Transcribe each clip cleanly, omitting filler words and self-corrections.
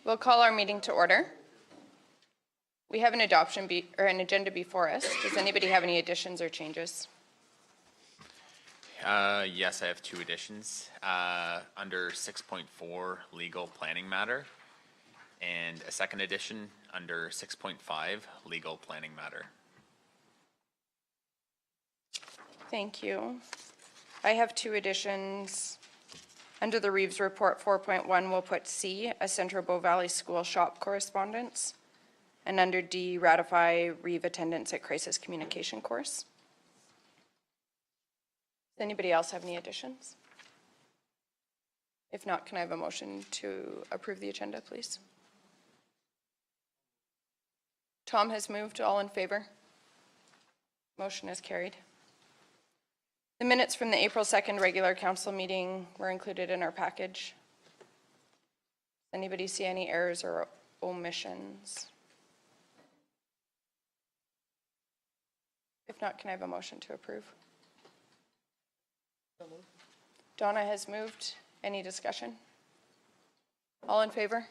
We'll call our meeting to order. We have an an agenda before us. Does anybody have any additions or changes? Yes, I have two additions. Under 6.4, legal planning matter, and a second addition under 6.5, legal planning matter. Thank you. I have two additions. Under the Reeves report 4.1, we'll put C, a Central Bow Valley School shop correspondence. And under D, ratify Reeve attendance at crisis communication course. Does anybody else have any additions? If not, can I have a motion to approve the agenda, please? Tom has moved. All in favor? Motion is carried. The minutes from the April 2nd regular council meeting were included in our package. Does anybody see any errors or omissions? If not, can I have a motion to approve? Donna has moved. Any discussion? All in favor?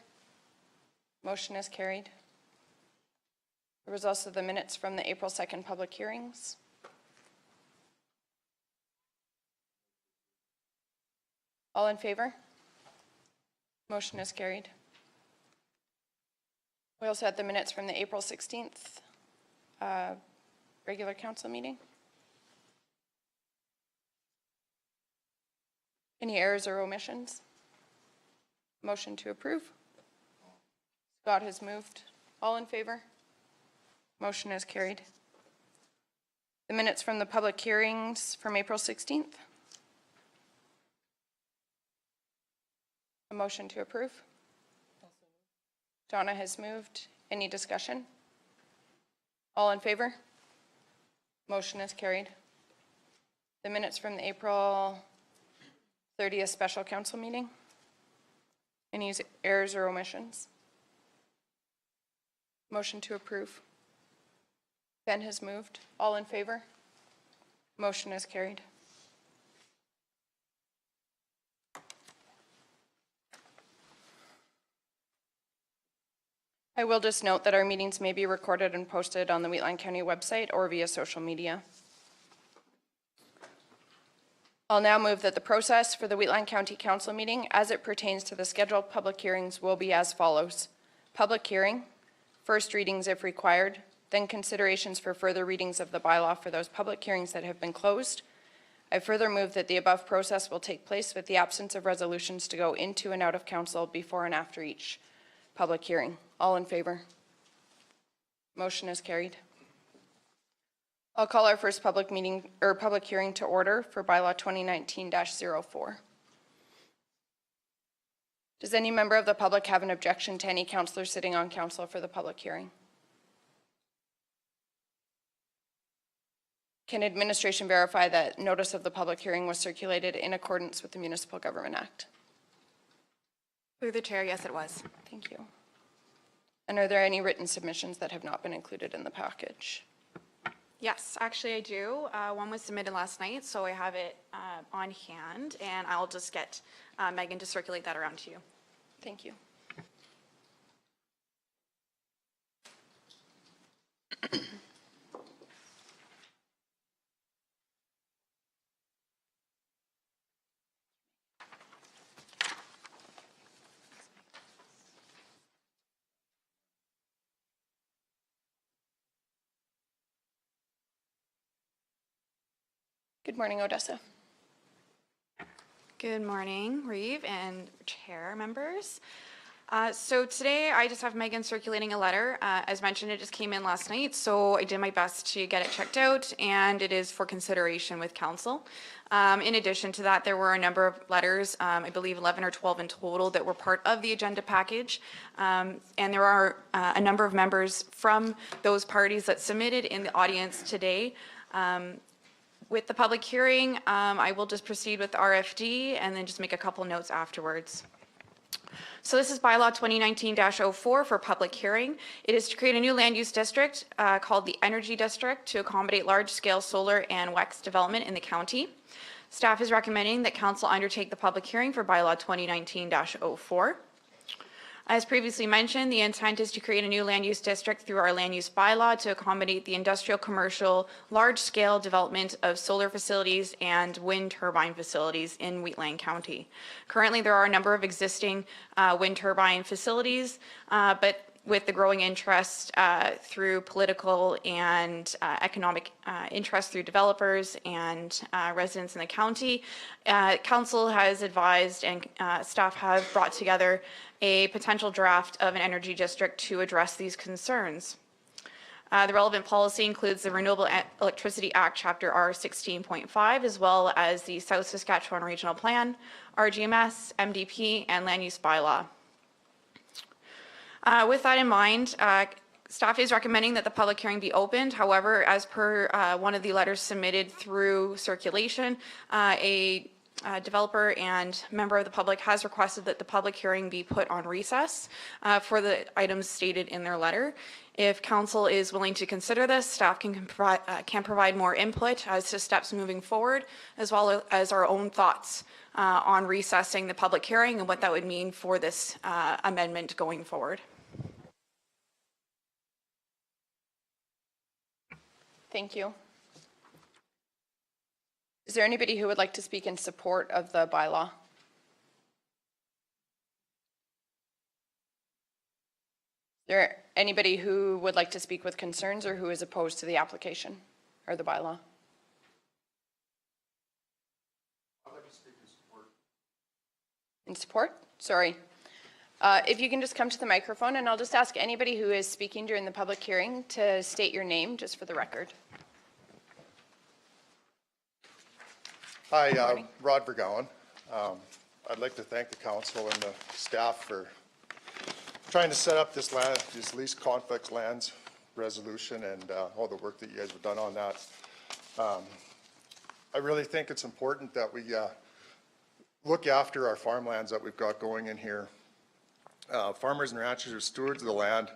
Motion is carried. There was also the minutes from the April 2nd public hearings. All in favor? Motion is carried. We also had the minutes from the April 16th regular council meeting. Any errors or omissions? Motion to approve. Scott has moved. All in favor? Motion is carried. The minutes from the public hearings from April 16th. A motion to approve. Donna has moved. Any discussion? All in favor? Motion is carried. The minutes from the April 30th special council meeting. Any errors or omissions? Motion to approve. Ben has moved. All in favor? Motion is carried. I will just note that our meetings may be recorded and posted on the Wheatland County website or via social media. I'll now move that the process for the Wheatland County Council meeting as it pertains to the scheduled public hearings will be as follows. Public hearing, first readings if required, then considerations for further readings of the bylaw for those public hearings that have been closed. I further move that the above process will take place with the absence of resolutions to go into and out of council before and after each public hearing. All in favor? Motion is carried. I'll call our first public hearing to order for bylaw 2019-04. Does any member of the public have an objection to any councillor sitting on council for the public hearing? Can administration verify that notice of the public hearing was circulated in accordance with the Municipal Government Act? Through the chair, yes, it was. Thank you. And are there any written submissions that have not been included in the package? Yes, actually I do. One was submitted last night, so I have it on hand, and I'll just get Megan to circulate that around to you. Thank you. Good morning, Odessa. Good morning, Reeve and chair members. So today I just have Megan circulating a letter. As mentioned, it just came in last night, so I did my best to get it checked out, and it is for consideration with council. In addition to that, there were a number of letters, I believe 11 or 12 in total, that were part of the agenda package. And there are a number of members from those parties that submitted in the audience today. With the public hearing, I will just proceed with RFD and then just make a couple notes afterwards. So this is bylaw 2019-04 for public hearing. It is to create a new land use district called the Energy District to accommodate large-scale solar and WEX development in the county. Staff is recommending that council undertake the public hearing for bylaw 2019-04. As previously mentioned, the intent is to create a new land use district through our land use bylaw to accommodate the industrial, commercial, large-scale development of solar facilities and wind turbine facilities in Wheatland County. Currently, there are a number of existing wind turbine facilities, but with the growing interest through political and economic interest through developers and residents in the county, council has advised and staff have brought together a potential draft of an energy district to address these concerns. The relevant policy includes the Renewable Electricity Act, Chapter R 16.5, as well as the South Saskatchewan Regional Plan, RGMS, MDP, and Land Use Bylaw. With that in mind, staff is recommending that the public hearing be opened. However, as per one of the letters submitted through circulation, a developer and member of the public has requested that the public hearing be put on recess for the items stated in their letter. If council is willing to consider this, staff can provide more input as to steps moving forward, as well as our own thoughts on recessing the public hearing and what that would mean for this amendment going forward. Thank you. Is there anybody who would like to speak in support of the bylaw? Is there anybody who would like to speak with concerns or who is opposed to the application or the bylaw? I'd like to speak in support. In support? Sorry. If you can just come to the microphone, and I'll just ask anybody who is speaking during the public hearing to state your name just for the record. Hi, Rod Vergowan. I'd like to thank the council and the staff for trying to set up this least conflicts lands resolution and all the work that you guys have done on that. I really think it's important that we look after our farmlands that we've got going in here. Farmers and ranchers are stewards of the land,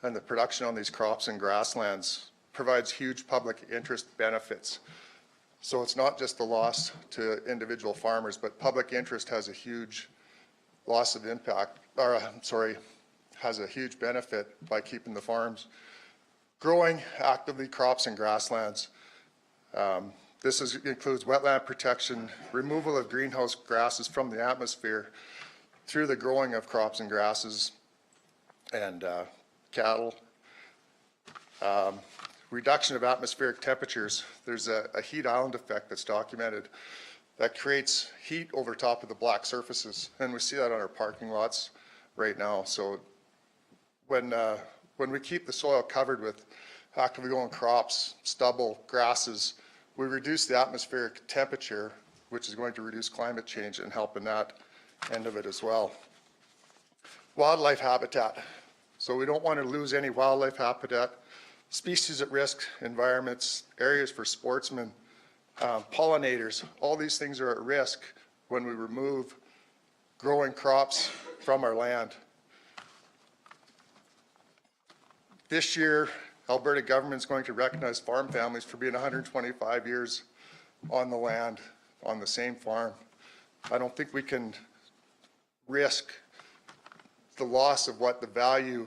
and the production on these crops and grasslands provides huge public interest benefits. So it's not just the loss to individual farmers, but public interest has a huge loss of impact, or has a huge benefit by keeping the farms growing actively crops and grasslands. This includes wetland protection, removal of greenhouse gases from the atmosphere through the growing of crops and grasses and cattle. Reduction of atmospheric temperatures. There's a heat island effect that's documented that creates heat over top of the black surfaces, and we see that on our parking lots right now. So when we keep the soil covered with actively growing crops, stubble, grasses, we reduce the atmospheric temperature, which is going to reduce climate change and help in that end of it as well. Wildlife habitat. So we don't want to lose any wildlife habitat. Species at risk, environments, areas for sportsmen, pollinators, all these things are at risk when we remove growing crops from our land. This year, Alberta government is going to recognize farm families for being 125 years on the land, on the same farm. I don't think we can risk the loss of what the value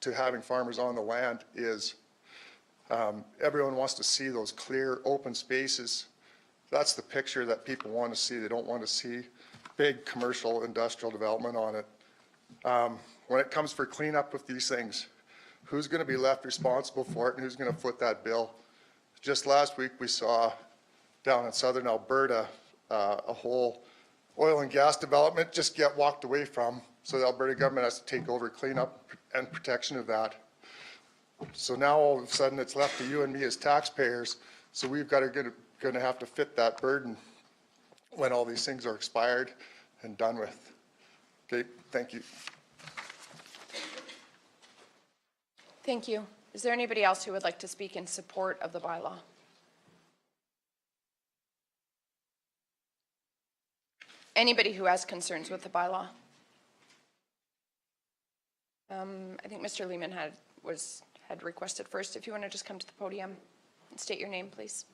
to having farmers on the land is. Everyone wants to see those clear open spaces. That's the picture that people want to see. They don't want to see big commercial industrial development on it. When it comes for cleanup with these things, who's going to be left responsible for it and who's going to foot that bill? Just last week we saw down in southern Alberta a whole oil and gas development just get walked away from, so the Alberta government has to take over cleanup and protection of that. So now all of a sudden it's left to you and me as taxpayers, so we've got to going to have to fit that burden when all these things are expired and done with. Okay, thank you. Thank you. Is there anybody else who would like to speak in support of the bylaw? Anybody who has concerns with the bylaw? I think Mr. Lehman had requested first. If you want to just come to the podium and state your name, please.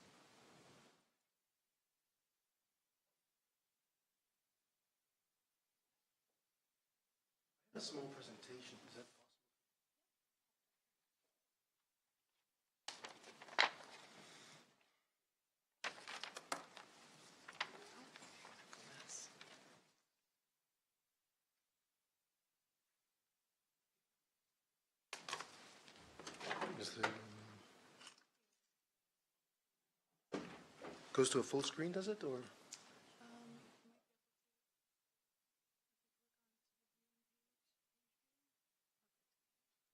A small presentation, is that possible? Is the, goes to a full screen, does it, or?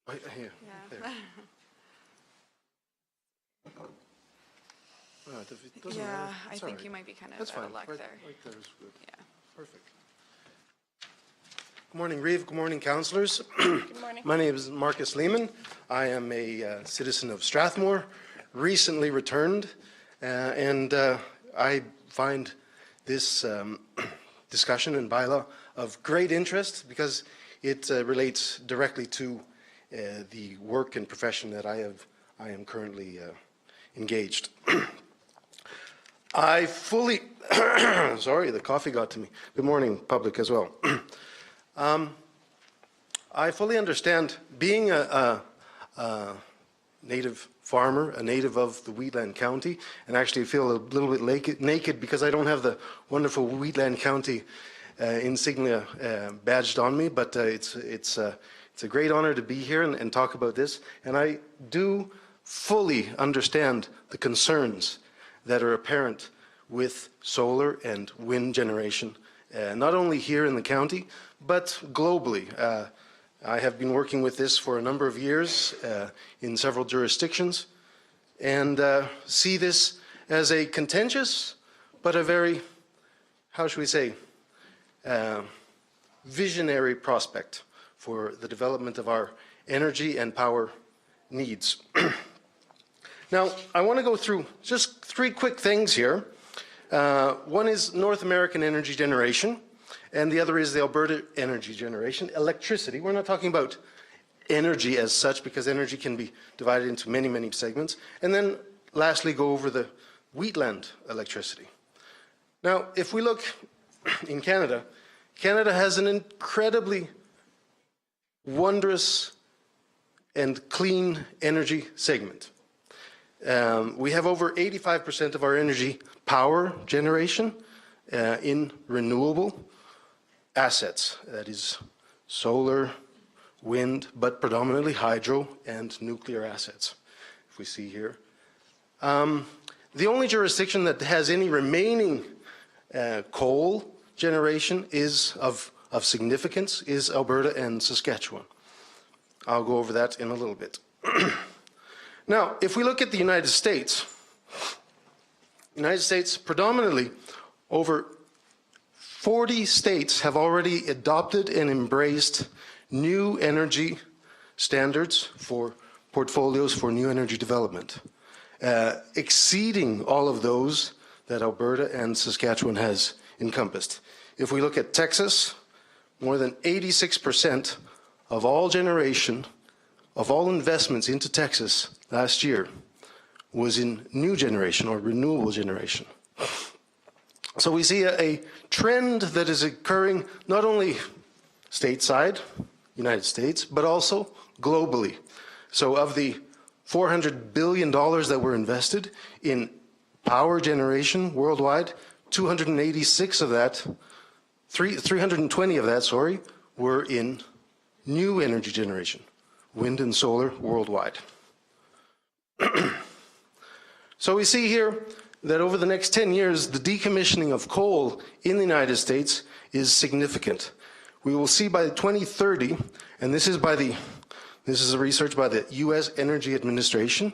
Right here. Yeah. There. No, it doesn't Yeah, matter. I It's all think right. you might be kind of That's out fine. of luck Right, there. right there is good. Yeah. Perfect. Good morning, Reeve. Good morning, councillors. Good morning. My name is Marcus Lehman. I am a citizen of Strathmore, recently returned, and I find this discussion and bylaw of great interest because it relates directly to the work and profession that I am currently engaged. I fully, sorry, the coffee got to me. Good morning, public as well. I fully understand being a native farmer, a native of the Wheatland County, and actually feel a little bit naked because I don't have the wonderful Wheatland County insignia badged on me, but it's a great honor to be here and talk about this. And I do fully understand the concerns that are apparent with solar and wind generation, not only here in the county, but globally. I have been working with this for a number of years in several jurisdictions, and see this as a contentious, but a very, how should we say, visionary prospect for the development of our energy and power needs. Now, I want to go through just 3 quick things here. One is North American energy generation, and the other is the Alberta energy generation, electricity. We're not talking about energy as such, because energy can be divided into many, many segments. And then lastly, go over the Wheatland electricity. Now, if we look in Canada, Canada has an incredibly wondrous and clean energy segment. We have over 85% of our energy power generation in renewable assets. That is solar, wind, but predominantly hydro and nuclear assets, if we see here. The only jurisdiction that has any remaining coal generation is of significance is Alberta and Saskatchewan. I'll go over that in a little bit. Now, if we look at the United States predominantly over 40 states have already adopted and embraced new energy standards for portfolios for new energy development, exceeding all of those that Alberta and Saskatchewan has encompassed. If we look at Texas, more than 86% of all generation, of all investments into Texas last year was in new generation or renewable generation. So we see a trend that is occurring not only stateside, United States, but also globally. So of the $400 billion that were invested in power generation worldwide, 286 of that, 320 of that, sorry, were in new energy generation, wind and solar worldwide. So we see here that over the next 10 years, the decommissioning of coal in the United States is significant. We will see by 2030, and this is a research by the U.S. Energy Administration,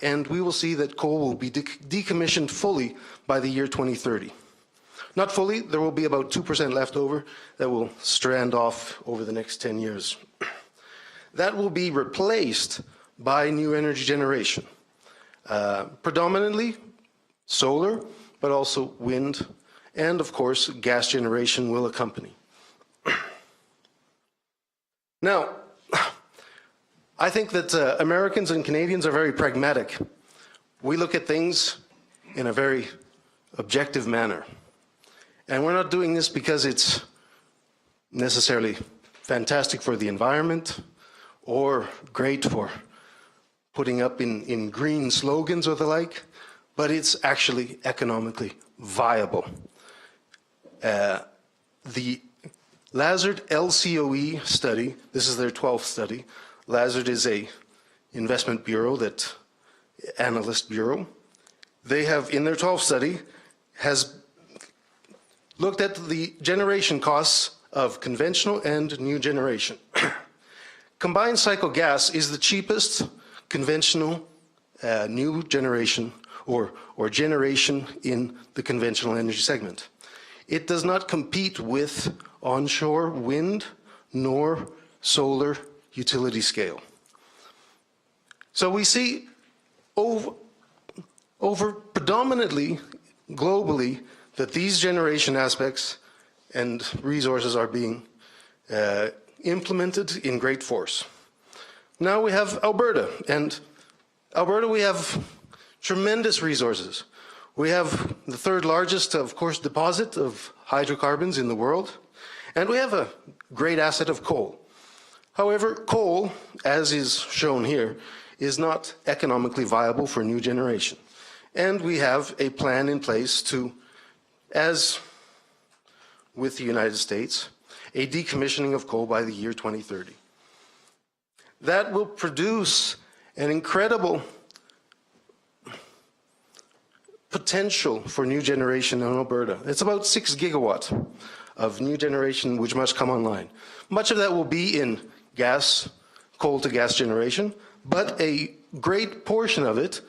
and we will see that coal will be decommissioned fully by the year 2030. Not fully, there will be about 2% left over that will strand off over the next 10 years. That will be replaced by new energy generation. Predominantly solar, but also wind, and of course gas generation will accompany. Now, I think that Americans and Canadians are very pragmatic. We look at things in a very objective manner. And we're not doing this because it's necessarily fantastic for the environment or great for putting up in green slogans or the like, but it's actually economically viable. The Lazard LCOE study, this is their 12th study. Lazard is a investment bureau, analyst bureau. They have, in their 12th study, has looked at the generation costs of conventional and new generation. Combined cycle gas is the cheapest conventional new generation or generation in the conventional energy segment. It does not compete with onshore wind nor solar utility scale. So we see over predominantly globally that these generation aspects and resources are being implemented in great force. Now we have Alberta, and Alberta we have tremendous resources. We have the third largest, of course, deposit of hydrocarbons in the world, and we have a great asset of coal. However, coal, as is shown here, is not economically viable for new generation. And we have a plan in place to, as with the United States, a decommissioning of coal by the year 2030. That will produce an incredible potential for new generation in Alberta. It's about 6 gigawatts of new generation which must come online. Much of that will be in gas, coal to gas generation, but a great portion of it,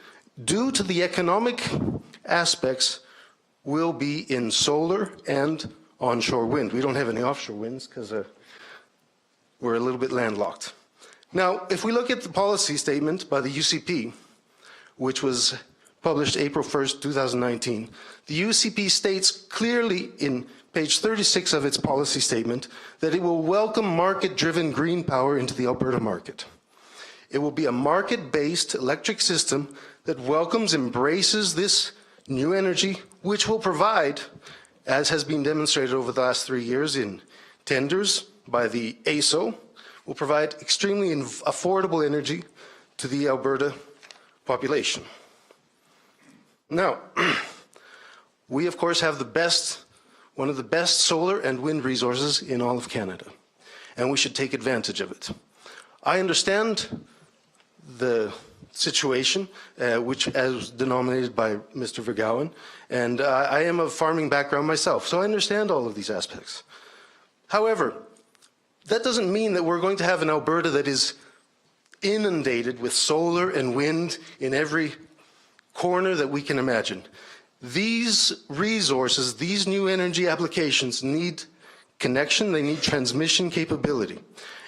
due to the economic aspects, will be in solar and onshore wind. We don't have any offshore winds because we're a little bit landlocked. Now, if we look at the policy statement by the UCP, which was published April 1st, 2019, the UCP states clearly in page 36 of its policy statement that it will welcome market-driven green power into the Alberta market. It will be a market-based electric system that welcomes, embraces this new energy, which will provide, as has been demonstrated over the last 3 years in tenders by the AESO, will provide extremely affordable energy to the Alberta population. Now, we of course have one of the best solar and wind resources in all of Canada, and we should take advantage of it. I understand the situation, which as denominated by Mr. Vergouwen, and I am of farming background myself, so I understand all of these aspects. However, that doesn't mean that we're going to have an Alberta that is inundated with solar and wind in every corner that we can imagine. These resources, these new energy applications need connection, they need transmission capability.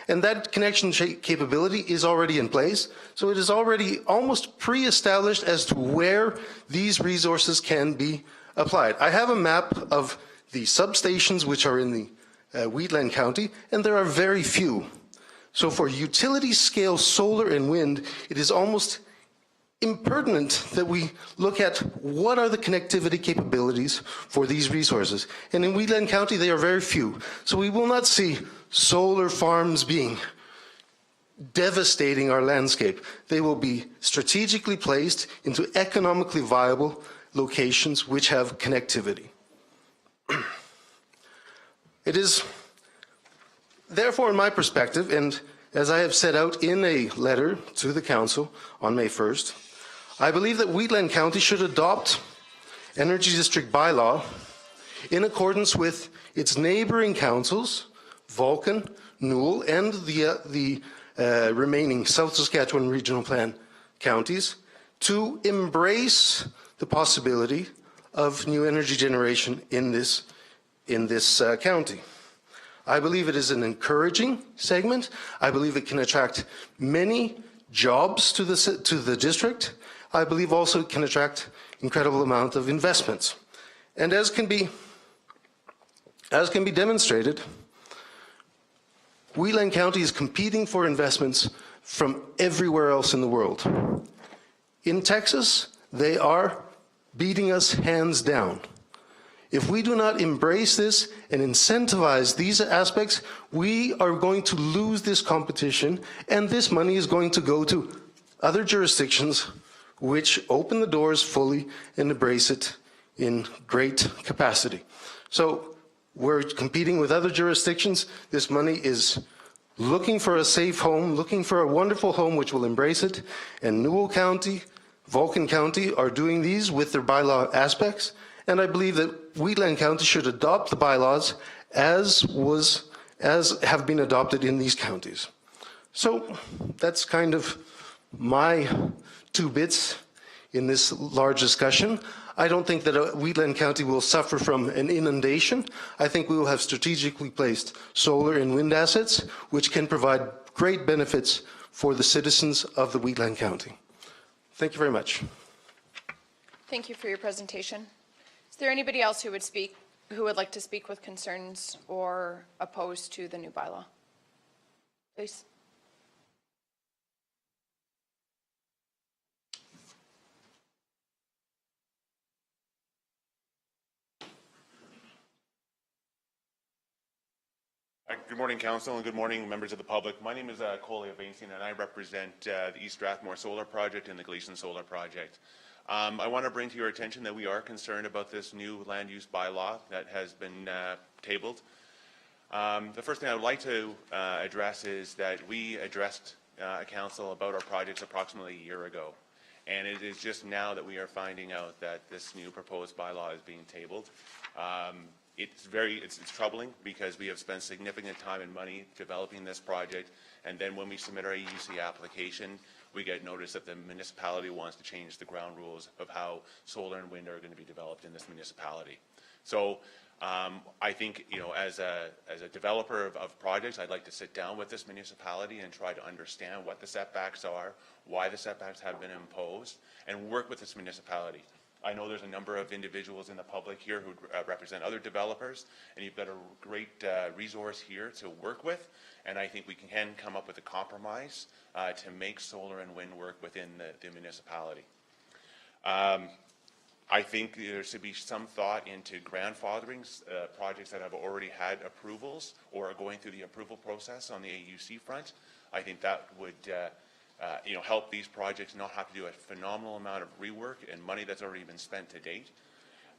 And that connection capability is already in place, so it is already almost pre-established as to where these resources can be applied. I have a map of the substations which are in the Wheatland County, and there are very few. So for utility scale solar and wind, it is almost impertinent that we look at what are the connectivity capabilities for these resources. And in Wheatland County, they are very few. So we will not see solar farms being devastating our landscape. They will be strategically placed into economically viable locations which have connectivity. It is therefore, in my perspective, and as I have set out in a letter to the Council on May 1st, I believe that Wheatland County should adopt Energy District Bylaw in accordance with its neighboring councils, Vulcan, Newell, and the remaining South Saskatchewan Regional Plan counties, to embrace the possibility of new energy generation in this county. I believe it is an encouraging segment. I believe it can attract many jobs to the district. I believe also it can attract incredible amount of investments. And as can be demonstrated, Wheatland County is competing for investments from everywhere else in the world. In Texas, they are beating us hands down. If we do not embrace this and incentivize these aspects, we are going to lose this competition, and this money is going to go to other jurisdictions which open the doors fully and embrace it in great capacity. So we're competing with other jurisdictions. This money is looking for a safe home, looking for a wonderful home which will embrace it, and Newell County, Vulcan County are doing these with their bylaw aspects, and I believe that Wheatland County should adopt the bylaws as have been adopted in these counties. So that's kind of my 2 bits in this large discussion. I don't think that Wheatland County will suffer from an inundation. I think we will have strategically placed solar and wind assets, which can provide great benefits for the citizens of the Wheatland County. Thank you very much. Thank you for your presentation. Is there anybody else who would like to speak with concerns or opposed to the new bylaw? Please. Good morning, Council, and good morning, members of the public. My name is Coley Avainstein, and I represent the East Strathmore Solar Project and the Gleason Solar Project. I want to bring to your attention that we are concerned about this new land use bylaw that has been tabled. The first thing I would like to address is that we addressed Council about our projects approximately a year ago, and it is just now that we are finding out that this new proposed bylaw is being tabled. It's troubling because we have spent significant time and money developing this project, and then when we submit our AUC application, we get notice that the municipality wants to change the ground rules of how solar and wind are going to be developed in this municipality. So I think, you know, as a developer of projects, I'd like to sit down with this municipality and try to understand what the setbacks are, why the setbacks have been imposed, and work with this municipality. I know there's a number of individuals in the public here who represent other developers, and you've got a great resource here to work with, and I think we can come up with a compromise to make solar and wind work within the municipality. I think there should be some thought into grandfathering projects that have already had approvals or are going through the approval process on the AUC front. I think that would help these projects not have to do a phenomenal amount of rework and money that's already been spent to date.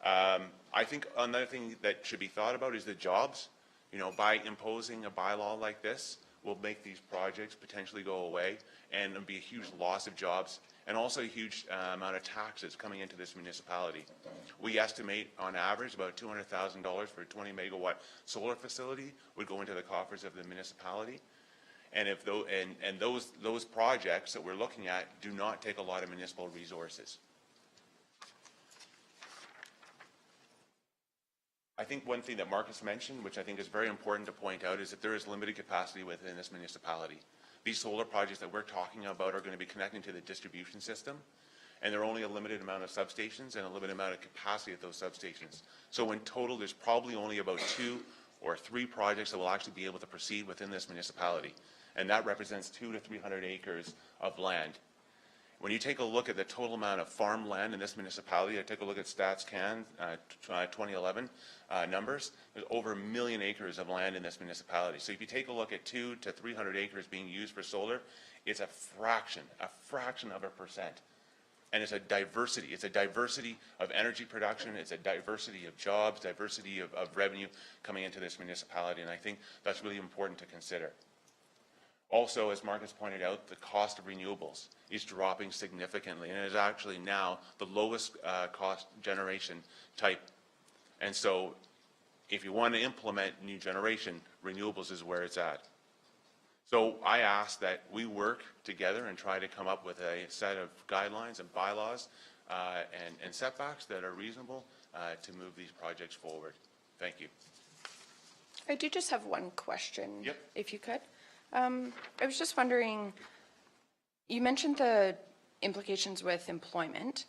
I think another thing that should be thought about is the jobs. You know, by imposing a bylaw like this will make these projects potentially go away, and it'll be a huge loss of jobs and also a huge amount of taxes coming into this municipality. We estimate on average about $200,000 for a 20 megawatt solar facility would go into the coffers of the municipality. And if those projects that we're looking at do not take a lot of municipal resources. I think one thing that Marcus mentioned, which I think is very important to point out, is that there is limited capacity within this municipality. These solar projects that we're talking about are going to be connecting to the distribution system, and there are only a limited amount of substations and a limited amount of capacity at those substations. So in total, there's probably only about 2 or 3 projects that will actually be able to proceed within this municipality. And that represents 200 to 300 acres of land. When you take a look at the total amount of farmland in this municipality, I took a look at StatsCan 2011 numbers, there's over 1 million acres of land in this municipality. So if you take a look at 200 to 300 acres being used for solar, it's a fraction of a percent. And it's a diversity of energy production, it's a diversity of jobs, diversity of revenue coming into this municipality, and I think that's really important to consider. Also, as Marcus pointed out, the cost of renewables is dropping significantly, and it is actually now the lowest cost generation type. And so if you want to implement new generation, renewables is where it's at. So I ask that we work together and try to come up with a set of guidelines and bylaws and setbacks that are reasonable to move these projects forward. Thank you. I do just have one question, Yep. if you could. I was just wondering, you mentioned the implications with employment.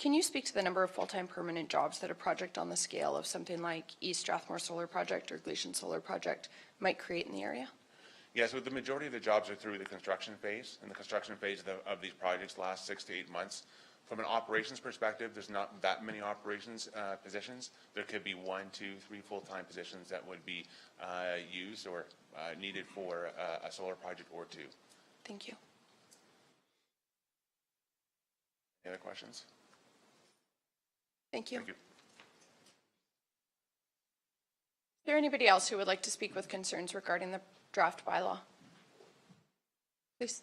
Can you speak to the number of full-time permanent jobs that a project on the scale of something like East Strathmore Solar Project or Gleason Solar Project might create in the area? Yeah, so the majority of the jobs are through the construction phase, and the construction phase of these projects lasts 6 to 8 months. From an operations perspective, there's not that many operations positions. There could be 1, 2, 3 full-time positions that would be used or needed for a solar project or two. Thank you. Any other questions? Thank you. Thank you. Is there anybody else who would like to speak with concerns regarding the draft bylaw? Please.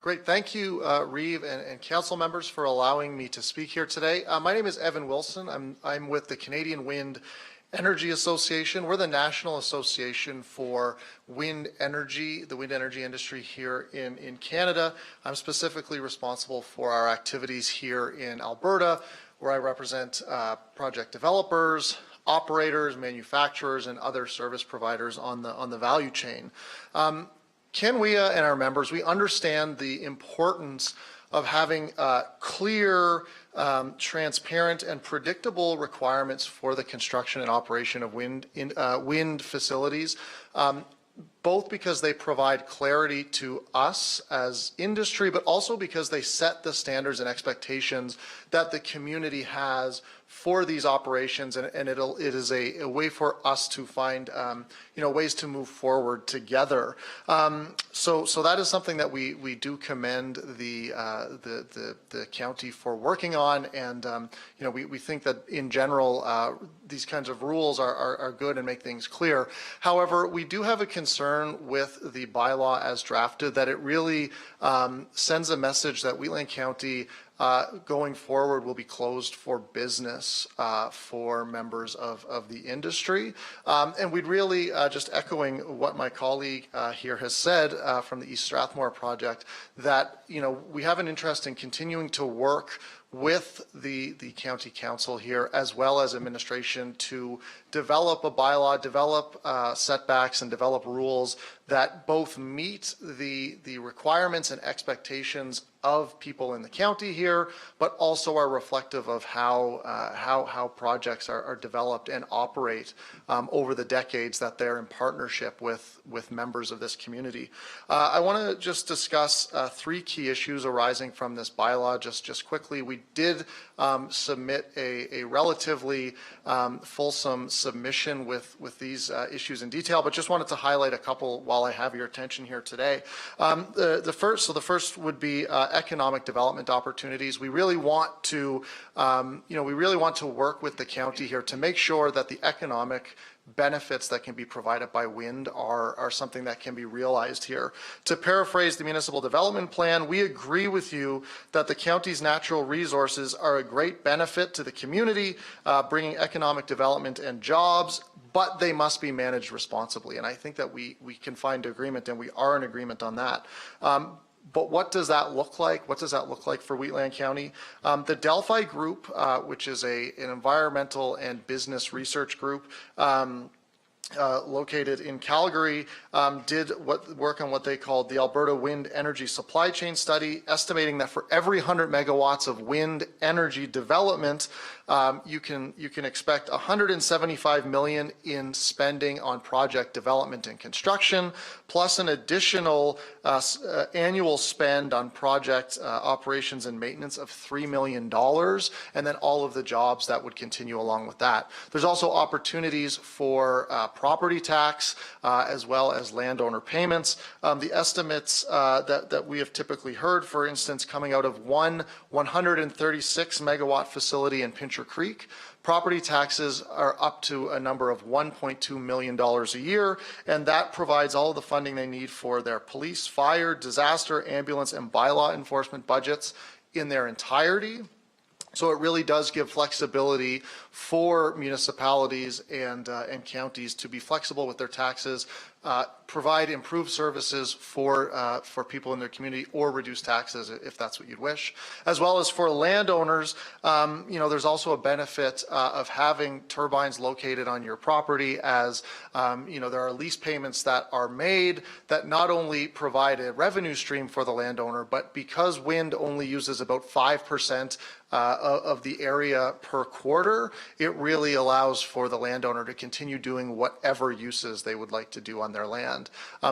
Great. Thank you, Reeve and council members, for allowing me to speak here today. My name is Evan Wilson. I'm with the Canadian Wind Energy Association. We're the national association for wind energy, the wind energy industry here in Canada. I'm specifically responsible for our activities here in Alberta, where I represent project developers, operators, manufacturers, and other service providers on the value chain. CanWIA and our members, we understand the importance of having clear, transparent, and predictable requirements for the construction and operation of wind facilities, both because they provide clarity to us as industry, but also because they set the standards and expectations that the community has for these operations, and it is a way for us to find ways to move forward together. So that is something that we do commend the county for working on, and we think that in general these kinds of rules are good and make things clear. However, we do have a concern with the bylaw as drafted, that it really sends a message that Wheatland County going forward will be closed for business for members of the industry. And we'd really, just echoing what my colleague here has said from the East Strathmore project, that we have an interest in continuing to work with the county council here, as well as administration, to develop a bylaw, develop setbacks, and develop rules that both meet the requirements and expectations of people in the county here, but also are reflective of how projects are developed and operate over the decades that they're in partnership with members of this community. I want to just discuss 3 key issues arising from this bylaw just quickly. We did submit a relatively fulsome submission with these issues in detail, but just wanted to highlight a couple while I have your attention here today. The first would be economic development opportunities. We really want to, work with the county here to make sure that the economic benefits that can be provided by wind are something that can be realized here. To paraphrase the municipal development plan, we agree with you that the county's natural resources are a great benefit to the community, bringing economic development and jobs, but they must be managed responsibly. And I think that we can find agreement, and we are in agreement on that. But what does that look like? What does that look like for Wheatland County? The Delphi Group, which is an environmental and business research group, located in Calgary, did work on what they called the Alberta Wind Energy Supply Chain Study, estimating that for every 100 megawatts of wind energy development, you can expect $175 million in spending on project development and construction, plus an additional annual spend on project operations and maintenance of $3 million, and then all of the jobs that would continue along with that. There's also opportunities for property tax as well as landowner payments. The estimates that we have typically heard, for instance, coming out of one 136 megawatt facility in Pincher Creek, property taxes are up to a number of $1.2 million a year, and that provides all of the funding they need for their police, fire, disaster, ambulance, and bylaw enforcement budgets in their entirety. So it really does give flexibility for municipalities and counties to be flexible with their taxes, provide improved services for people in their community, or reduce taxes if that's what you'd wish. As well as for landowners, there's also a benefit of having turbines located on your property, as there are lease payments that are made that not only provide a revenue stream for the landowner, but because wind only uses about 5% of the area per quarter, it really allows for the landowner to continue doing whatever uses they would like to do on on their land.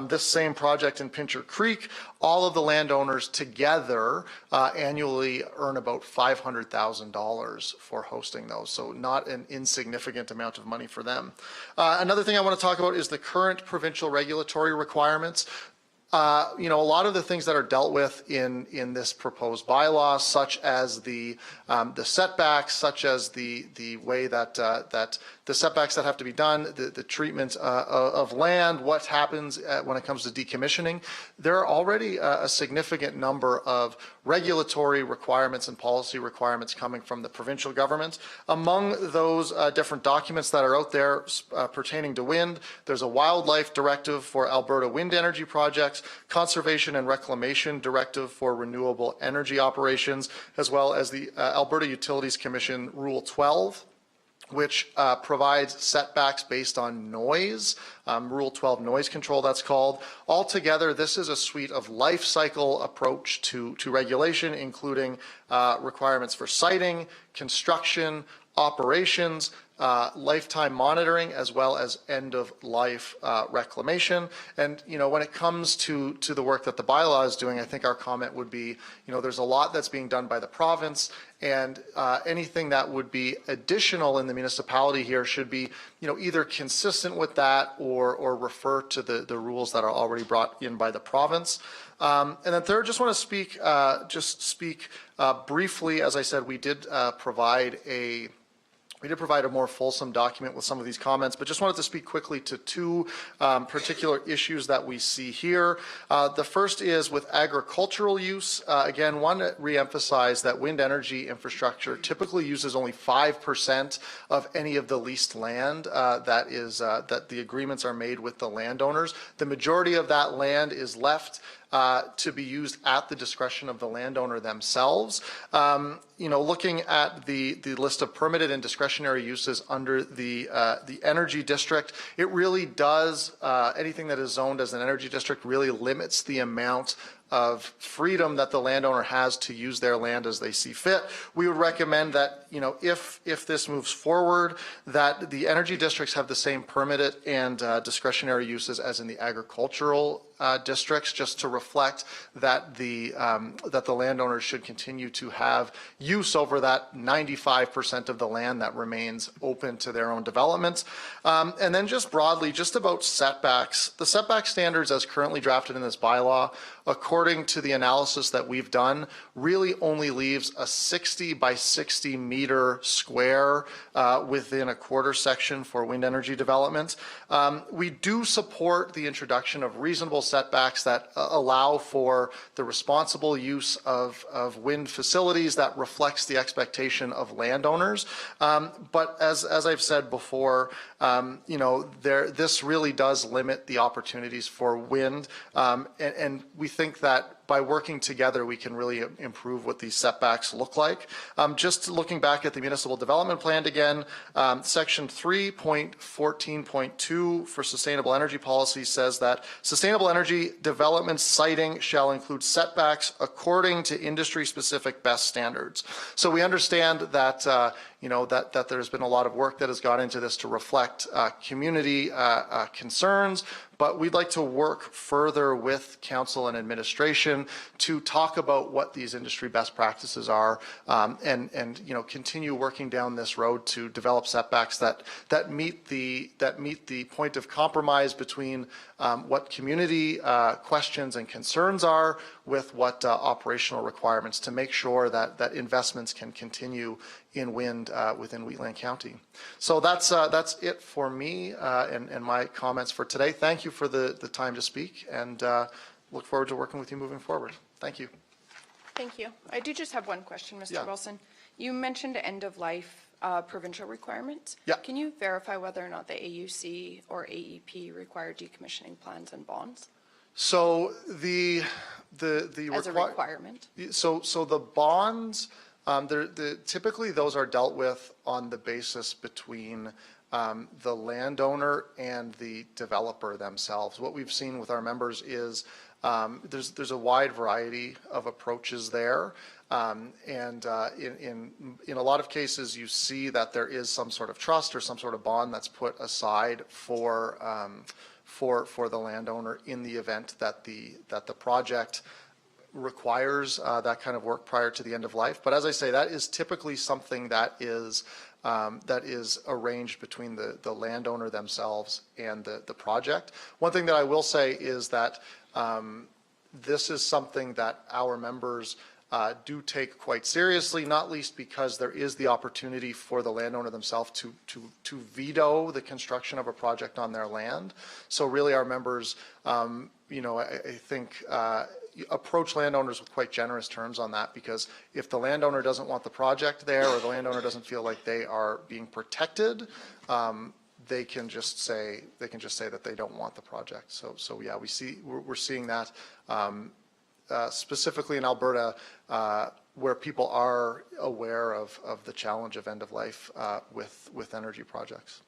This same project in Pincher Creek, all of the landowners together annually earn about $500,000 for hosting those, so not an insignificant amount of money for them. Another thing I want to talk about is the current provincial regulatory requirements. A lot of the things that are dealt with in this proposed bylaw, such as the setbacks, such as the way that the setbacks that have to be done, the treatment of land, what happens when it comes to decommissioning, there are already a significant number of regulatory requirements and policy requirements coming from the provincial government. Among those different documents that are out there pertaining to wind, there's a wildlife directive for Alberta wind energy projects, conservation and reclamation directive for renewable energy operations, as well as the Alberta Utilities Commission Rule 12, which provides setbacks based on noise, Rule 12 noise control that's called. Altogether, this is a suite of life cycle approach to regulation, including requirements for siting, construction, operations, lifetime monitoring, as well as end-of-life reclamation. And, when it comes to the work that the bylaw is doing, I think our comment would be, there's a lot that's being done by the province, and anything that would be additional in the municipality here should be, either consistent with that or refer to the rules that are already brought in by the province. And then third, just want to speak briefly. As I said, we did provide a more fulsome document with some of these comments, but just wanted to speak quickly to two particular issues that we see here. The first is with agricultural use. Again, one to reemphasize that wind energy infrastructure typically uses only 5% of any of the leased land that the agreements are made with the landowners. The majority of that land is left to be used at the discretion of the landowner themselves. Looking at the list of permitted and discretionary uses under the energy district, it really does, anything that is zoned as an energy district really limits the amount of freedom that the landowner has to use their land as they see fit. We would recommend that, if this moves forward, that the energy districts have the same permitted and discretionary uses as in the agricultural districts, just to reflect that the landowners should continue to have use over that 95% of the land that remains open to their own development. And then just broadly, just about setbacks, the setback standards as currently drafted in this bylaw, according to the analysis that we've done, really only leaves a 60 by 60 meter square within a quarter section for wind energy development. We do support the introduction of reasonable setbacks that allow for the responsible use of wind facilities that reflects the expectation of landowners. But as I've said before, this really does limit the opportunities for wind, and we think that by working together, we can really improve what these setbacks look like. Just looking back at the municipal development plan again, section 3.14.2 for sustainable energy policy says that sustainable energy development siting shall include setbacks according to industry-specific best standards. So we understand that that there's been a lot of work that has gone into this to reflect community concerns, but we'd like to work further with council and administration to talk about what these industry best practices are, and continue working down this road to develop setbacks that meet the point of compromise between what community questions and concerns are with what operational requirements, to make sure that investments can continue in wind within Wheatland County. So that's it for me and my comments for today. Thank you for the time to speak, and look forward to working with you moving forward. Thank you. Thank you. I do just have one question, Mr. Yeah. Wilson. You mentioned end-of-life provincial requirements. Yeah. Can you verify whether or not the AUC or AEP require decommissioning plans and bonds So the as a requirement? So the bonds, typically those are dealt with on the basis between the landowner and the developer themselves. What we've seen with our members is there's a wide variety of approaches there. And in a lot of cases, you see that there is some sort of trust or some sort of bond that's put aside for for the landowner in the event that the project requires that kind of work prior to the end of life. But as I say, that is typically something that is arranged between the landowner themselves and the project. One thing that I will say is that this is something that our members do take quite seriously, not least because there is the opportunity for the landowner themselves to veto the construction of a project on their land. So really our members, I think, approach landowners with quite generous terms on that, because if the landowner doesn't want the project there, or the landowner doesn't feel like they are being protected, they can just say that they don't want the project. So yeah, we're seeing that specifically in Alberta, where people are aware of the challenge of end of life with energy projects.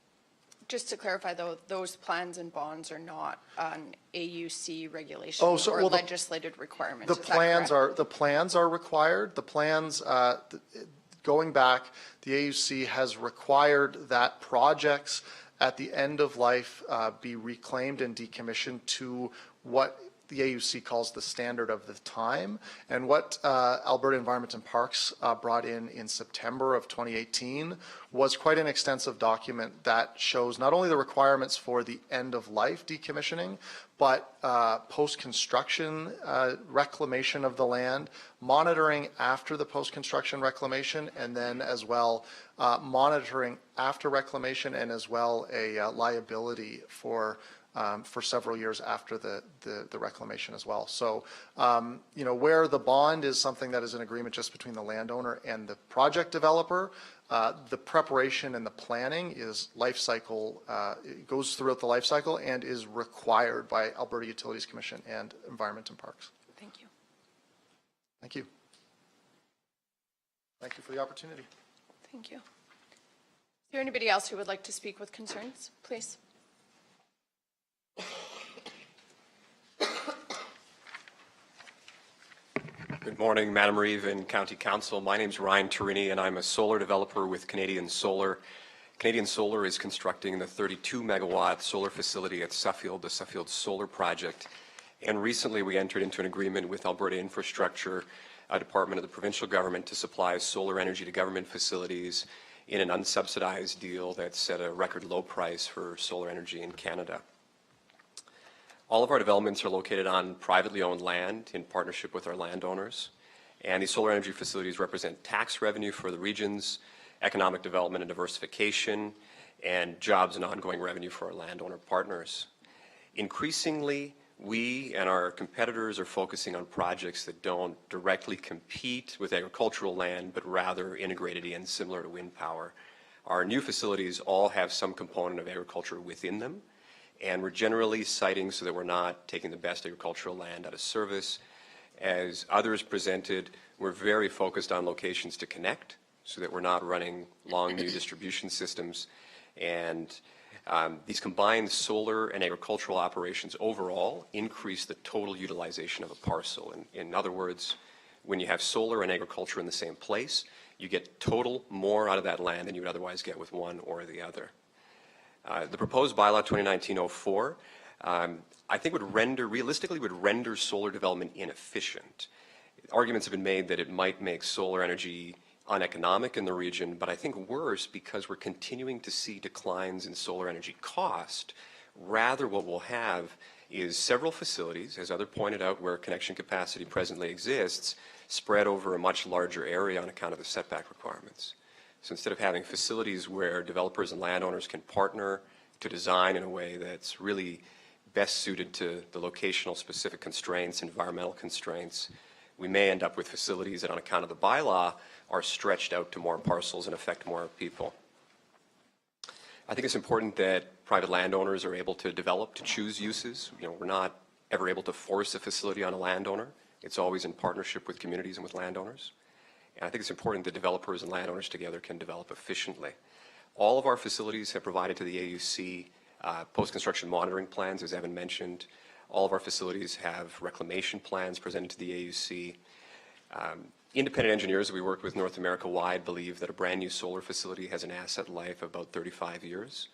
Just to clarify, though, those plans and bonds are not an AUC regulation Oh, so, or well, legislated requirement. The Is that plans correct? are required. The plans, going back, the AUC has required that projects at the end of life be reclaimed and decommissioned to what the AUC calls the standard of the time. And what Alberta Environment and Parks brought in September of 2018 was quite an extensive document that shows not only the requirements for the end of life decommissioning, but post-construction reclamation of the land, monitoring after the post-construction reclamation, and then as well monitoring after reclamation, and as well a liability for several years after the reclamation as well. So, where the bond is something that is an agreement just between the landowner and the project developer, the preparation and the planning is life cycle, it goes throughout the life cycle and is required by Alberta Utilities Commission and Environment and Parks. Thank you. Thank you. Thank you for the opportunity. Thank you. Is there anybody else who would like to speak with concerns? Please. Good morning, Madam Reeve and County Council. My name is Ryan Turini, and I'm a solar developer with Canadian Solar. Canadian Solar is constructing the 32-megawatt solar facility at Suffield, the Suffield Solar Project. And recently we entered into an agreement with Alberta Infrastructure, a department of the provincial government, to supply solar energy to government facilities in an unsubsidized deal that's at a record low price for solar energy in Canada. All of our developments are located on privately owned land in partnership with our landowners. And these solar energy facilities represent tax revenue for the regions, economic development and diversification, and jobs and ongoing revenue for our landowner partners. Increasingly, we and our competitors are focusing on projects that don't directly compete with agricultural land, but rather integrated in, similar to wind power. Our new facilities all have some component of agriculture within them, and we're generally siting so that we're not taking the best agricultural land out of service. As others presented, we're very focused on locations to connect so that we're not running long new distribution systems. And these combined solar and agricultural operations overall increase the total utilization of a parcel. In other words, when you have solar and agriculture in the same place, you get total more out of that land than you would otherwise get with one or the other. The proposed bylaw 2019-04, I think realistically would render solar development inefficient. Arguments have been made that it might make solar energy uneconomic in the region, but I think worse because we're continuing to see declines in solar energy cost. Rather, what we'll have is several facilities, as others pointed out, where connection capacity presently exists, spread over a much larger area on account of the setback requirements. So instead of having facilities where developers and landowners can partner to design in a way that's really best suited to the locational specific constraints, environmental constraints, we may end up with facilities that on account of the bylaw are stretched out to more parcels and affect more people. I think it's important that private landowners are able to develop, to choose uses. We're not ever able to force a facility on a landowner. It's always in partnership with communities and with landowners. And I think it's important that developers and landowners together can develop efficiently. All of our facilities have provided to the AUC post-construction monitoring plans, as Evan mentioned. All of our facilities have reclamation plans presented to the AUC. Independent engineers that we work with North America-wide believe that a brand new solar facility has an asset life of about 35 years.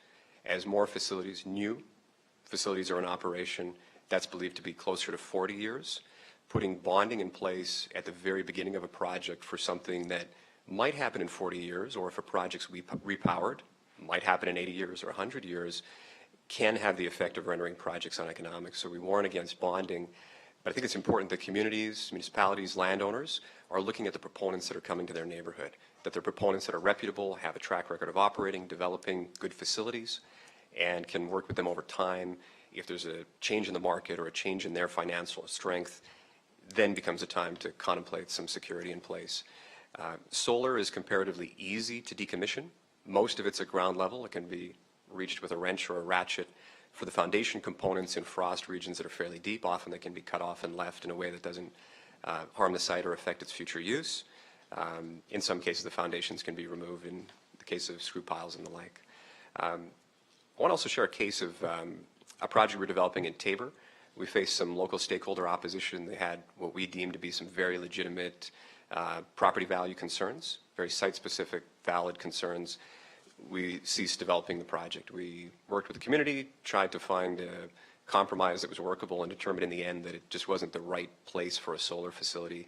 As more facilities, new facilities are in operation, that's believed to be closer to 40 years. Putting bonding in place at the very beginning of a project for something that might happen in 40 years, or if a project's repowered, might happen in 80 years or 100 years, can have the effect of rendering projects uneconomic. So we warn against bonding. But I think it's important that communities, municipalities, landowners are looking at the proponents that are coming to their neighborhood, that they're proponents that are reputable, have a track record of operating, developing good facilities, and can work with them over time. If there's a change in the market or a change in their financial strength, then becomes a time to contemplate some security in place. Solar is comparatively easy to decommission. Most of it's at ground level. It can be reached with a wrench or a ratchet. For the foundation components in frost regions that are fairly deep, often they can be cut off and left in a way that doesn't harm the site or affect its future use. In some cases, the foundations can be removed in the case of screw piles and the like. I want to also share a case of a project we're developing in Taber. We faced some local stakeholder opposition. They had what we deemed to be some very legitimate property value concerns, very site-specific, valid concerns. We ceased developing the project. We worked with the community, tried to find a compromise that was workable, and determined in the end that it just wasn't the right place for a solar facility,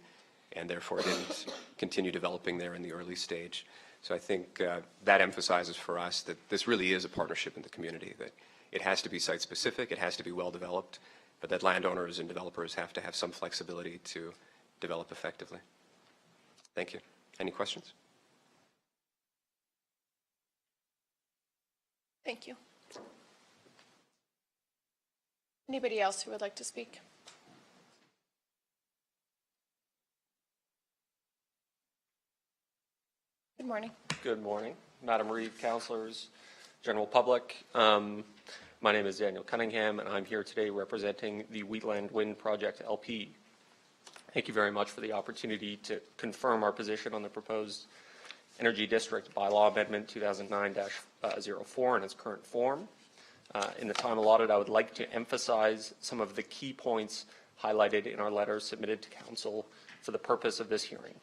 and therefore didn't continue developing there in the early stage. So I think that emphasizes for us that this really is a partnership in the community, that it has to be site-specific, it has to be well-developed, but that landowners and developers have to have some flexibility to develop effectively. Thank you. Any questions? Thank you. Anybody else who would like to speak? Good morning. Good morning, Madam Reeve, councillors, general public. My name is Daniel Cunningham, and I'm here today representing the Wheatland Wind Project LP. Thank you very much for the opportunity to confirm our position on the proposed Energy District Bylaw Amendment 2009-04 in its current form. In the time allotted, I would like to emphasize some of the key points highlighted in our letter submitted to Council for the purpose of this hearing.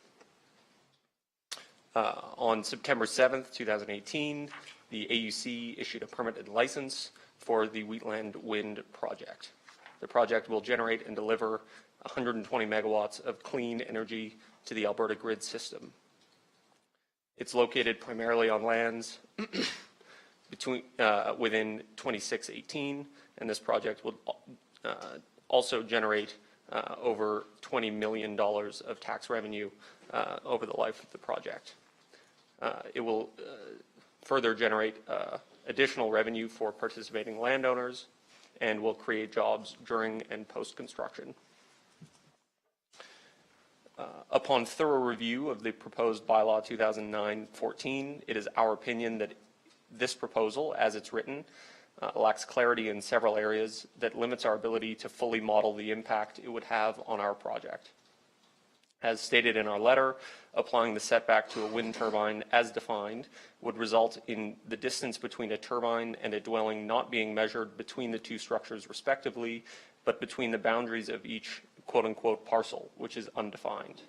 On September 7th, 2018, the AUC issued a permit and license for the Wheatland Wind Project. The project will generate and deliver 120 megawatts of clean energy to the Alberta grid system. It's located primarily on lands within 2618, and this project will also generate over $20 million of tax revenue over the life of the project. It will further generate additional revenue for participating landowners and will create jobs during and post-construction. Upon thorough review of the proposed bylaw 2009-14, it is our opinion that this proposal, as it's written, lacks clarity in several areas that limits our ability to fully model the impact it would have on our project. As stated in our letter, applying the setback to a wind turbine as defined would result in the distance between a turbine and a dwelling not being measured between the two structures respectively, but between the boundaries of each quote-unquote parcel, which is undefined.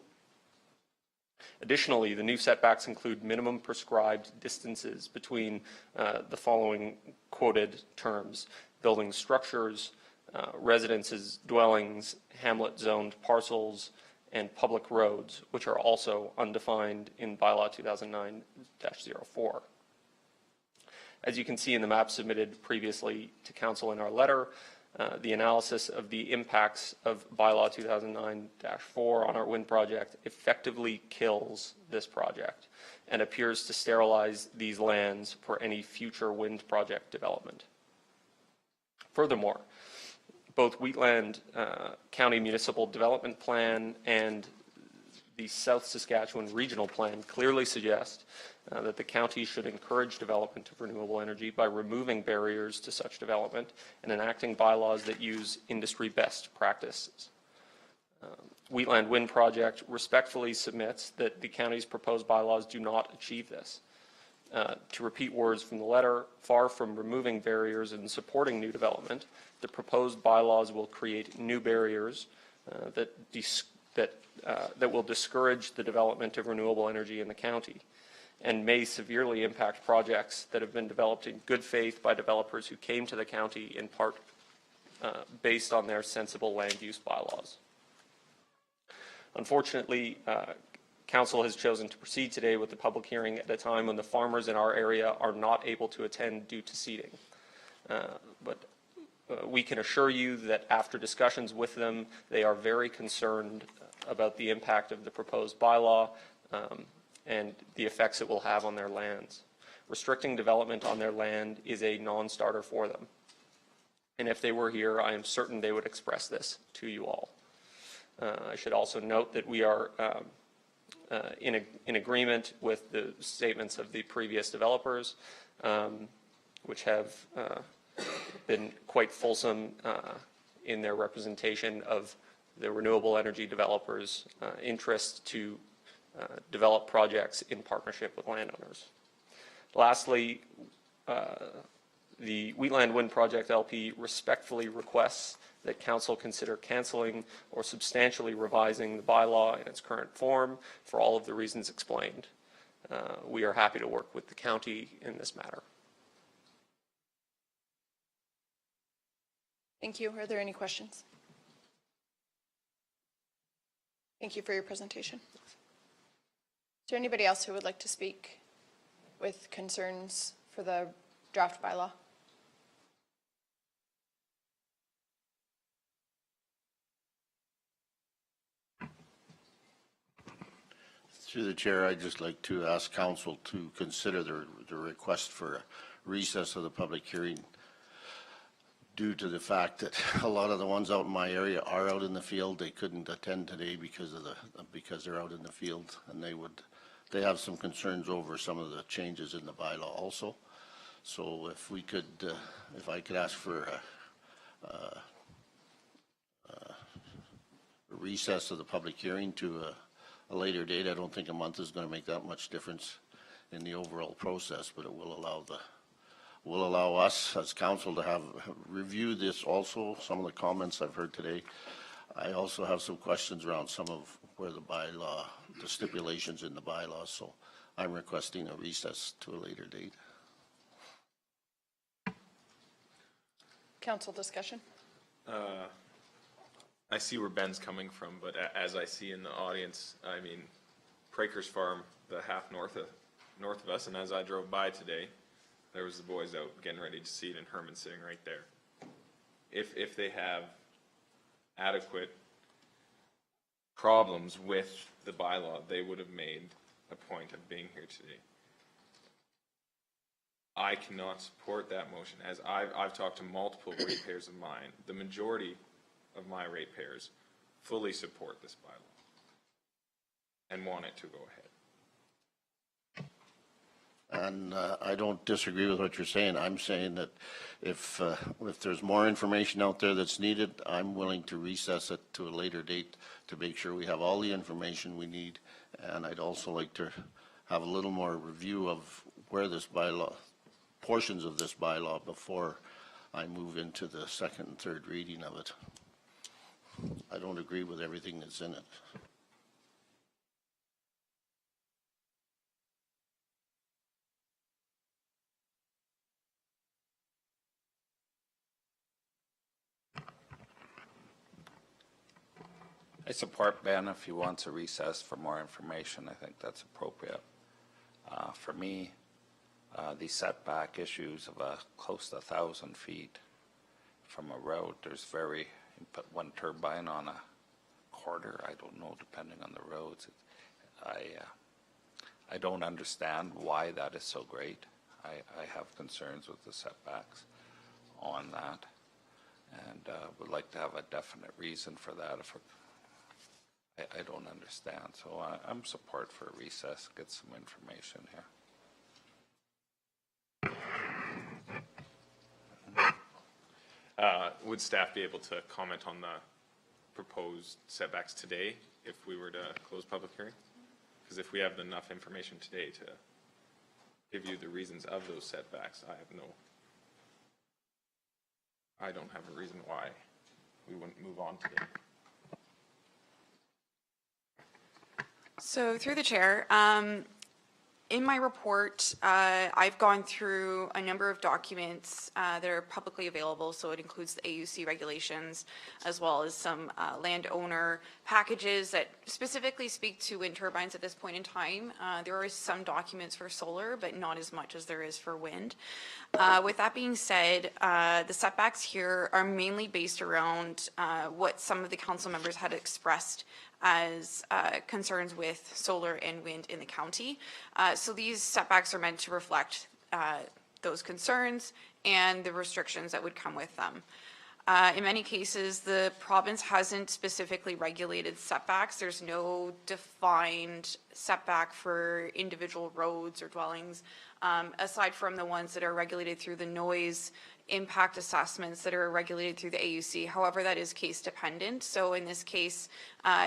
Additionally, the new setbacks include minimum prescribed distances between the following quoted terms: building structures, residences, dwellings, hamlet-zoned parcels, and public roads, which are also undefined in Bylaw 2009-04. As you can see in the map submitted previously to Council in our letter, the analysis of the impacts of Bylaw 2009-4 on our wind project effectively kills this project and appears to sterilize these lands for any future wind project development. Furthermore, both Wheatland County Municipal Development Plan and the South Saskatchewan Regional Plan clearly suggest that the county should encourage development of renewable energy by removing barriers to such development and enacting bylaws that use industry best practices. Wheatland Wind Project respectfully submits that the county's proposed bylaws do not achieve this. To repeat words from the letter, far from removing barriers and supporting new development, the proposed bylaws will create new barriers that will discourage the development of renewable energy in the county and may severely impact projects that have been developed in good faith by developers who came to the county in part based on their sensible land use bylaws. Unfortunately, Council has chosen to proceed today with the public hearing at a time when the farmers in our area are not able to attend due to seeding. But we can assure you that after discussions with them, they are very concerned about the impact of the proposed bylaw and the effects it will have on their lands. Restricting development on their land is a non-starter for them. And if they were here, I am certain they would express this to you all. I should also note that we are in agreement with the statements of the previous developers, which have been quite fulsome in their representation of the renewable energy developers' interest to develop projects in partnership with landowners. Lastly, the Wheatland Wind Project LP respectfully requests that Council consider cancelling or substantially revising the bylaw in its current form for all of the reasons explained. We are happy to work with the county in this matter. Thank you. Are there any questions? Thank you for your presentation. Is there anybody else who would like to speak with concerns for the draft bylaw? Through the chair, I'd just like to ask council to consider the request for a recess of the public hearing due to the fact that a lot of the ones out in my area are out in the field. They couldn't attend today because they're out in the field, and they have some concerns over some of the changes in the bylaw also. So if we could, if I could ask for a recess of the public hearing to a later date. I don't think a month is going to make that much difference in the overall process, but it will allow us as council to have review this also, some of the comments I've heard today. I also have some questions around some of where the bylaw, the stipulations in the bylaw, so I'm requesting a recess to a later date. Council discussion? I see where Ben's coming from, but as I see in the audience, I mean, Prakers Farm, the half north of us, and as I drove by today, there was the boys out getting ready to seed, and Herman sitting right there. If they have adequate problems with the bylaw, they would have made a point of being here today. I cannot support that motion, as I've talked to multiple ratepayers of mine. The majority of my ratepayers fully support this bylaw and want it to go ahead. And I don't disagree with what you're saying. I'm saying that if there's more information out there that's needed, I'm willing to recess it to a later date to make sure we have all the information we need. And I'd also like to have a little more review of where this bylaw, portions of this bylaw, before I move into the second and third reading of it. I don't agree with everything that's in it. I support Ben if he wants a recess for more information. I think that's appropriate. For me, these setback issues of close to 1,000 feet from a road, there's you put one turbine on a quarter, I don't know, depending on the roads. I don't understand why that is so great. I have concerns with the setbacks on that, and would like to have a definite reason for that. I don't understand, so I'm support for a recess, get some information here. Would staff be able to comment on the proposed setbacks today if we were to close public hearing? Because if we have enough information today to give you the reasons of those setbacks, I don't have a reason why we wouldn't move on today. So through the chair, In my report, I've gone through a number of documents that are publicly available, so it includes the AUC regulations, as well as some landowner packages that specifically speak to wind turbines at this point in time. There are some documents for solar, but not as much as there is for wind. With that being said, the setbacks here are mainly based around what some of the council members had expressed as concerns with solar and wind in the county. So these setbacks are meant to reflect those concerns and the restrictions that would come with them. In many cases, the province hasn't specifically regulated setbacks. There's no defined setback for individual roads or dwellings, aside from the ones that are regulated through the noise impact assessments that are regulated through the AUC. However, that is case dependent. So in this case,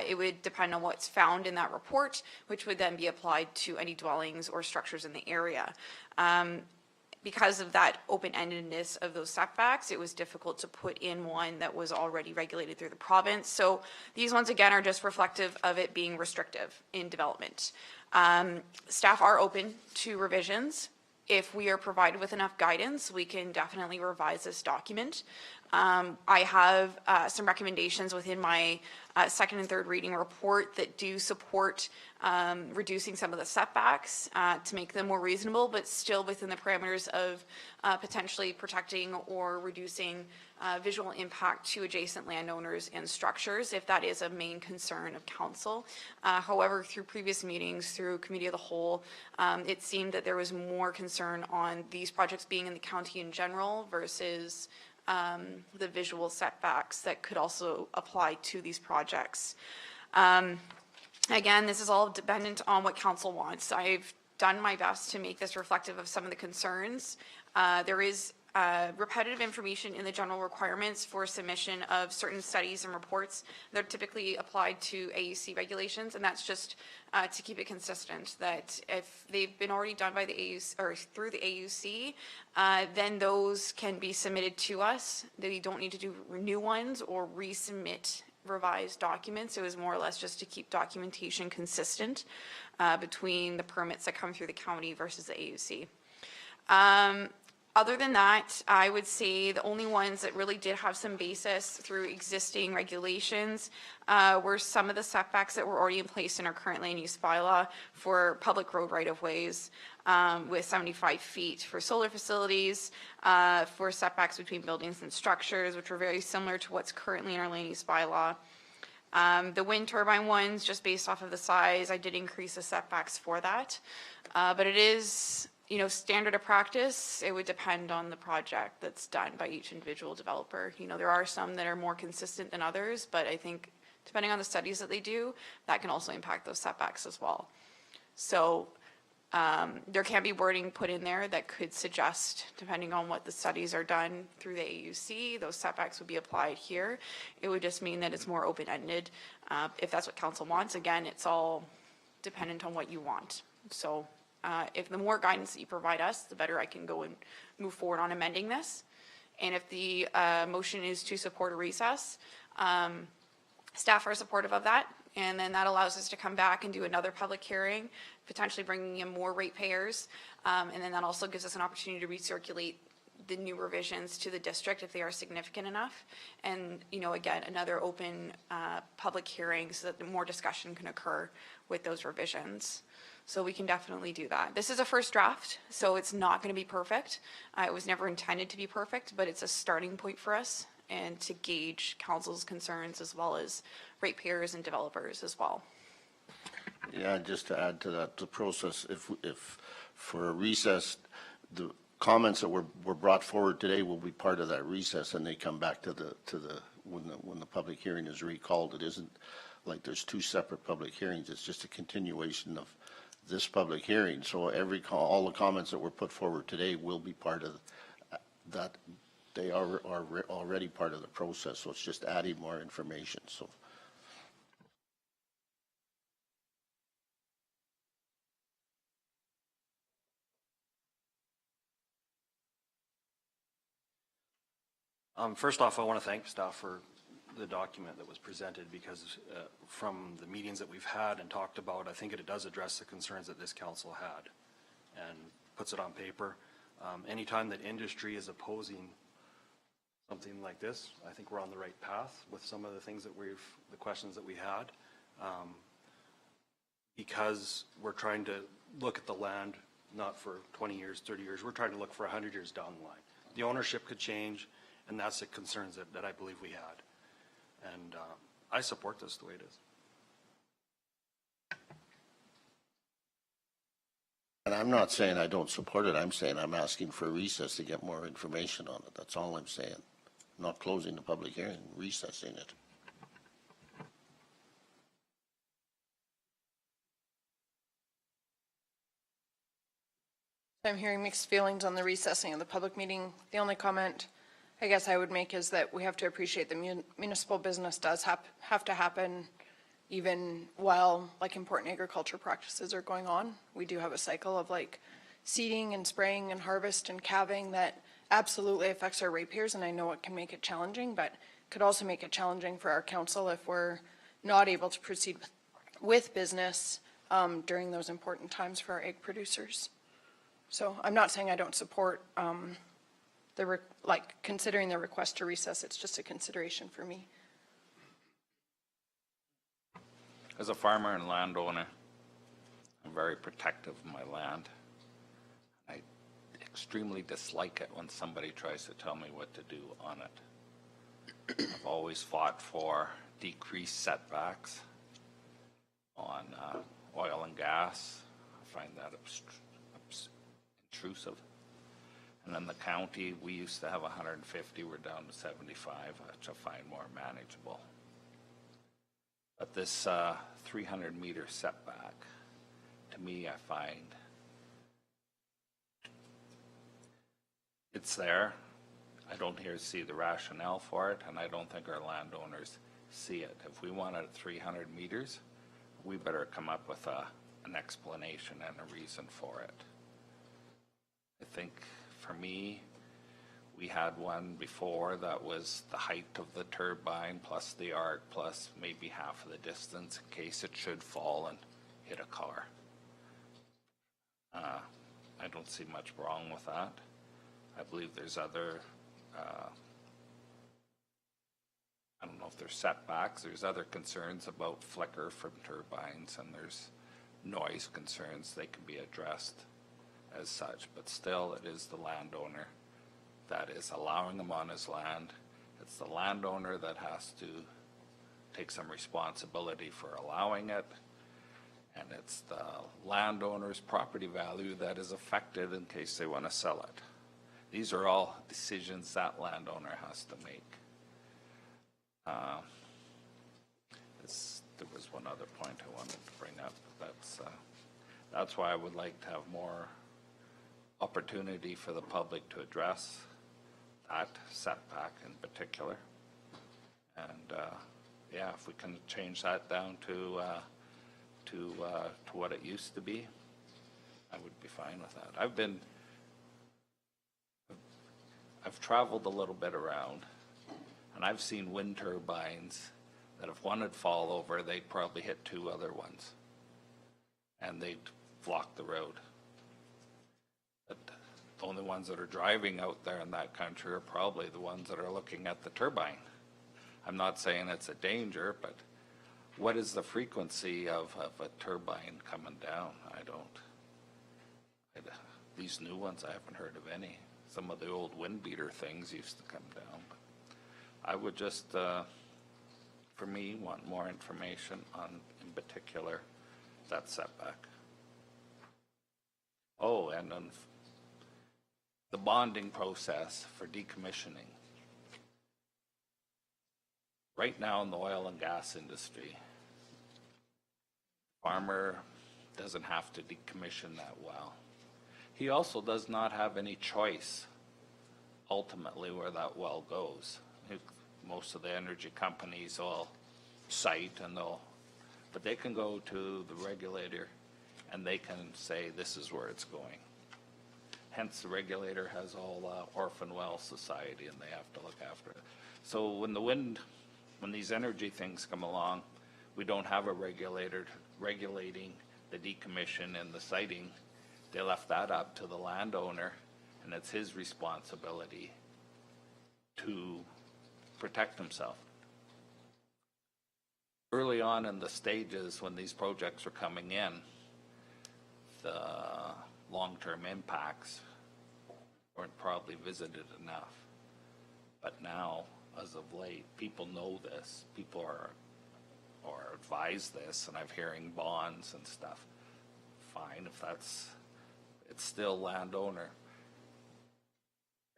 it would depend on what's found in that report, which would then be applied to any dwellings or structures in the area. Because of that open-endedness of those setbacks, it was difficult to put in one that was already regulated through the province. So these ones, again, are just reflective of it being restrictive in development. Staff are open to revisions. If we are provided with enough guidance, we can definitely revise this document. I have some recommendations within my second and third reading report that do support reducing some of the setbacks to make them more reasonable, but still within the parameters of potentially protecting or reducing visual impact to adjacent landowners and structures, if that is a main concern of council. However, through previous meetings, through committee of the whole, it seemed that there was more concern on these projects being in the county in general versus the visual setbacks that could also apply to these projects. Again, this is all dependent on what council wants. I've done my best to make this reflective of some of the concerns. There is repetitive information in the general requirements for submission of certain studies and reports that are typically applied to AUC regulations, and that's just to keep it consistent, that if they've been already done by the AUC or through the AUC, then those can be submitted to us. They don't need to do new ones or resubmit revised documents. It was more or less just to keep documentation consistent between the permits that come through the county versus the AUC. Other than that, I would say the only ones that really did have some basis through existing regulations were some of the setbacks that were already in place in our current land use bylaw for public road right-of-ways, with 75 feet for solar facilities, for setbacks between buildings and structures, which were very similar to what's currently in our land use bylaw. The wind turbine ones, just based off of the size, I did increase the setbacks for that. But it is, you know, standard of practice. It would depend on the project that's done by each individual developer. You know, there are some that are more consistent than others, but I think depending on the studies that they do, that can also impact those setbacks as well. So there can be wording put in there that could suggest, depending on what the studies are done through the AUC, those setbacks would be applied here. It would just mean that it's more open-ended. If that's what council wants, again, it's all dependent on what you want. So if the more guidance that you provide us, the better I can go and move forward on amending this. And if the motion is to support a recess, staff are supportive of that. And then that allows us to come back and do another public hearing, potentially bringing in more ratepayers. And then that also gives us an opportunity to recirculate the new revisions to the district if they are significant enough. And, you know, again, another open public hearing so that more discussion can occur with those revisions. So we can definitely do that. This is a first draft, so it's not going to be perfect. It was never intended to be perfect, but it's a starting point for us and to gauge council's concerns as well as ratepayers and developers as well. Yeah, just to add to that, the process, if for a recess, the comments that were brought forward today will be part of that recess, and they come back to the when the public hearing is recalled. It isn't like there's two separate public hearings. It's just a continuation of this public hearing. So all the comments that were put forward today will be part of that. They are already part of the process. So it's just adding more information. So. First off, I want to thank staff for the document that was presented, because from the meetings that we've had and talked about, I think it does address the concerns that this council had. and puts it on paper. Anytime that industry is opposing something like this, I think we're on the right path with some of the things that the questions that we had. Because we're trying to look at the land, not for 20 years, 30 years, we're trying to look for 100 years down the line. The ownership could change, and that's the concerns that I believe we had. And I support this the way it is. And I'm not saying I don't support it. I'm saying I'm asking for a recess to get more information on it. That's all I'm saying. I'm not closing the public hearing, recessing it. I'm hearing mixed feelings on the recessing of the public meeting. The only comment I guess I would make is that we have to appreciate that municipal business does have to happen even while like important agriculture practices are going on. We do have a cycle of like seeding and spraying and harvest and calving that absolutely affects our ratepayers, and I know it can make it challenging, but could also make it challenging for our council if we're not able to proceed with business during those important times for our egg producers. So I'm not saying I don't support considering the request to recess. It's just a consideration for me. As a farmer and landowner, I'm very protective of my land. I extremely dislike it when somebody tries to tell me what to do on it. I've always fought for decreased setbacks on oil and gas. I find that intrusive. And in the county, we used to have 150, we're down to 75, which I find more manageable. But this 300-meter setback, to me, I find it's there. I don't see the rationale for it, and I don't think our landowners see it. If we want it at 300 meters, we better come up with an explanation and a reason for it. I think for me, we had one before that was the height of the turbine plus the arc plus maybe half of the distance in case it should fall and hit a car. I don't see much wrong with that. I believe there's other, I don't know if there's setbacks, there's other concerns about flicker from turbines, and there's noise concerns. They can be addressed as such, but still it is the landowner that is allowing them on his land. It's the landowner that has to take some responsibility for allowing it, and it's the landowner's property value that is affected in case they want to sell it. These are all decisions that landowner has to make. There was one other point I wanted to bring up. That's why I would like to have more opportunity for the public to address that setback in particular. And yeah, if we can change that down to what it used to be, I would be fine with that. I've traveled a little bit around, and I've seen wind turbines that if one would fall over, they'd probably hit two other ones, and they'd block the road. But the only ones that are driving out there in that country are probably the ones that are looking at the turbine. I'm not saying it's a danger, but what is the frequency of a turbine coming down? These new ones, I haven't heard of any. Some of the old wind beater things used to come down. But I would just, for me, want more information on, in particular, that setback. Oh, and on the bonding process for decommissioning. Right now in the oil and gas industry, farmer doesn't have to decommission that well. He also does not have any choice ultimately where that well goes. Most of the energy companies will cite and but they can go to the regulator and they can say this is where it's going. Hence the regulator has all Orphan Well Society, and they have to look after it. So when these energy things come along, we don't have a regulator regulating the decommission and the siting. they left that up to the landowner, and it's his responsibility to protect himself. Early on in the stages when these projects were coming in, the long-term impacts weren't probably visited enough. But now, as of late, people know this, people are advised this, and I'm hearing bonds and stuff. Fine, if it's still landowner.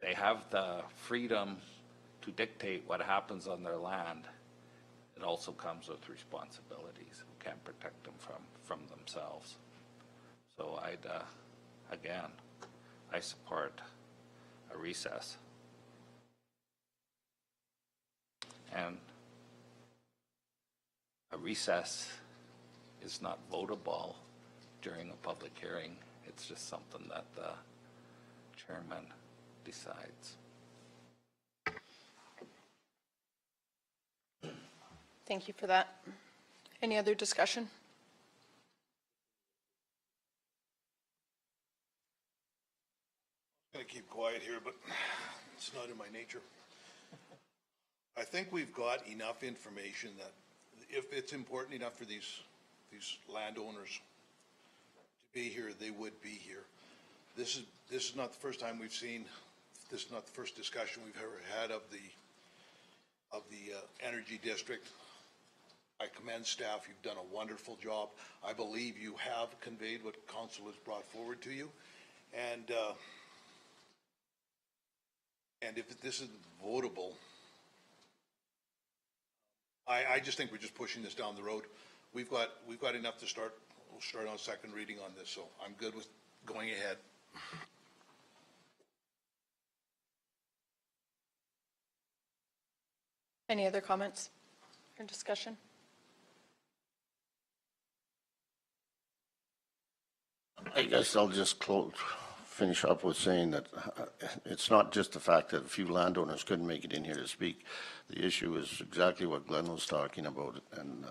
They have the freedom to dictate what happens on their land. It also comes with responsibilities. We can't protect them from themselves. So again, I support a recess. And a recess is not votable during a public hearing. It's just something that the chairman decides. Thank you for that. Any other discussion? I'm going to keep quiet here, but it's not in my nature. I think we've got enough information that if it's important enough for these landowners to be here, they would be here. This is not the first time we've seen, this is not the first discussion we've ever had of the energy district. I commend staff. You've done a wonderful job. I believe you have conveyed what council has brought forward to you. And if this isn't votable, I just think we're just pushing this down the road. We've got enough to start. We'll start on second reading on this, so I'm good with going ahead. Any other comments or discussion? I guess I'll just finish up with saying that it's not just the fact that a few landowners couldn't make it in here to speak. The issue is exactly what Glenn was talking about, and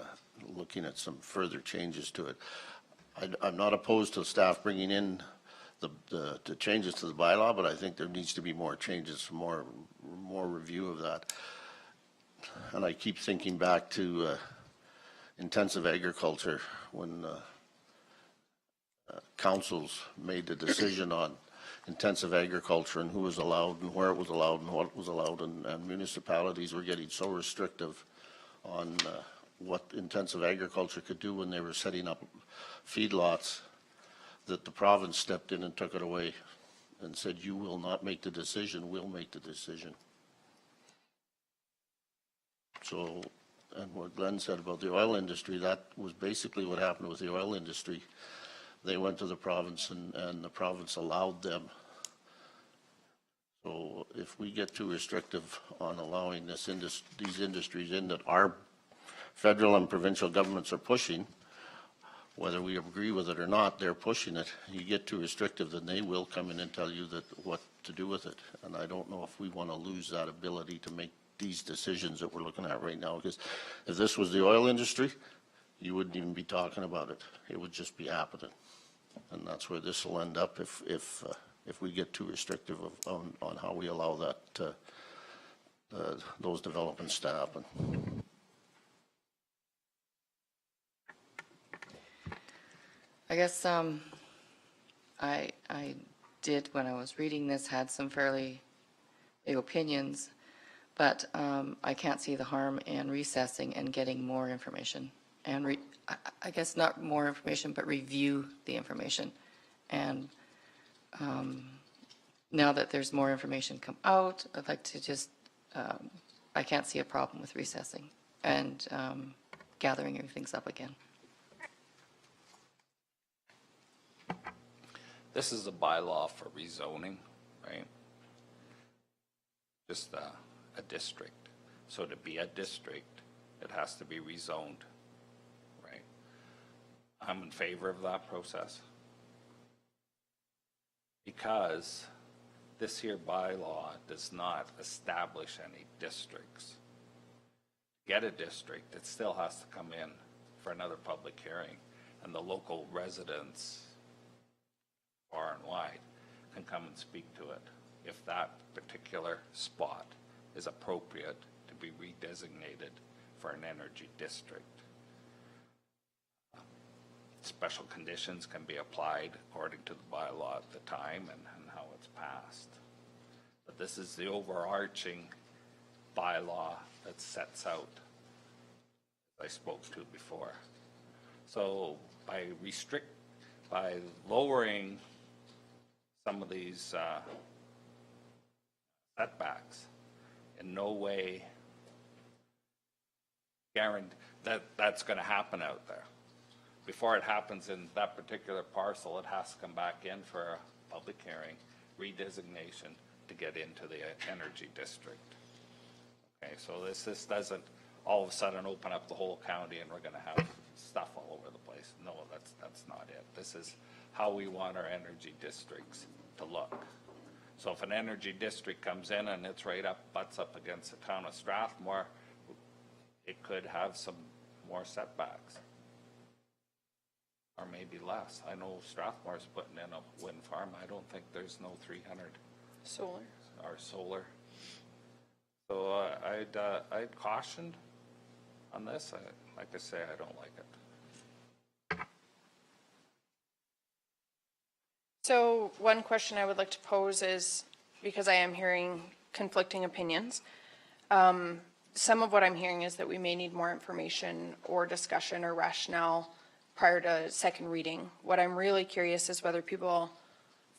looking at some further changes to it. I'm not opposed to staff bringing in the changes to the bylaw, but I think there needs to be more changes, more review of that. And I keep thinking back to intensive agriculture when councils made the decision on intensive agriculture and who was allowed and where it was allowed and what was allowed, and municipalities were getting so restrictive on what intensive agriculture could do when they were setting up feedlots that the province stepped in and took it away and said, you will not make the decision, we'll make the decision. So, and what Glenn said about the oil industry, that was basically what happened with the oil industry. They went to the province and the province allowed them. So if we get too restrictive on allowing these industries in that our federal and provincial governments are pushing, whether we agree with it or not, they're pushing it. You get too restrictive, then they will come in and tell you that what to do with it. And I don't know if we want to lose that ability to make these decisions that we're looking at right now. Because if this was the oil industry, you wouldn't even be talking about it. It would just be happening. And that's where this will end up if we get too restrictive on how we allow that those developments to happen. I guess I did, when I was reading this, had some fairly big opinions, but I can't see the harm in recessing and getting more information. And I guess not more information, but review the information. And now that there's more information come out, I'd like to just, I can't see a problem with recessing and gathering things up again. This is a bylaw for rezoning, right? Just a district. So to be a district, it has to be rezoned, right? I'm in favor of that process because this here bylaw does not establish any districts. To get a district, it still has to come in for another public hearing, and the local residents far and wide can come and speak to it if that particular spot is appropriate to be redesignated for an energy district. Special conditions can be applied according to the bylaw at the time and how it's passed. But this is the overarching bylaw that sets out, I spoke to before. So by lowering some of these setbacks, in no way guarantee that that's going to happen out there. Before it happens in that particular parcel, it has to come back in for a public hearing, redesignation to get into the energy district. Okay, so this doesn't all of a sudden open up the whole county and we're going to have stuff all over the place. No, that's not it. This is how we want our energy districts to look. So if an energy district comes in and it's butts up against the town of Strathmore, it could have some more setbacks. Or maybe less. I know Strathmore's putting in a wind farm. I don't think there's no 300 Solar. or solar. So I'd caution on this. Like I say, I don't like it. So one question I would like to pose is, because I am hearing conflicting opinions, some of what I'm hearing is that we may need more information or discussion or rationale prior to second reading. What I'm really curious is whether people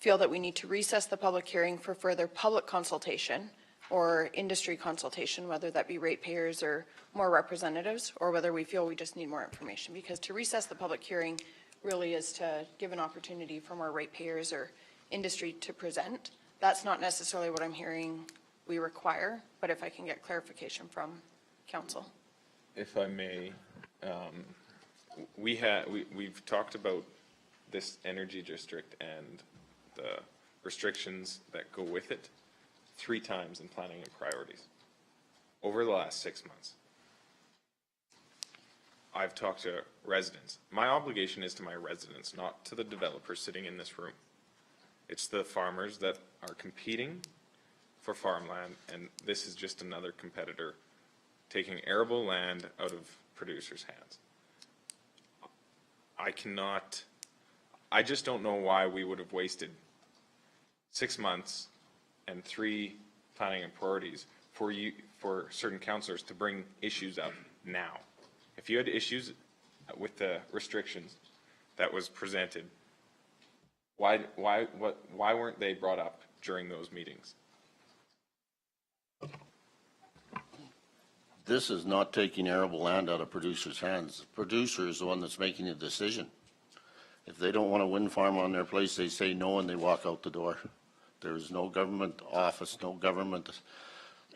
feel that we need to recess the public hearing for further public consultation or industry consultation, whether that be ratepayers or more representatives, or whether we feel we just need more information. Because to recess the public hearing really is to give an opportunity for more ratepayers or industry to present. That's not necessarily what I'm hearing we require, but if I can get clarification from council. If I may, we've talked about this energy district and the restrictions that go with it 3 times in planning and priorities over the last 6 months. I've talked to residents. My obligation is to my residents, not to the developers sitting in this room. It's the farmers that are competing for farmland, and this is just another competitor taking arable land out of producers' hands. I just don't know why we would have wasted 6 months and 3 planning and priorities for certain councillors to bring issues up now. If you had issues with the restrictions that was presented, why weren't they brought up during those meetings? This is not taking arable land out of producers' hands. The producer is the one that's making the decision. If they don't want a wind farm on their place, they say no and they walk out the door. There is no government office, no government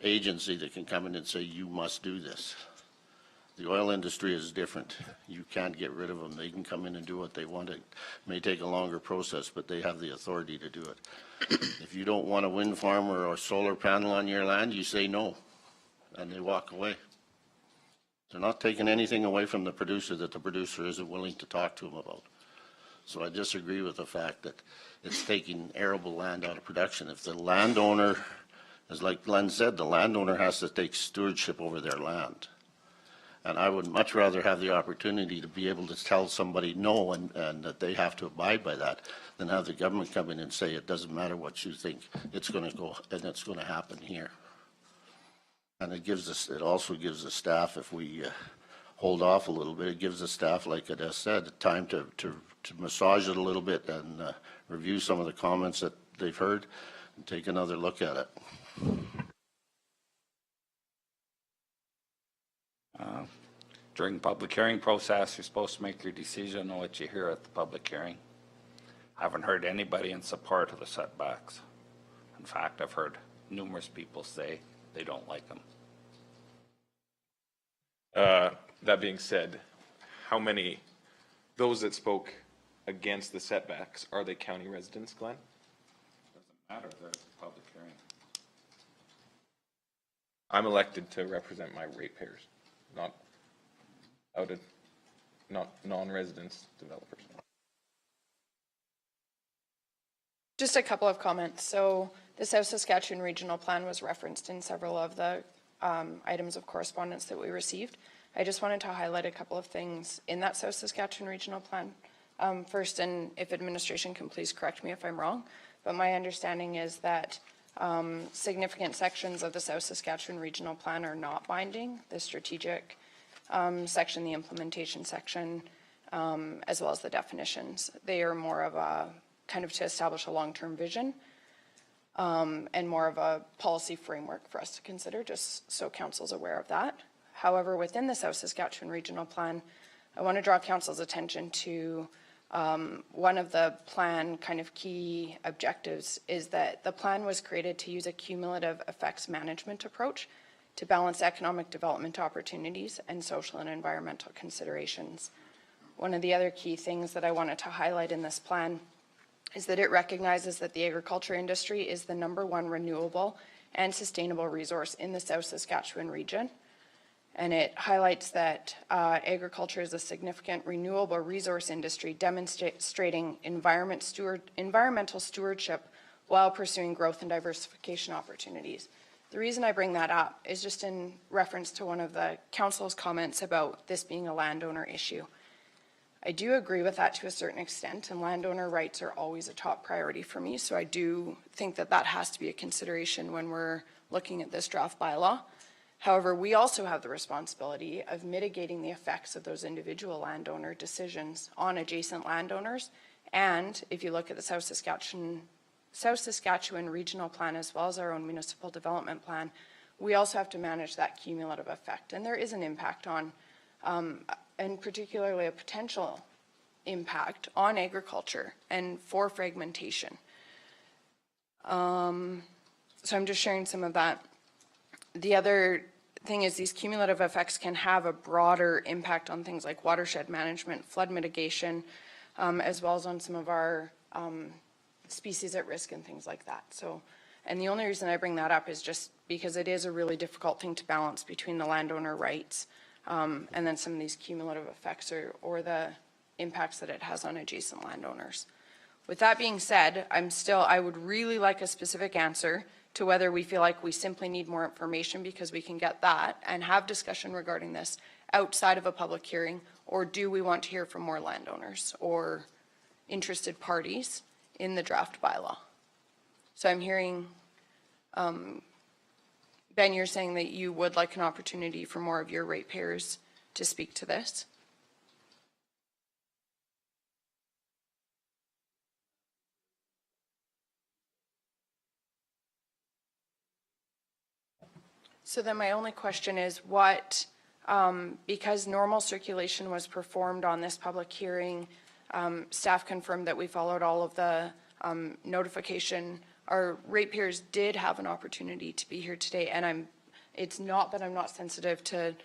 agency that can come in and say, you must do this. The oil industry is different. You can't get rid of them. They can come in and do what they want. It may take a longer process, but they have the authority to do it. If you don't want a wind farm or a solar panel on your land, you say no, and they walk away. They're not taking anything away from the producer that the producer isn't willing to talk to them about. So I disagree with the fact that it's taking arable land out of production. If the landowner, as like Glenn said, the landowner has to take stewardship over their land. And I would much rather have the opportunity to be able to tell somebody no and that they have to abide by that than have the government come in and say, it doesn't matter what you think, it's going to go and it's going to happen here. And it also gives the staff, if we hold off a little bit, it gives the staff, like I just said, time to massage it a little bit and review some of the comments that they've heard and take another look at it. During the public hearing process, you're supposed to make your decision on what you hear at the public hearing. I haven't heard anybody in support of the setbacks. In fact, I've heard numerous people say they don't like them. That being said, how many, those that spoke against the setbacks, are they county residents, Glenn? Doesn't matter, there's a public hearing. I'm elected to represent my ratepayers, not non-residents developers. Just a couple of comments. So the South Saskatchewan Regional Plan was referenced in several of the items of correspondence that we received. I just wanted to highlight a couple of things in that South Saskatchewan Regional Plan. First, and if administration can please correct me if I'm wrong, but my understanding is that significant sections of the South Saskatchewan Regional Plan are not binding. The strategic section, the implementation section, as well as the definitions. They are more of a kind of to establish a long-term vision and more of a policy framework for us to consider, just so council's aware of that. However, within the South Saskatchewan Regional Plan, I want to draw council's attention to one of the plan kind of key objectives is that the plan was created to use a cumulative effects management approach to balance economic development opportunities and social and environmental considerations. One of the other key things that I wanted to highlight in this plan is that it recognizes that the agriculture industry is the #1 renewable and sustainable resource in the South Saskatchewan region. And it highlights that agriculture is a significant renewable resource industry demonstrating environmental stewardship while pursuing growth and diversification opportunities. The reason I bring that up is just in reference to one of the council's comments about this being a landowner issue. I do agree with that to a certain extent, and landowner rights are always a top priority for me, so I do think that that has to be a consideration when we're looking at this draft bylaw. However, we also have the responsibility of mitigating the effects of those individual landowner decisions on adjacent landowners. And if you look at the South Saskatchewan Regional Plan as well as our own municipal development plan, we also have to manage that cumulative effect. And there is an impact on, and particularly a potential impact on agriculture and for fragmentation. So I'm just sharing some of that. The other thing is these cumulative effects can have a broader impact on things like watershed management, flood mitigation, as well as on some of our species at risk and things like that. So, and the only reason I bring that up is just because it is a really difficult thing to balance between the landowner rights and then some of these cumulative effects or the impacts that it has on adjacent landowners. With that being said, I would really like a specific answer to whether we feel like we simply need more information because we can get that and have discussion regarding this outside of a public hearing, or do we want to hear from more landowners or interested parties in the draft bylaw? So I'm hearing, Ben, you're saying that you would like an opportunity for more of your ratepayers to speak to this. So then my only question is what, because normal circulation was performed on this public hearing, staff confirmed that we followed all of the notification. Our ratepayers did have an opportunity to be here today, and it's not that I'm not sensitive to,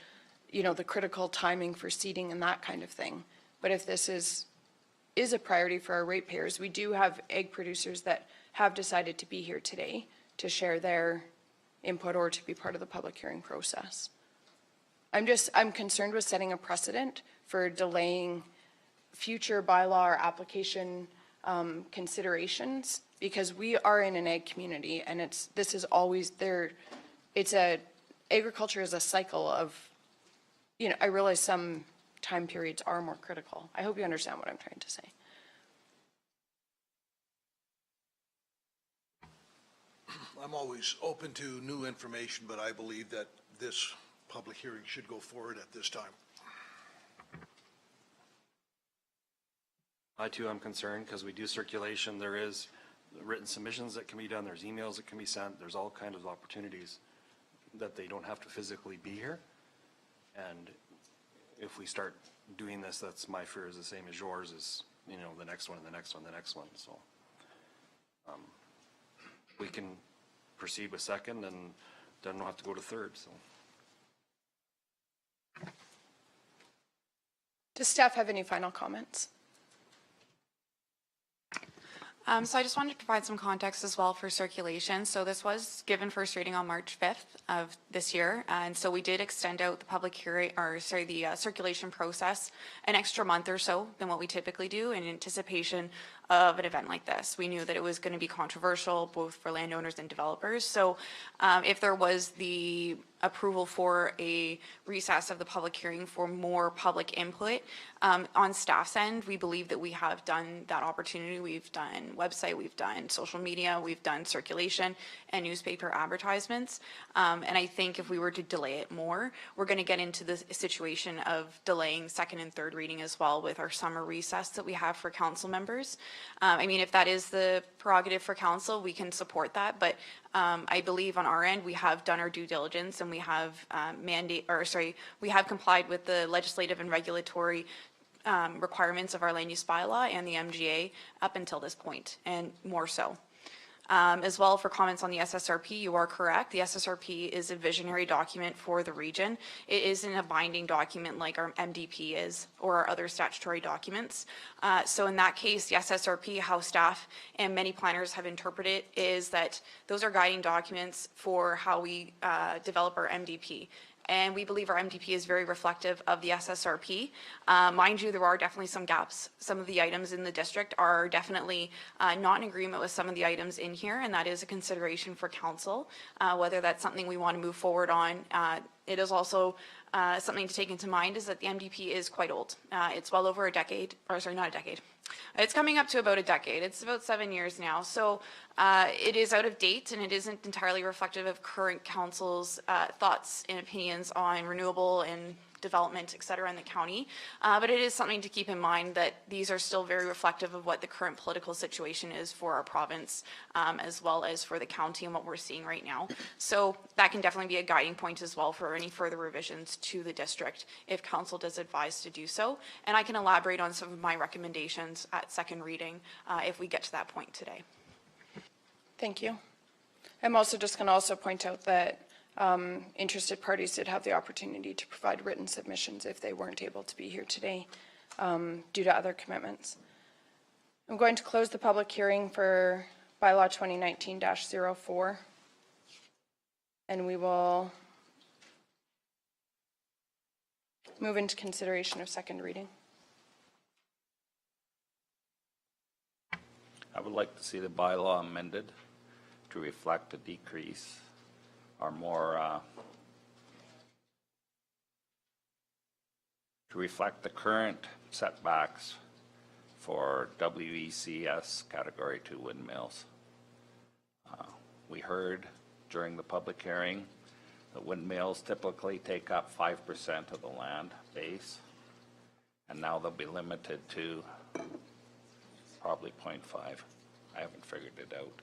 the critical timing for seating and that kind of thing. But if this is a priority for our ratepayers, we do have egg producers that have decided to be here today to share their input or to be part of the public hearing process. I'm concerned with setting a precedent for delaying future bylaw or application considerations because we are in an egg community and this is always there. Agriculture is a cycle of, I realize some time periods are more critical. I hope you understand what I'm trying to say. I'm always open to new information, but I believe that this public hearing should go forward at this time. I too am concerned because we do circulation. There is written submissions that can be done. There's emails that can be sent. There's all kinds of opportunities that they don't have to physically be here. And if we start doing this, that's my fear is the same as yours is, the next one and the next one, the next one. So we can proceed with second and then we'll have to go to third. So. Does staff have any final comments? So I just wanted to provide some context as well for circulation. So this was given first reading on March 5th of this year. And so we did extend out the public hearing, the circulation process an extra month or so than what we typically do in anticipation of an event like this. We knew that it was going to be controversial both for landowners and developers. So if there was the approval for a recess of the public hearing for more public input, on staff's end, we believe that we have done that opportunity. We've done website, we've done social media, we've done circulation and newspaper advertisements. And I think if we were to delay it more, we're going to get into the situation of delaying second and third reading as well with our summer recess that we have for council members. I mean, if that is the prerogative for council, we can support that. But I believe on our end, we have done our due diligence and we have we have complied with the legislative and regulatory requirements of our land use bylaw and the MGA up until this point, and more so. As well, for comments on the SSRP, you are correct. The SSRP is a visionary document for the region. It isn't a binding document like our MDP is or our other statutory documents. So in that case, the SSRP, how staff and many planners have interpreted it, is that those are guiding documents for how we develop our MDP. And we believe our MDP is very reflective of the SSRP. Mind you, there are definitely some gaps. Some of the items in the district are definitely not in agreement with some of the items in here, and that is a consideration for council, whether that's something we want to move forward on. It is also something to take into mind is that the MDP is quite old. It's well over a decade, or sorry, not a decade. It's coming up to about a decade. It's about 7 years now. So it is out of date, and it isn't entirely reflective of current council's thoughts and opinions on renewable and development, et cetera, in the county. But it is something to keep in mind that these are still very reflective of what the current political situation is for our province, as well as for the county and what we're seeing right now. So that can definitely be a guiding point as well for any further revisions to the district if council does advise to do so. And I can elaborate on some of my recommendations at second reading if we get to that point today. Thank you. I'm also just going to point out that interested parties did have the opportunity to provide written submissions if they weren't able to be here today due to other commitments. I'm going to close the public hearing for bylaw 2019-04, and we will move into consideration of second reading. I would like to see the bylaw amended to reflect a decrease or more to reflect the current setbacks for WECS Category 2 windmills. We heard during the public hearing that windmills typically take up 5% of the land base, and now they'll be limited to probably 0.5. I haven't figured it out.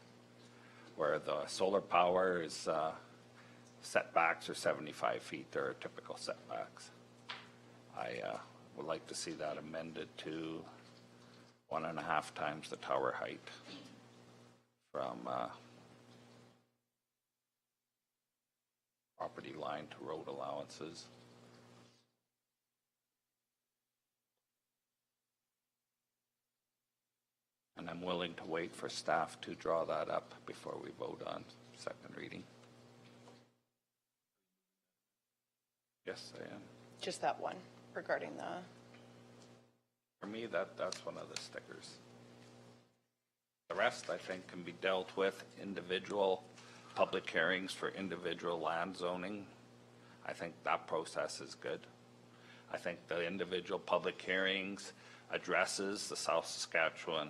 Where the solar power is setbacks are 75 feet, there are typical setbacks. I would like to see that amended to 1.5 times the tower height from property line to road allowances. And I'm willing to wait for staff to draw that up before we vote on second reading. Yes, I am. Just that one regarding the... For me, that's one of the stickers. The rest, I think, can be dealt with individual public hearings for individual land zoning. I think that process is good. I think the individual public hearings addresses the South Saskatchewan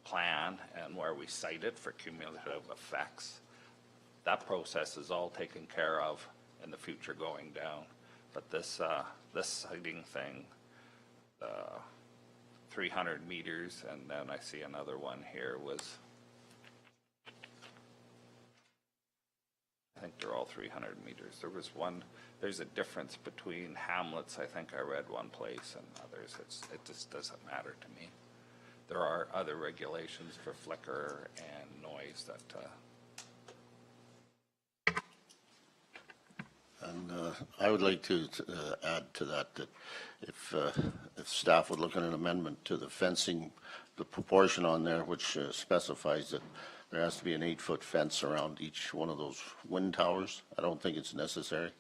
plan and where we cite it for cumulative effects. That process is all taken care of in the future going down. But this siting thing, 300 meters, and then I see another one here was, I think they're all 300 meters. There was one, there's a difference between hamlets, I think I read one place, and others. It just doesn't matter to me. There are other regulations for flicker and noise that And I would like to add to that if staff would look at an amendment to the fencing, the proportion on there which specifies that there has to be an 8-foot fence around each one of those wind towers. I don't think it's necessary.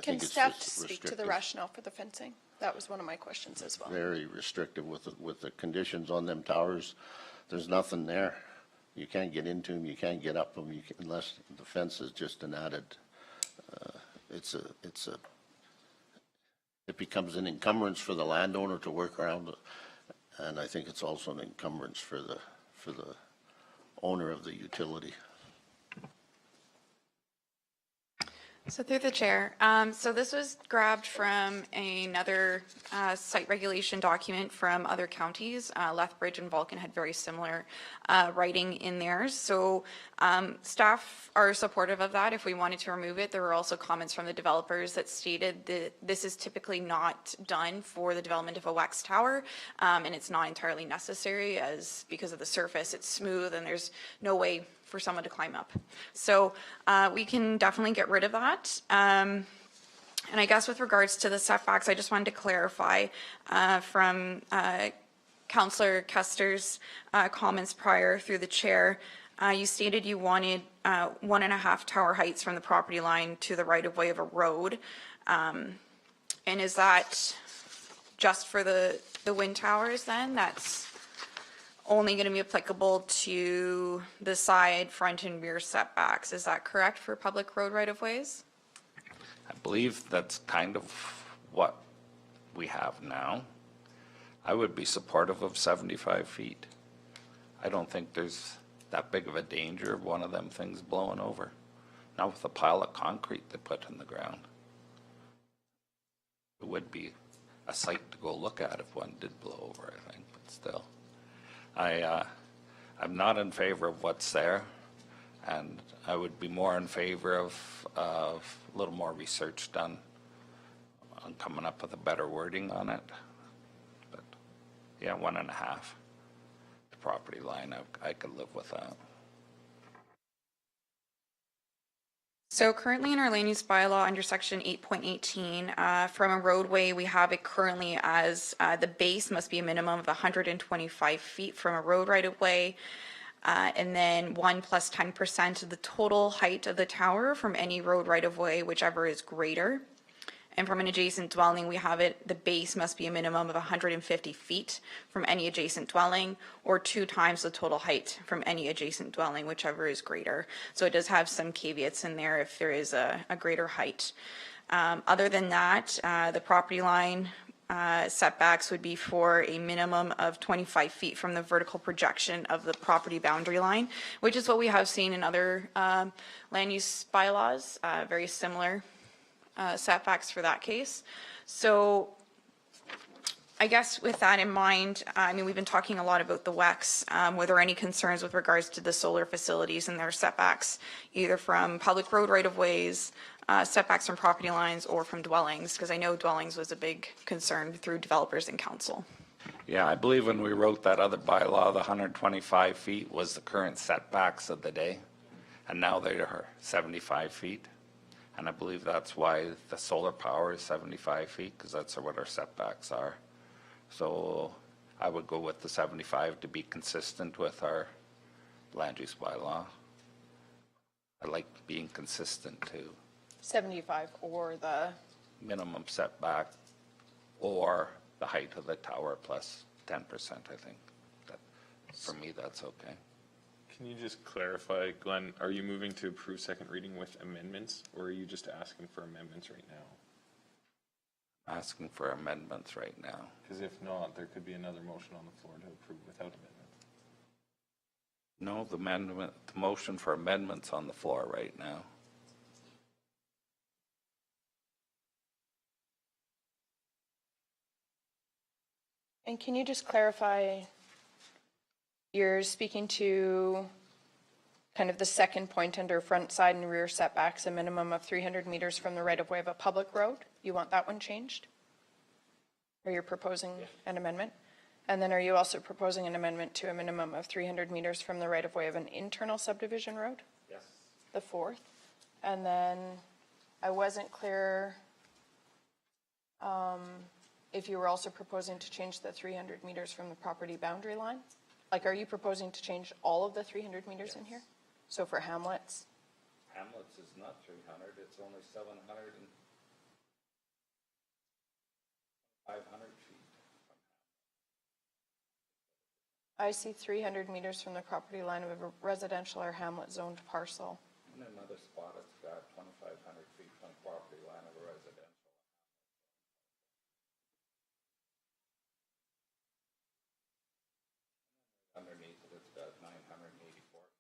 Can staff speak to the rationale for the fencing? That was one of my questions as well. very restrictive with the conditions on them towers. There's nothing there. You can't get into them, you can't get up them, unless the fence is just an added, it becomes an encumbrance for the landowner to work around it. And I think it's also an encumbrance for the owner of the utility. So through the chair, so this was grabbed from another site regulation document from other counties. Lethbridge and Vulcan had very similar writing in theirs. So staff are supportive of that. If we wanted to remove it, there were also comments from the developers that stated that this is typically not done for the development of a wax tower, and it's not entirely necessary as because of the surface, it's smooth and there's no way for someone to climb up. So we can definitely get rid of that. And I guess with regards to the setbacks, I just wanted to clarify from Councillor Kester's comments prior through the chair. You stated you wanted 1.5 tower heights from the property line to the right of way of a road. And is that just for the wind towers then? That's only going to be applicable to the side, front, and rear setbacks. Is that correct for public road right-of-ways? I believe that's kind of what we have now. I would be supportive of 75 feet. I don't think there's that big of a danger of one of them things blowing over. Not with a pile of concrete they put in the ground. It would be a sight to go look at if one did blow over, I think, but still. I'm not in favor of what's there, and I would be more in favor of a little more research done on coming up with a better wording on it. But yeah, 1.5, the property line, I could live with that. So currently in our land use bylaw under section 8.18, from a roadway, we have it currently as the base must be a minimum of 125 feet from a road right of way. And then 1 plus 10% of the total height of the tower from any road right of way, whichever is greater. And from an adjacent dwelling, we have it, the base must be a minimum of 150 feet from any adjacent dwelling, or 2 times the total height from any adjacent dwelling, whichever is greater. So it does have some caveats in there if there is a greater height. Other than that, the property line setbacks would be for a minimum of 25 feet from the vertical projection of the property boundary line, which is what we have seen in other land use bylaws, very similar setbacks for that case. So I guess with that in mind, I mean, we've been talking a lot about the WECs. Were there any concerns with regards to the solar facilities and their setbacks, either from public road right-of-ways, setbacks from property lines, or from dwellings? Because I know dwellings was a big concern through developers and council. Yeah, I believe when we wrote that other bylaw, the 125 feet was the current setbacks of the day, and now they are 75 feet. And I believe that's why the solar power is 75 feet, because that's what our setbacks are. So I would go with the 75 to be consistent with our land use bylaw. I like being consistent too. 75 or the... Minimum setback or the height of the tower plus 10%, I think. That, for me, that's okay. Can you just clarify, Glenn, are you moving to approve second reading with amendments, or are you just asking for amendments right now? Asking for amendments right now. Because if not, there could be another motion on the floor to approve without amendments. No, the motion for amendments on the floor right now. And can you just clarify, you're speaking to kind of the second point under front, side, and rear setbacks, a minimum of 300 meters from the right-of-way of a public road? You want that one changed? Or you're proposing an amendment? And then are you also proposing an amendment to a minimum of 300 meters from the right-of-way of an internal subdivision road? Yes. The fourth. And then I wasn't clear if you were also proposing to change the 300 meters from the property boundary line. Like, are you proposing to change all of the 300 meters in here? So for Hamlet's? Hamlet's is not 300, it's only 700. 500 feet. I see 300 meters from the property line of a residential or hamlet zoned parcel. And another spot, it's got 2,500 feet from the property line of a residential. Underneath it, it's got 984 feet.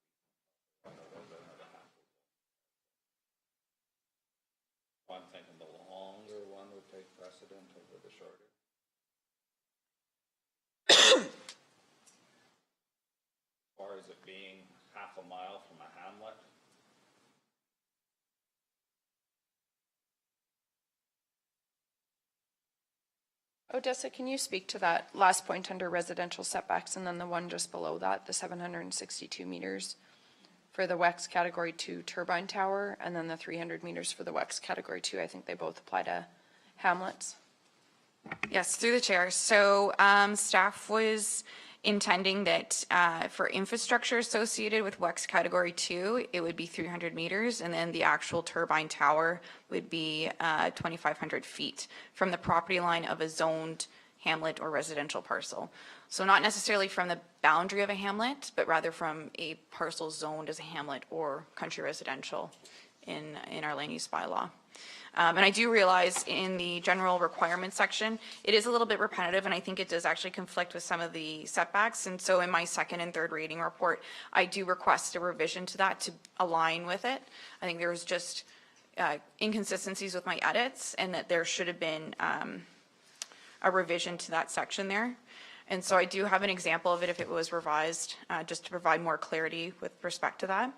I'm thinking the longer one would take precedent over the shorter. As far as it being half a mile from a hamlet, Odessa, can you speak to that last point under residential setbacks and then the one just below that, the 762 meters for the WEX Category 2 turbine tower, and then the 300 meters for the WEX Category 2? I think they both apply to hamlets. Yes, through the chair. So staff was intending that for infrastructure associated with WEX Category 2, it would be 300 meters, and then the actual turbine tower would be 2,500 feet from the property line of a zoned hamlet or residential parcel. So not necessarily from the boundary of a hamlet, but rather from a parcel zoned as a hamlet or country residential in our land use bylaw. And I do realize in the general requirements section, it is a little bit repetitive, and I think it does actually conflict with some of the setbacks. And so in my second and third reading report, I do request a revision to that to align with it. I think there was just inconsistencies with my edits, and that there should have been a revision to that section there. And so I do have an example of it if it was revised, just to provide more clarity with respect to that.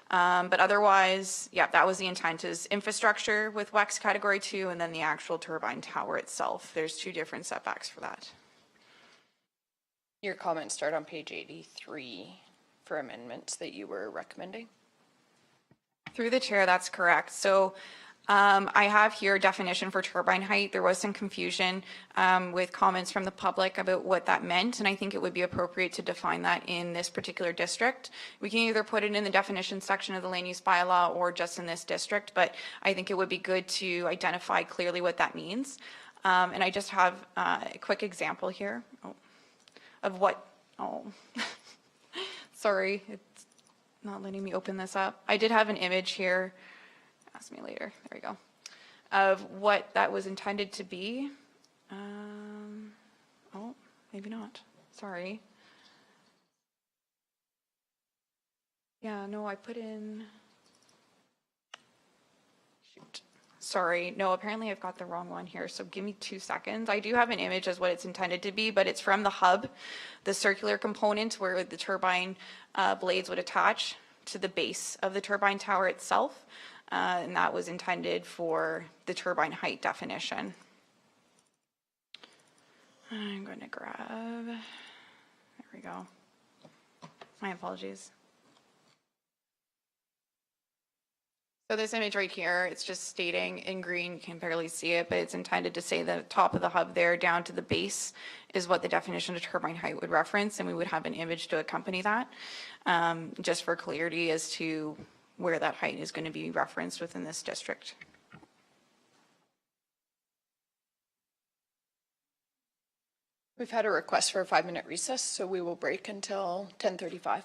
But otherwise, yeah, that was the intent, is infrastructure with WEX Category 2 and then the actual turbine tower itself. There's two different setbacks for that. Your comments start on page 83 for amendments that you were recommending. Through the chair, that's correct. So I have here a definition for turbine height. There was some confusion with comments from the public about what that meant, and I think it would be appropriate to define that in this particular district. We can either put it in the definition section of the land use bylaw or just in this district, but I think it would be good to identify clearly what that means. And I just have a quick example here of what, sorry, it's not letting me open this up. I did have an image here. Ask me later. There we go. Of what that was intended to be. Oh, maybe not. Sorry. Yeah, no, I put in. Shoot. Sorry. No, apparently I've got the wrong one here. So give me 2 seconds. I do have an image as what it's intended to be, but it's from the hub, the circular component where the turbine blades would attach to the base of the turbine tower itself. And that was intended for the turbine height definition. I'm going to grab, there we go. My apologies. So this image right here, it's just stating in green, you can barely see it, but it's intended to say the top of the hub there down to the base is what the definition of turbine height would reference, and we would have an image to accompany that, just for clarity as to where that height is going to be referenced within this district. We've had a request for a 5-minute recess, so we will break until 10:35.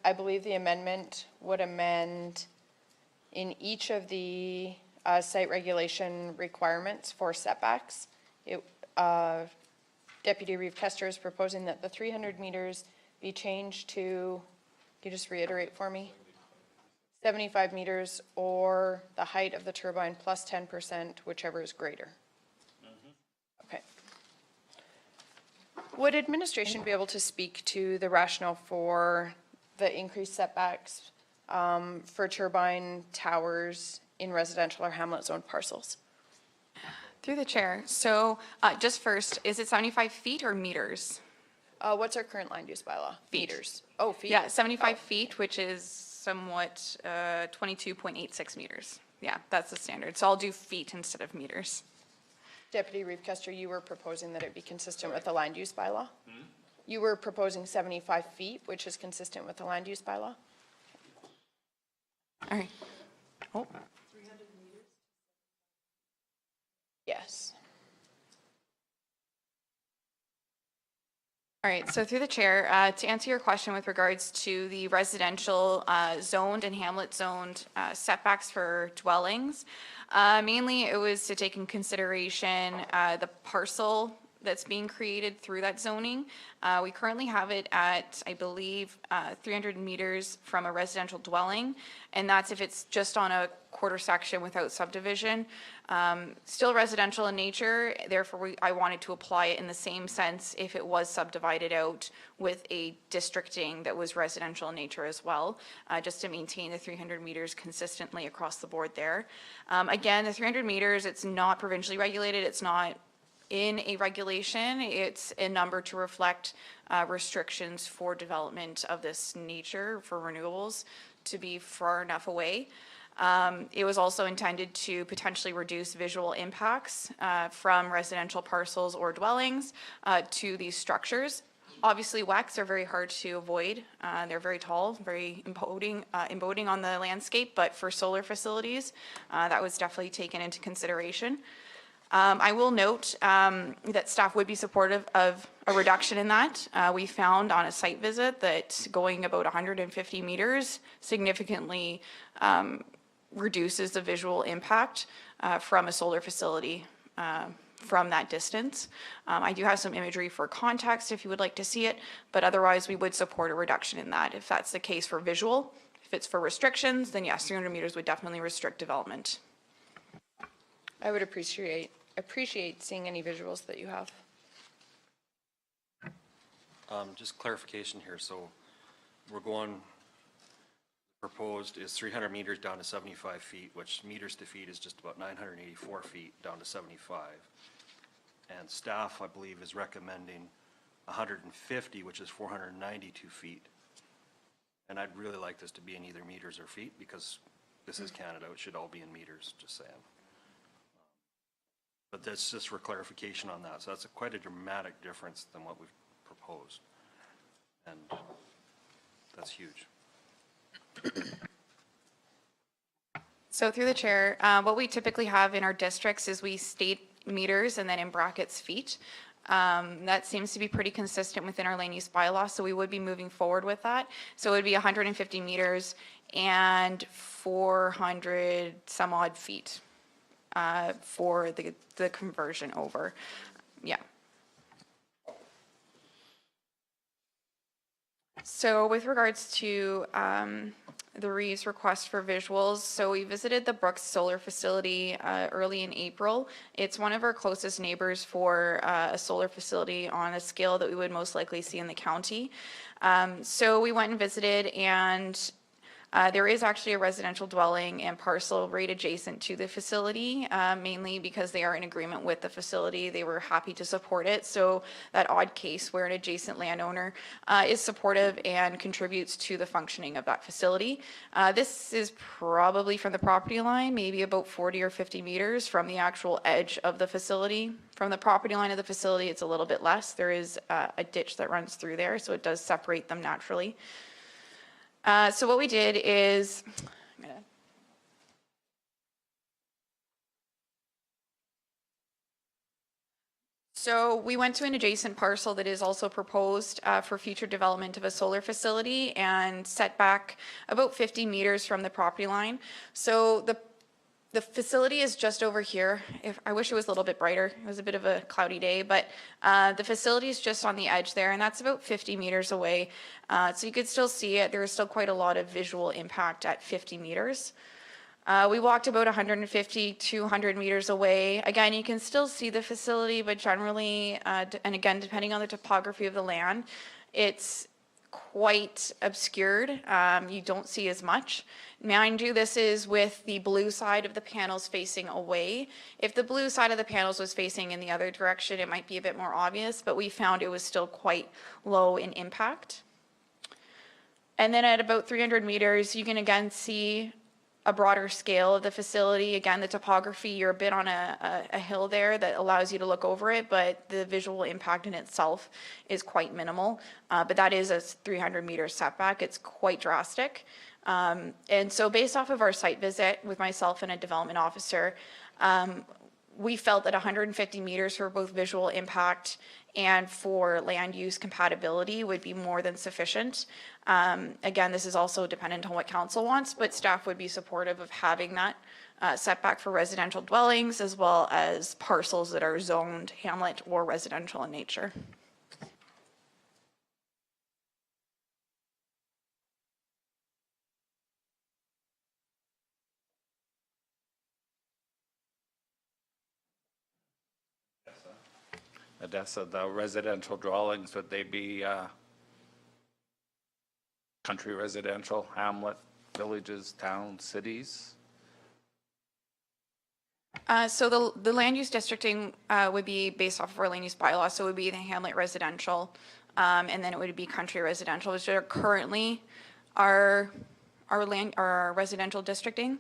I believe the amendment would amend in each of the site regulation requirements for setbacks. Deputy Reeve Kester is proposing that the 300 meters be changed to, can you just reiterate for me? 75 meters or the height of the turbine plus 10%, whichever is greater. Okay. Would administration be able to speak to the rationale for the increased setbacks for turbine towers in residential or hamlet zone parcels? Through the chair. So just first, is it 75 feet or meters? What's our current land use bylaw? Feet. Meters. Oh, feet. Yeah, 75 feet, which is somewhat 22.86 meters. Yeah, that's the standard. So I'll do feet instead of meters. Deputy Reeve Kester, you were proposing that it be consistent with the land use bylaw? You were proposing 75 feet, which is consistent with the land use bylaw? All right. Oh. Yes. All right, so through the chair, to answer your question with regards to the residential zoned and hamlet zoned setbacks for dwellings, mainly it was to take in consideration the parcel that's being created through that zoning. We currently have it at, I believe, 300 meters from a residential dwelling, and that's if it's just on a quarter section without subdivision. Still residential in nature, therefore I wanted to apply it in the same sense if it was subdivided out with a districting that was residential in nature as well, just to maintain the 300 meters consistently across the board there. Again, the 300 meters, it's not provincially regulated, it's not in a regulation, it's a number to reflect restrictions for development of this nature for renewables to be far enough away. It was also intended to potentially reduce visual impacts from residential parcels or dwellings to these structures. Obviously, WECs are very hard to avoid. They're very tall, very imposing on the landscape, but for solar facilities, that was definitely taken into consideration. I will note that staff would be supportive of a reduction in that. We found on a site visit that going about 150 meters significantly reduces the visual impact from a solar facility from that distance. I do have some imagery for context if you would like to see it, but otherwise we would support a reduction in that if that's the case for visual. If it's for restrictions, then yes, 300 meters would definitely restrict development. I would appreciate seeing any visuals that you have. Just clarification here. So we're going, proposed is 300 meters down to 75 feet, which meters to feet is just about 984 feet down to 75. And staff, I believe, is recommending 150, which is 492 feet. And I'd really like this to be in either meters or feet because this is Canada. It should all be in meters, just saying. But that's just for clarification on that. So that's quite a dramatic difference than what we've proposed. And that's huge. So through the chair, what we typically have in our districts is we state meters and then in brackets feet. That seems to be pretty consistent within our land use bylaw, so we would be moving forward with that. So it would be 150 meters and 400 some odd feet for the conversion over. Yeah. So with regards to the Reeves request for visuals, so we visited the Brooks Solar Facility early in April. It's one of our closest neighbors for a solar facility on a scale that we would most likely see in the county. So we went and visited, and there is actually a residential dwelling and parcel right adjacent to the facility, mainly because they are in agreement with the facility. They were happy to support it. So that odd case where an adjacent landowner is supportive and contributes to the functioning of that facility. This is probably from the property line, maybe about 40 or 50 meters from the actual edge of the facility. From the property line of the facility, it's a little bit less. There is a ditch that runs through there, so it does separate them naturally. So what we did is, so we went to an adjacent parcel that is also proposed for future development of a solar facility and set back about 50 meters from the property line. So the facility is just over here. I wish it was a little bit brighter. It was a bit of a cloudy day, but the facility is just on the edge there, and that's about 50 meters away. So you could still see it. There is still quite a lot of visual impact at 50 meters. We walked about 150, 200 meters away. Again, you can still see the facility, but generally, and again, depending on the topography of the land, it's quite obscured. You don't see as much. Mind you, this is with the blue side of the panels facing away. If the blue side of the panels was facing in the other direction, it might be a bit more obvious, but we found it was still quite low in impact. And then at about 300 meters, you can again see a broader scale of the facility. Again, the topography, you're a bit on a hill there that allows you to look over it, but the visual impact in itself is quite minimal. But that is a 300 meter setback. It's quite drastic. And so based off of our site visit with myself and a development officer, we felt that 150 meters for both visual impact and for land use compatibility would be more than sufficient. Again, this is also dependent on what council wants, but staff would be supportive of having that setback for residential dwellings as well as parcels that are zoned hamlet or residential in nature. Odessa, the residential dwellings, would they be country residential, hamlet, villages, towns, cities? So the land use districting would be based off of our land use bylaw, so it would be the hamlet residential, and then it would be country residential, which are currently our residential districting,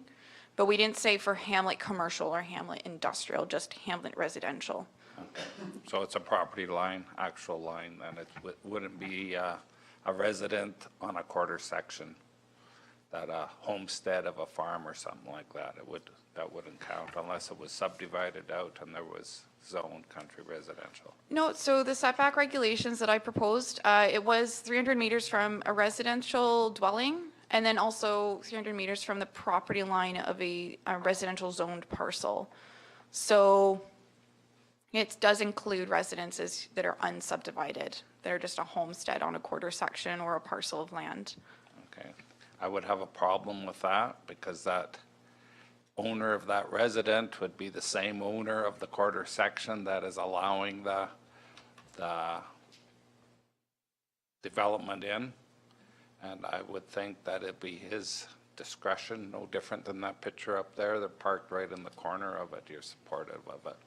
but we didn't say for hamlet commercial or hamlet industrial, just hamlet residential. Okay. So it's a property line, actual line, and it wouldn't be a resident on a quarter section, that a homestead of a farm or something like that. That wouldn't count unless it was subdivided out and there was zoned country residential. No, so the setback regulations that I proposed, it was 300 meters from a residential dwelling, and then also 300 meters from the property line of a residential zoned parcel. So it does include residences that are unsubdivided, that are just a homestead on a quarter section or a parcel of land. Okay. I would have a problem with that because that owner of that resident would be the same owner of the quarter section that is allowing the development in. And I would think that it'd be his discretion, no different than that picture up there. They're parked right in the corner of it. You're supportive of it.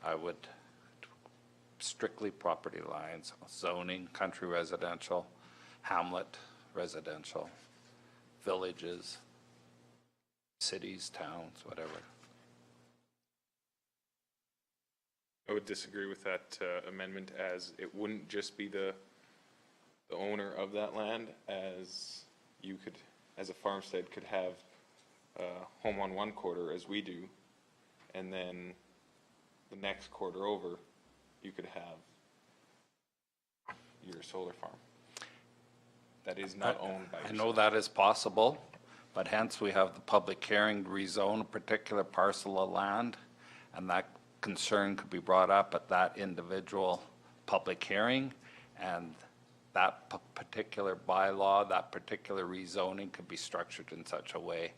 I would strictly property lines, zoning, country residential, hamlet residential, villages, cities, towns, whatever. I would disagree with that amendment, as it wouldn't just be the owner of that land, as you could, as a farmstead, could have a home on one quarter as we do, and then the next quarter over, you could have your solar farm. That is not owned by I know that is possible, but hence we have the public hearing to rezone a particular parcel of land, and that concern could be brought up at that individual public hearing, and that particular bylaw, that particular rezoning could be structured in such a way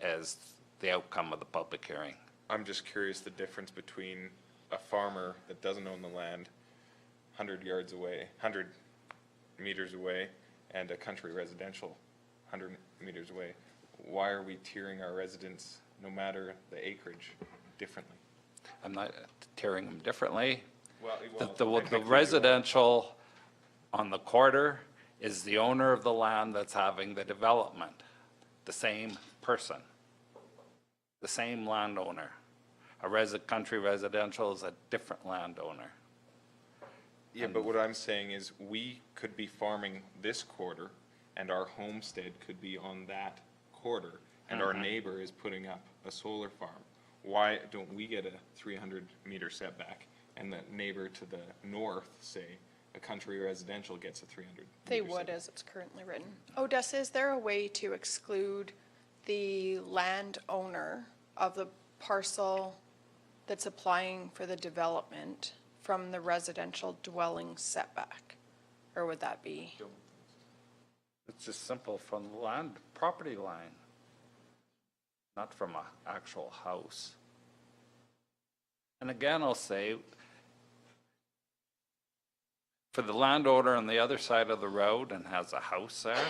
as the outcome of the public hearing. I'm just curious the difference between a farmer that doesn't own the land 100 yards away, 100 meters away, and a country residential 100 meters away. Why are we tiering our residents, no matter the acreage, differently? I'm not tiering them differently. Well, The residential on the quarter is the owner of the land that's having the development, the same person, the same landowner. A country residential is a different landowner. Yeah, but what I'm saying is we could be farming this quarter and our homestead could be on that quarter and our neighbor is putting up a solar farm. Why don't we get a 300-meter setback and the neighbor to the north, say, a country residential gets a 300? They would, as it's currently written. Odessa, is there a way to exclude the landowner of the parcel that's applying for the development from the residential dwelling setback? Or would that be? It's just simple from the land, property line, not from an actual house. And again, I'll say, for the landowner on the other side of the road and has a house there,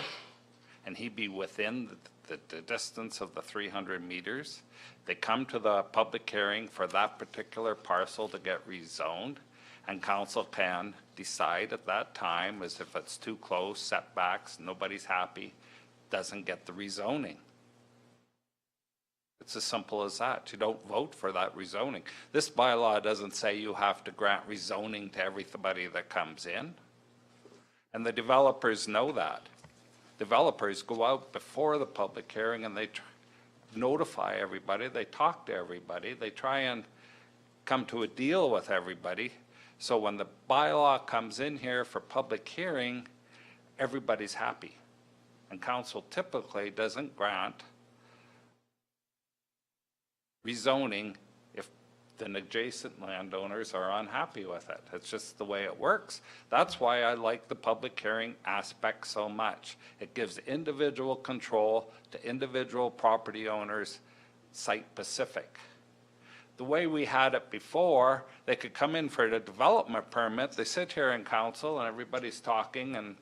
and he be within the distance of the 300 meters, they come to the public hearing for that particular parcel to get rezoned, and council can decide at that time as if it's too close, setbacks, nobody's happy, doesn't get the rezoning. It's as simple as that. You don't vote for that rezoning. This bylaw doesn't say you have to grant rezoning to everybody that comes in. And the developers know that. developers go out before the public hearing and they notify everybody, they talk to everybody, they try and come to a deal with everybody. So when the bylaw comes in here for public hearing, everybody's happy. And council typically doesn't grant rezoning if the adjacent landowners are unhappy with it. It's just the way it works. That's why I like the public hearing aspect so much. It gives individual control to individual property owners, site-specific. The way we had it before, they could come in for the development permit, they sit here in council and everybody's talking and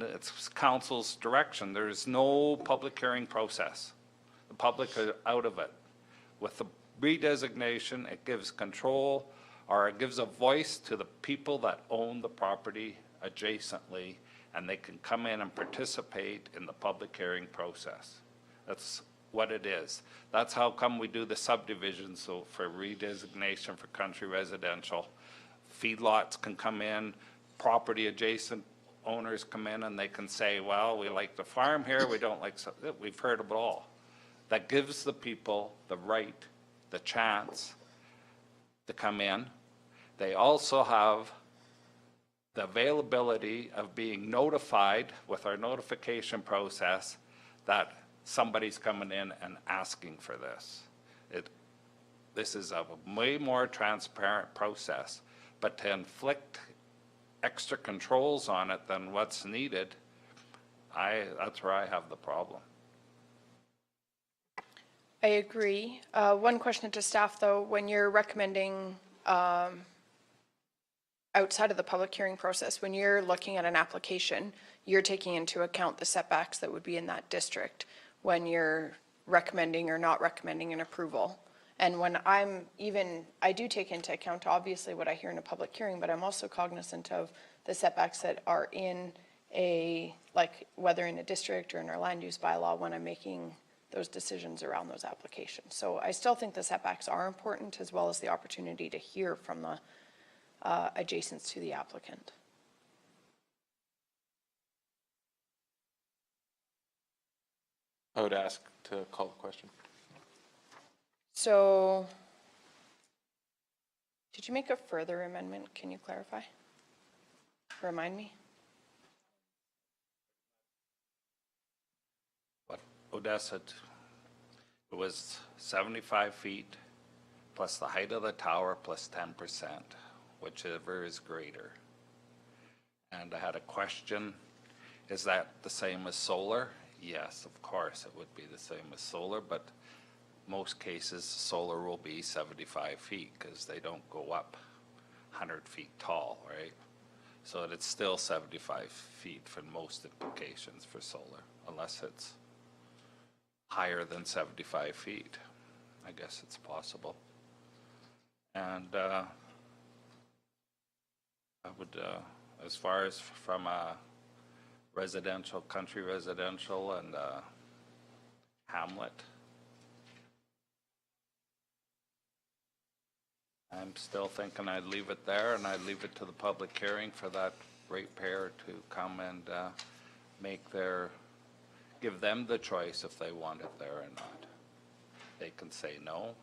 it's council's direction. There's no public hearing process. The public are out of it. With the redesignation, it gives control, or it gives a voice to the people that own the property adjacently, and they can come in and participate in the public hearing process. That's what it is. That's how come we do the subdivision, so for redesignation for country residential. Feedlots can come in, property adjacent owners come in and they can say, well, we like the farm here, we don't like, we've heard of it all. That gives the people the right, the chance to come in. They also have the availability of being notified with our notification process that somebody's coming in and asking for this. This is a way more transparent process, but to inflict extra controls on it than what's needed, that's where I have the problem. I agree. One question to staff, though, when you're recommending outside of the public hearing process, when you're looking at an application, you're taking into account the setbacks that would be in that district when you're recommending or not recommending an approval. And when I do take into account obviously what I hear in a public hearing, but I'm also cognizant of the setbacks that are in like whether in a district or in our land use bylaw when I'm making those decisions around those applications. So I still think the setbacks are important, as well as the opportunity to hear from the adjacents to the applicant. I would ask to call the question. So, did you make a further amendment? Can you clarify? Remind me. What Odessa, it was 75 feet plus the height of the tower plus 10%, whichever is greater. And I had a question, is that the same as solar? Yes, of course, it would be the same as solar, but most cases solar will be 75 feet because they don't go up 100 feet tall, right? So it's still 75 feet for most applications for solar, unless it's higher than 75 feet. I guess it's possible. And I would, as far as from a residential, country residential and hamlet, I'm still thinking I'd leave it there, and I'd leave it to the public hearing for that ratepayer to come and give them the choice if they want it there or not. They can say no,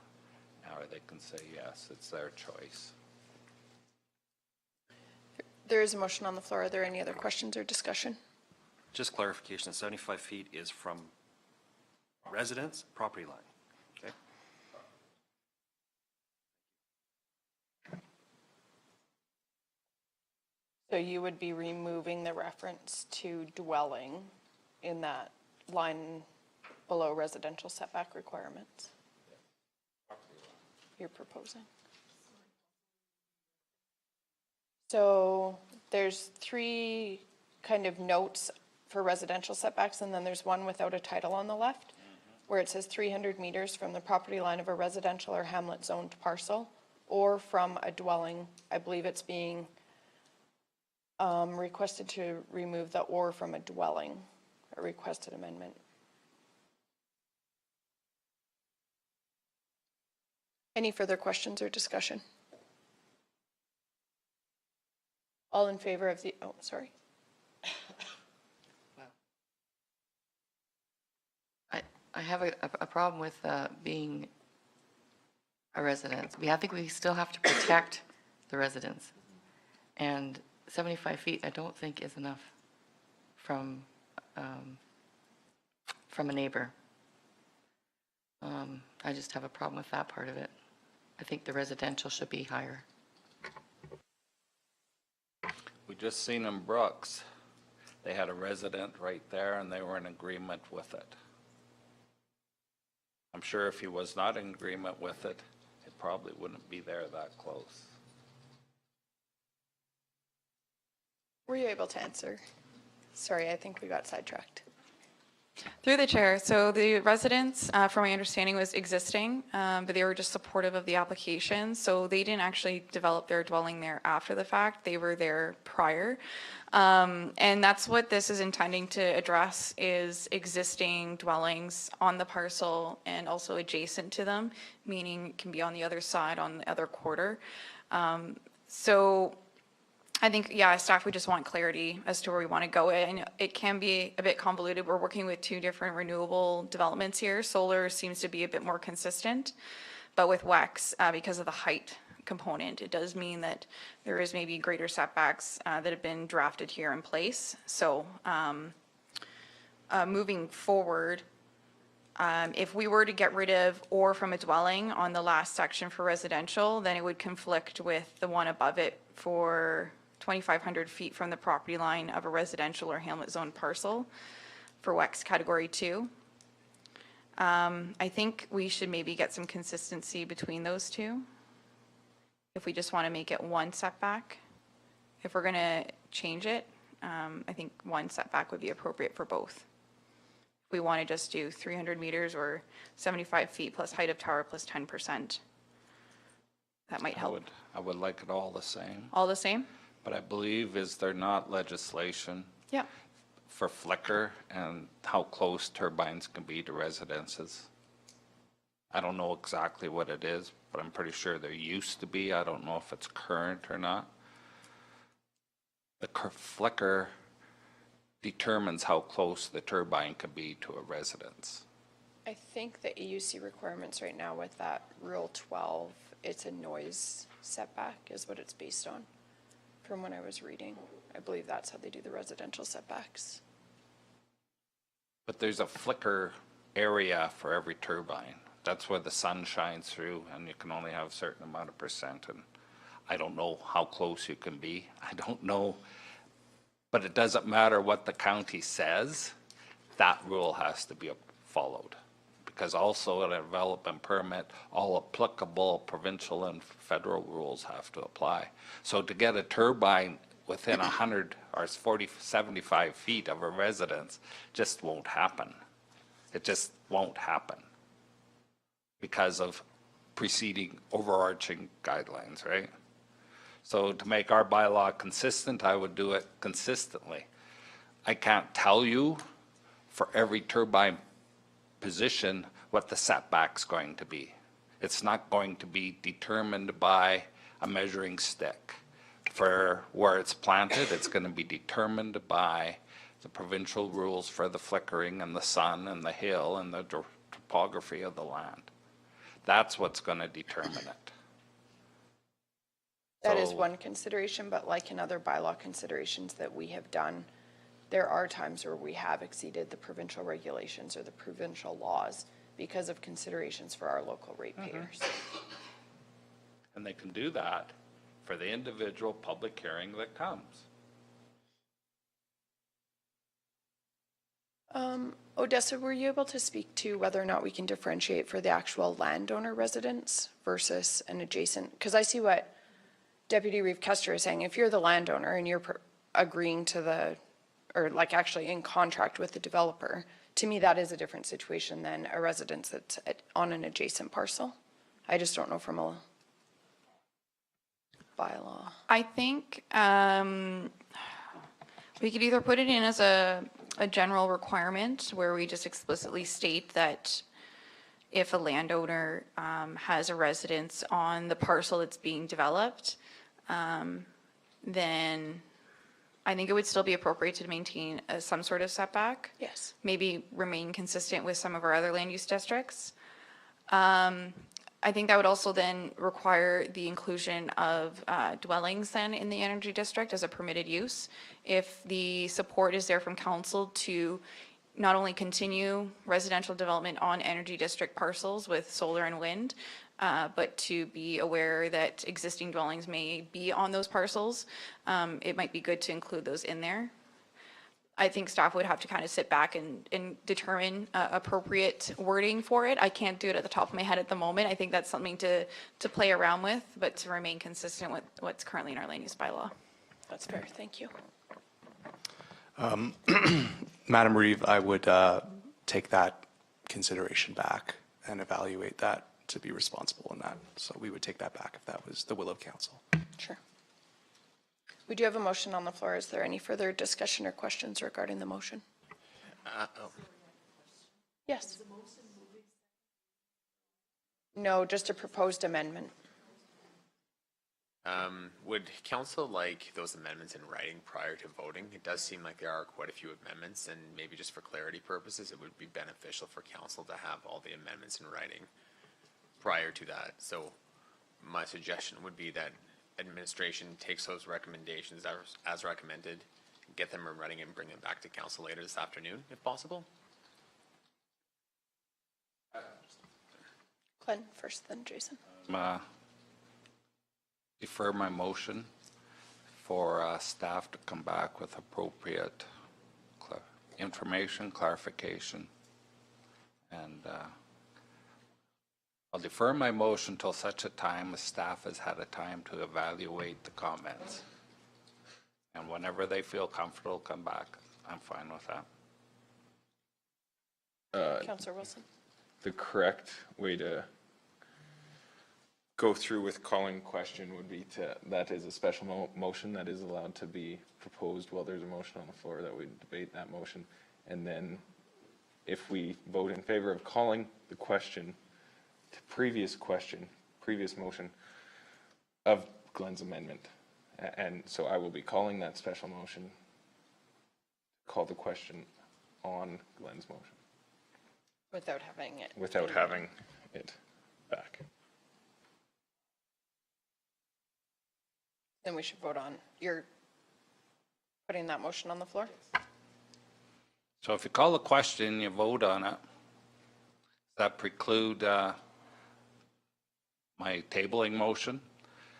or they can say yes. It's their choice. There is a motion on the floor. Are there any other questions or discussion? Just clarification, 75 feet is from residence, property line, okay? So you would be removing the reference to dwelling in that line below residential setback requirements? You're proposing? So there's 3 kind of notes for residential setbacks, and then there's one without a title on the left, where it says 300 meters from the property line of a residential or hamlet zoned parcel, or from a dwelling. I believe it's being requested to remove the or from a dwelling, a requested amendment. Any further questions or discussion? All in favor of the, oh, sorry. I have a problem with being a residence. I think we still have to protect the residents. And 75 feet, I don't think is enough from a neighbor. I just have a problem with that part of it. I think the residential should be higher. We just seen in Brooks, they had a resident right there and they were in agreement with it. I'm sure if he was not in agreement with it, it probably wouldn't be there that close. Were you able to answer? Sorry, I think we got sidetracked. Through the chair, so the residence, from my understanding, was existing, but they were just supportive of the application. So they didn't actually develop their dwelling there after the fact. They were there prior. And that's what this is intending to address, is existing dwellings on the parcel and also adjacent to them, meaning it can be on the other side, on the other quarter. So I think, yeah, staff, we just want clarity as to where we want to go. And it can be a bit convoluted. We're working with two different renewable developments here. Solar seems to be a bit more consistent, but with WEX, because of the height component, it does mean that there is maybe greater setbacks that have been drafted here in place. So moving forward, if we were to get rid of or from a dwelling on the last section for residential, then it would conflict with the one above it for 2,500 feet from the property line of a residential or hamlet zone parcel for WEX category 2. I think we should maybe get some consistency between those two. If we just want to make it one setback, if we're going to change it, I think one setback would be appropriate for both. If we want to just do 300 meters or 75 feet plus height of tower plus 10%, that might help. I would like it all the same. All the same? But I believe, is there not legislation Yeah. for flicker and how close turbines can be to residences? I don't know exactly what it is, but I'm pretty sure there used to be. I don't know if it's current or not. The flicker determines how close the turbine can be to a residence. I think the AUC requirements right now with that Rule 12, it's a noise setback is what it's based on. From when I was reading, I believe that's how they do the residential setbacks. But there's a flicker area for every turbine. That's where the sun shines through, and you can only have a certain amount of percent. And I don't know how close you can be. I don't know. But it doesn't matter what the county says, that rule has to be followed. Because also in a development permit, all applicable provincial and federal rules have to apply. So to get a turbine within 100 or 75 feet of a residence just won't happen. It just won't happen because of preceding overarching guidelines, right? So to make our bylaw consistent, I would do it consistently. I can't tell you for every turbine position what the setback's going to be. It's not going to be determined by a measuring stick. For where it's planted, it's going to be determined by the provincial rules for the flickering and the sun and the hill and the topography of the land. That's what's going to determine it. That is So- one consideration, but like in other bylaw considerations that we have done, there are times where we have exceeded the provincial regulations or the provincial laws because of considerations for our local ratepayers. And they can do that for the individual public hearing that comes. Odessa, were you able to speak to whether or not we can differentiate for the actual landowner residence versus an adjacent? Because I see what Deputy Reeve Kester is saying. If you're the landowner and you're agreeing to the, or like actually in contract with the developer, to me that is a different situation than a residence that's on an adjacent parcel. I just don't know from a bylaw. I think we could either put it in as a general requirement where we just explicitly state that if a landowner has a residence on the parcel that's being developed, then I think it would still be appropriate to maintain some sort of setback. Yes. Maybe remain consistent with some of our other land use districts. I think that would also then require the inclusion of dwellings then in the energy district as a permitted use. If the support is there from council to not only continue residential development on energy district parcels with solar and wind, but to be aware that existing dwellings may be on those parcels, it might be good to include those in there. I think staff would have to kind of sit back and determine appropriate wording for it. I can't do it at the top of my head at the moment. I think that's something to play around with, but to remain consistent with what's currently in our land use bylaw. That's fair. Thank you. Madam Reeve, I would take that consideration back and evaluate that to be responsible in that. So we would take that back if that was the will of council. Sure. We do have a motion on the floor. Is there any further discussion or questions regarding the motion? Yes. No, just a proposed amendment. Would council like those amendments in writing prior to voting? It does seem like there are quite a few amendments, and maybe just for clarity purposes, it would be beneficial for council to have all the amendments in writing prior to that. So my suggestion would be that administration takes those recommendations as recommended, get them in writing and bring them back to council later this afternoon, if possible. Glenn first, then Jason. Defer my motion for staff to come back with appropriate information, clarification, and I'll defer my motion till such a time as staff has had a time to evaluate the comments. And whenever they feel comfortable, come back. I'm fine with that. Councillor Wilson. The correct way to go through with calling question would be that is a special motion that is allowed to be proposed while there's a motion on the floor, that we debate that motion. And then if we vote in favor of calling the question to previous motion of Glenn's amendment. And so I will be calling that special motion, call the question on Glenn's motion. Without having it. Without having it back. Then we should vote on, you're putting that motion on the floor? So if you call the question, you vote on it. Does that preclude my tabling motion?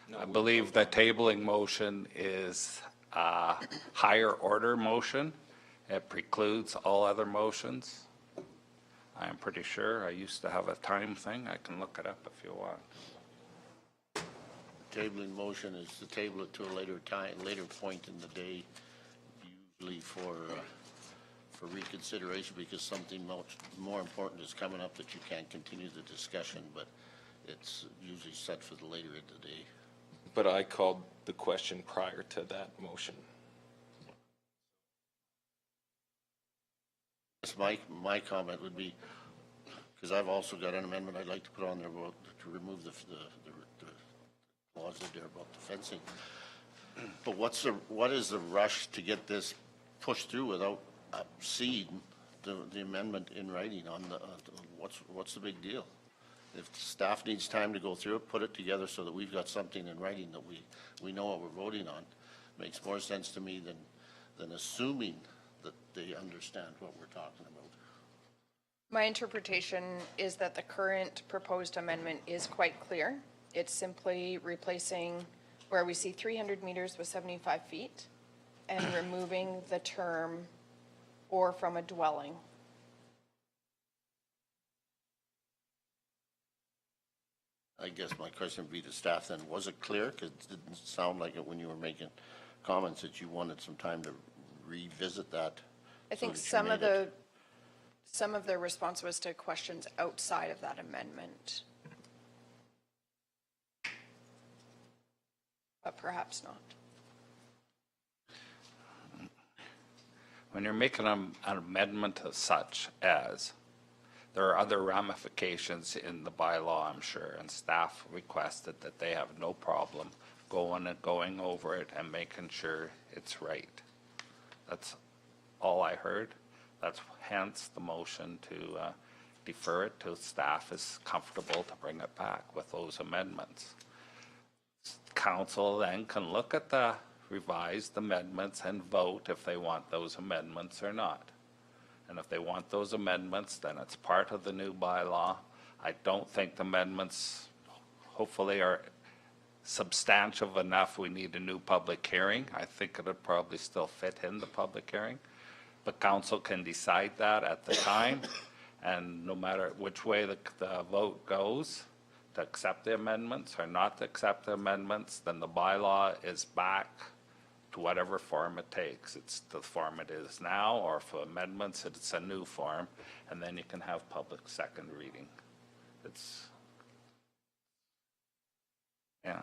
No, I believe the tabling motion is a higher order motion. It precludes all other motions. I am pretty sure. I used to have a time thing. I can look it up if you want. Tabling motion is to table it to a later time, later point in the day, usually for reconsideration, because something much more important is coming up that you can't continue the discussion, but it's usually set for the later in the day. But I called the question prior to that motion. My comment would be, because I've also got an amendment I'd like to put on there about, to remove the clause in there about the fencing. But what is the rush to get this pushed through without seeing the amendment in writing on the, what's the big deal? If staff needs time to go through it, put it together so that we've got something in writing that we know what we're voting on. Makes more sense to me than assuming that they understand what we're talking about. My interpretation is that the current proposed amendment is quite clear. It's simply replacing where we see 300 meters with 75 feet and removing the term or from a dwelling. I guess my question would be to staff then, was it clear? Because it didn't sound like it when you were making comments that you wanted some time to revisit that. I think some of the response was to questions outside of that amendment. But perhaps not. When you're making an amendment of such as, there are other ramifications in the bylaw, I'm sure, and staff requested that they have no problem going over it and making sure it's right. That's all I heard. That's hence the motion to defer it till staff is comfortable to bring it back with those amendments. Council then can look at the revised amendments and vote if they want those amendments or not. And if they want those amendments, then it's part of the new bylaw. I don't think the amendments hopefully are substantial enough. We need a new public hearing. I think it would probably still fit in the public hearing. But council can decide that at the time. And no matter which way the vote goes, to accept the amendments or not to accept the amendments, then the bylaw is back to whatever form it takes. It's the form it is now, or for amendments, it's a new form, and then you can have public second reading. It's, yeah.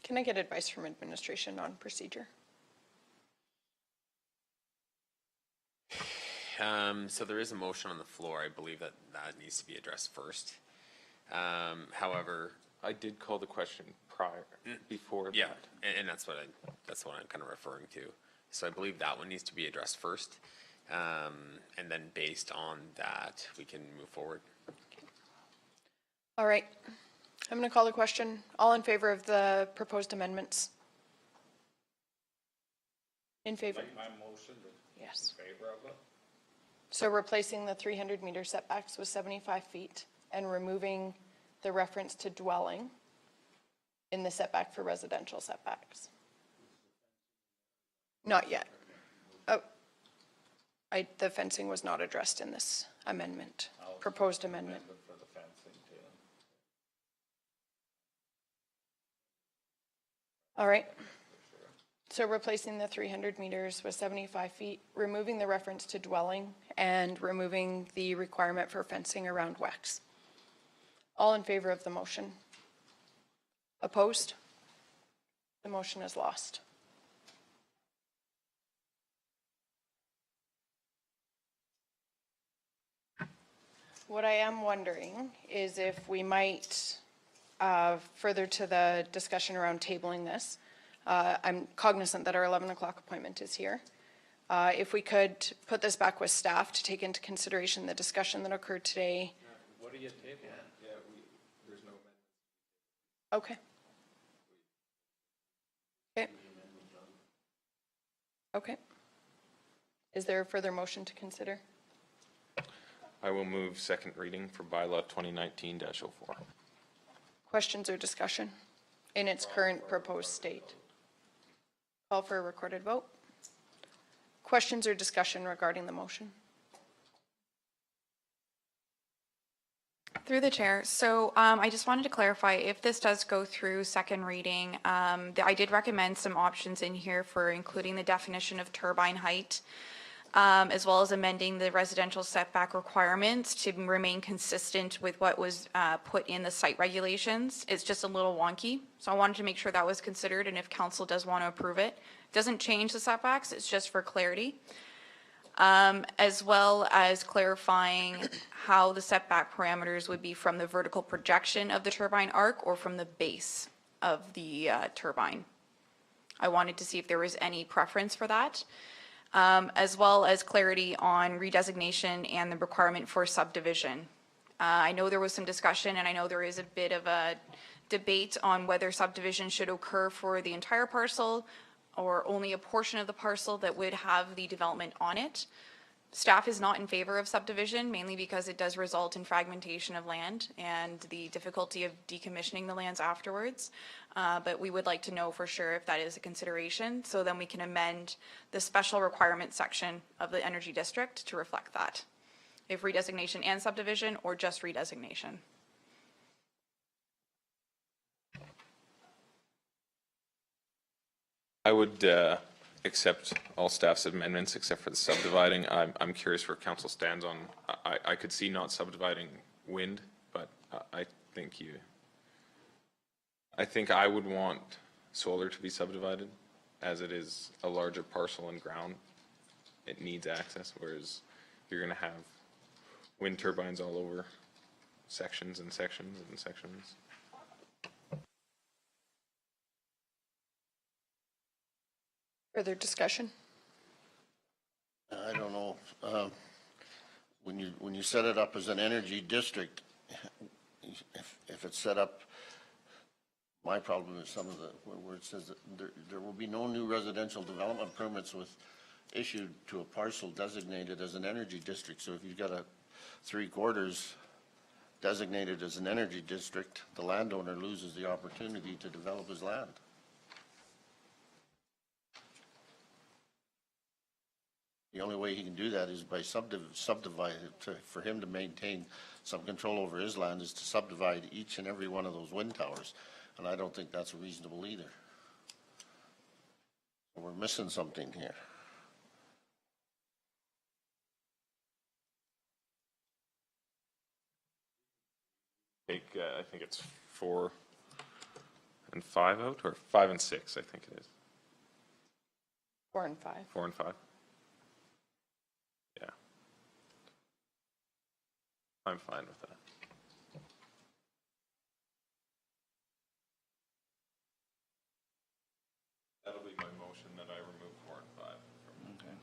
Can I get advice from administration on procedure? So there is a motion on the floor. I believe that needs to be addressed first. However, I did call the question prior, before that. yeah, and that's what I'm kind of referring to. So I believe that one needs to be addressed first, and then based on that, we can move forward. All right. I'm going to call the question. All in favor of the proposed amendments? In favor? My motion Yes. in favor of it? So replacing the 300-meter setbacks with 75 feet and removing the reference to dwelling in the setback for residential setbacks. Not yet. Oh, the fencing was not addressed in this amendment, proposed amendment. For the fencing too. All right. So replacing the 300 meters with 75 feet, removing the reference to dwelling, and removing the requirement for fencing around WEX. All in favor of the motion? Opposed? The motion is lost. What I am wondering is if we might, further to the discussion around tabling this, I'm cognizant that our 11 o'clock appointment is here. If we could put this back with staff to take into consideration the discussion that occurred today. What are you tabling? There's no Okay. Okay. Okay. Is there a further motion to consider? I will move second reading for bylaw 2019-04. Questions or discussion in its current proposed state? Call for a recorded vote. Questions or discussion regarding the motion? Through the chair. So I just wanted to clarify, if this does go through second reading, I did recommend some options in here for including the definition of turbine height, as well as amending the residential setback requirements to remain consistent with what was put in the site regulations. It's just a little wonky, so I wanted to make sure that was considered, and if council does want to approve it. It doesn't change the setbacks, it's just for clarity. As well as clarifying how the setback parameters would be from the vertical projection of the turbine arc or from the base of the turbine. I wanted to see if there was any preference for that. As well as clarity on redesignation and the requirement for subdivision. I know there was some discussion, and I know there is a bit of a debate on whether subdivision should occur for the entire parcel or only a portion of the parcel that would have the development on it. Staff is not in favor of subdivision, mainly because it does result in fragmentation of land and the difficulty of decommissioning the lands afterwards. But we would like to know for sure if that is a consideration, so then we can amend the special requirement section of the energy district to reflect that. If redesignation and subdivision, or just redesignation. I would accept all staff's amendments except for the subdividing. I'm curious where council stands on, I could see not subdividing wind, but I think I would want solar to be subdivided, as it is a larger parcel and ground. It needs access, whereas you're gonna have wind turbines all over sections and sections and sections. Further discussion? when you set it up as an energy district, if it's set up, my problem is some of the, where it says that there will be no new residential development permits issued to a parcel designated as an energy district. So if you've got a 3/4 designated as an energy district, the landowner loses the opportunity to develop his land. The only way he can do that is by subdivide it. For him to maintain some control over his land is to subdivide each and every one of those wind towers. And I don't think that's reasonable either. We're missing something here. Take, I think it's 4 and 5 out, or 5 and 6, I think it is. 4 and 5. 4 and 5. Yeah. I'm fine with that. That'll be my motion, that I remove 4 and 5. Okay.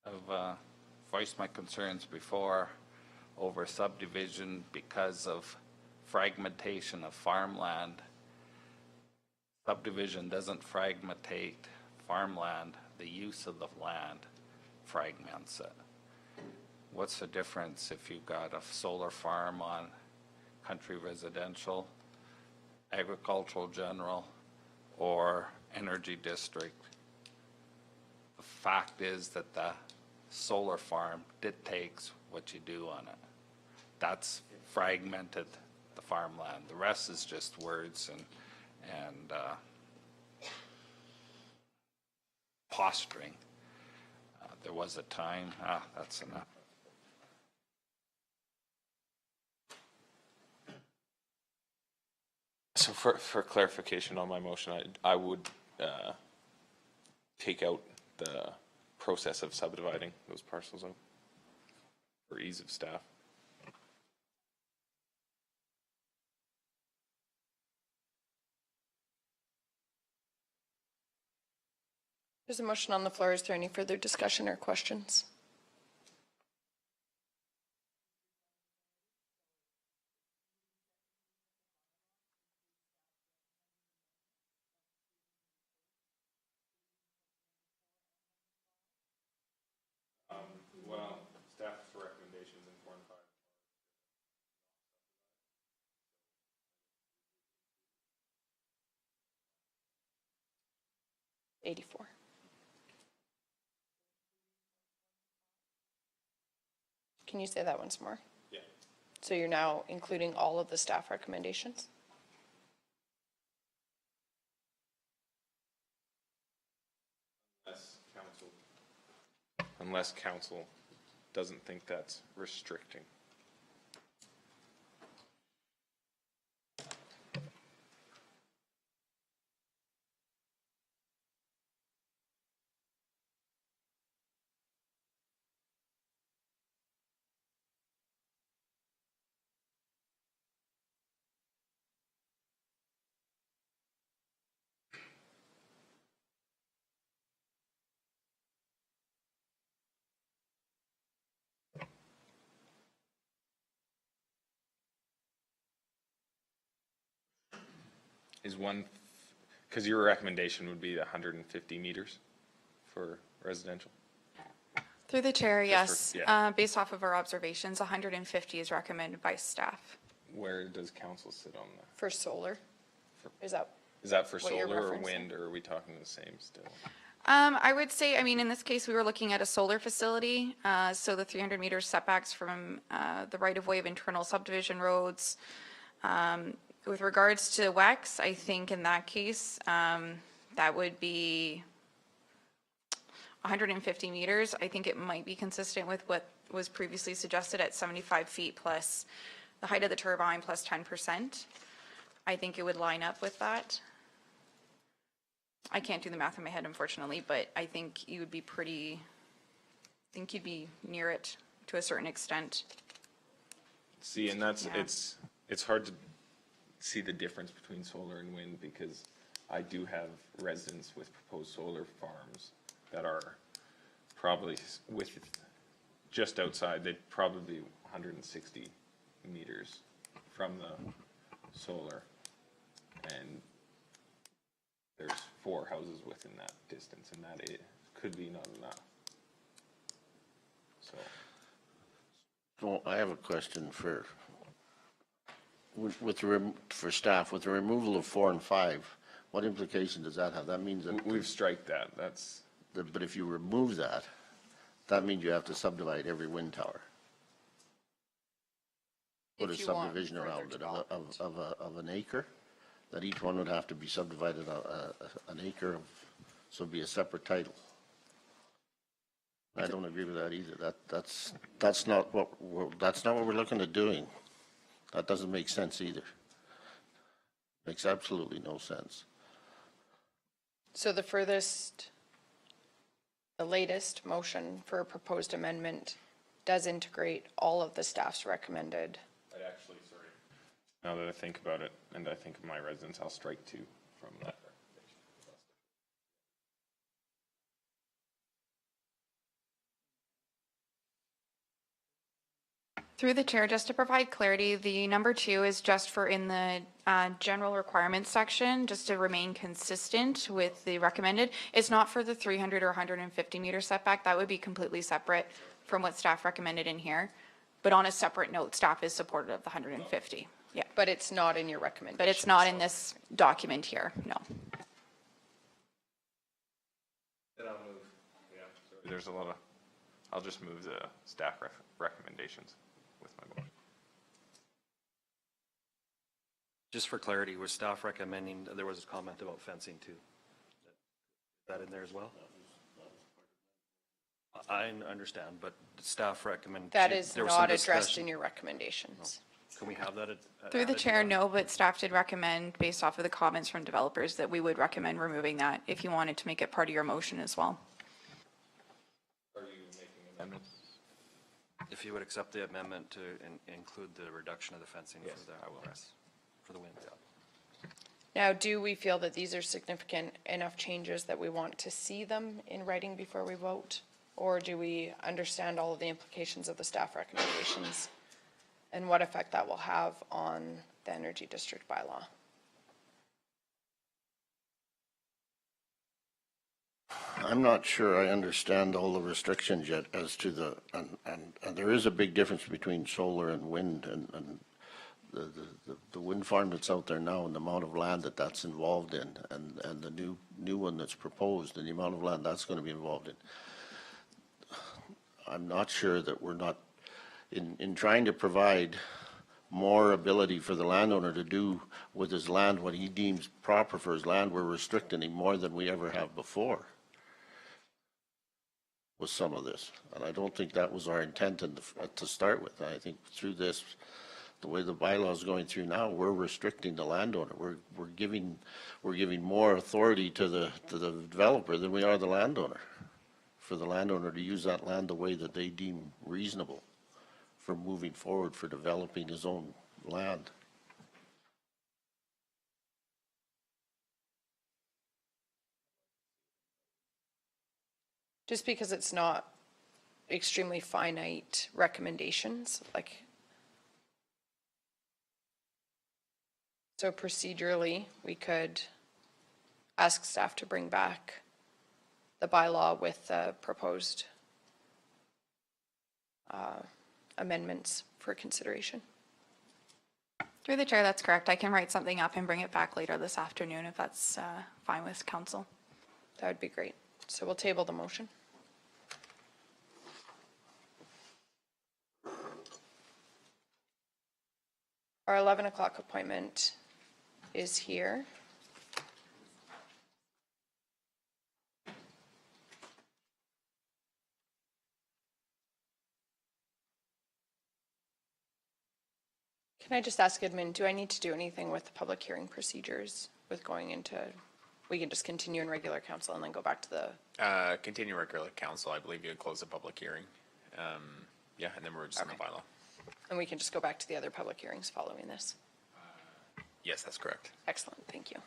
I've voiced my concerns before over subdivision because of fragmentation of farmland. Subdivision doesn't fragmentate farmland, the use of the land fragments it. What's the difference if you've got a solar farm on country residential, agricultural general, or energy district? The fact is that the solar farm dictates what you do on it. That's fragmented the farmland. The rest is just words and posturing. There was a time, that's enough. So for clarification on my motion, I would take out the process of subdividing those parcels out for ease of staff. There's a motion on the floor. Is there any further discussion or questions? Well, staff's recommendations in 4 and 5. 84. Can you say that once more? Yeah. So you're now including all of the staff recommendations? Unless council doesn't think that's restricting. Is one, because your recommendation would be 150 meters for residential? Through the chair, Just yes. for- yeah. Based off of our observations, 150 is recommended by staff. Where does council sit on that? For solar? Is that for what you're solar or referencing? wind, or are we talking the same still? I would say, I mean, in this case, we were looking at a solar facility, so the 300 meter setbacks from the right-of-way of internal subdivision roads. With regards to WEX, I think in that case, that would be 150 meters. I think it might be consistent with what was previously suggested at 75 feet plus the height of the turbine plus 10%. I think it would line up with that. I can't do the math in my head, unfortunately, but I think you would be I think you'd be near it to a certain extent. See, and that's, Yeah. it's hard to see the difference between solar and wind, because I do have residents with proposed solar farms that are probably with, just outside, they'd probably be 160 meters from the solar. And there's 4 houses within that distance, and that it could be not enough. So. Well, I have a question for staff. With the removal of 4 and 5, what implication does that have? That means that We've striked that. That's. But if you remove that, that means you have to subdivide every wind tower. Put a If you want subdivision further around it development. of an acre, that each one would have to be subdivided an acre of, so it'd be a separate title. I don't agree with that either. That's not what we're looking at doing. That doesn't make sense either. Makes absolutely no sense. So the latest motion for a proposed amendment does integrate all of the staff's recommended. I'd actually, sorry. Now that I think about it, and I think of my residents, I'll strike 2 from that. Through the chair, just to provide clarity, the number 2 is just for in the general requirements section, just to remain consistent with the recommended. It's not for the 300 or 150 meter setback. That would be completely separate from what staff recommended in here. But on a separate note, staff is supportive of the 150. Yeah. But it's not in your recommendation. But it's not in this document here, no. Then I'll move. Yeah. Sorry. There's a lot of, I'll just move the staff recommendations with my motion. Just for clarity, was staff recommending, there was a comment about fencing too? Is that in there as well? I understand, but staff recommend. That is there was some not addressed discussion. in your recommendations. Can we have that? Through the added? chair, no, but staff did recommend, based off of the comments from developers, that we would recommend removing that if you wanted to make it part of your motion as well. Are you making amendments? If you would accept the amendment to include the reduction of the fencing Yes, for the I will. press, for the wind. Now, do we feel that these are significant enough changes that we want to see them in writing before we vote? Or do we understand all of the implications of the staff recommendations and what effect that will have on the energy district bylaw? I'm not sure I understand all the restrictions yet as to the, and there is a big difference between solar and wind, and the wind farm that's out there now and the amount of land that's involved in, and the new one that's proposed and the amount of land that's going to be involved in. I'm not sure that we're not, in trying to provide more ability for the landowner to do with his land what he deems proper for his land, we're restricting him more than we ever have before with some of this. And I don't think that was our intent to start with. I think through this, the way the bylaw is going through now, we're restricting the landowner. We're giving more authority to the developer than we are the landowner, for the landowner to use that land the way that they deem reasonable for moving forward, for developing his own land. Just because it's not extremely finite recommendations, like, so procedurally, we could ask staff to bring back the bylaw with the proposed amendments for consideration. Through the chair, that's correct. I can write something up and bring it back later this afternoon if that's fine with council. That would be great. So we'll table the motion. Our 11 o'clock appointment is here. Can I just ask admin, do I need to do anything with the public hearing procedures with going into, we can just continue in regular council and then go back to the, Continue regular council. I believe you would close the public hearing. Yeah, and then we're just in the bylaw. and we can just go back to the other public hearings following this? Yes, that's correct. Excellent, thank you.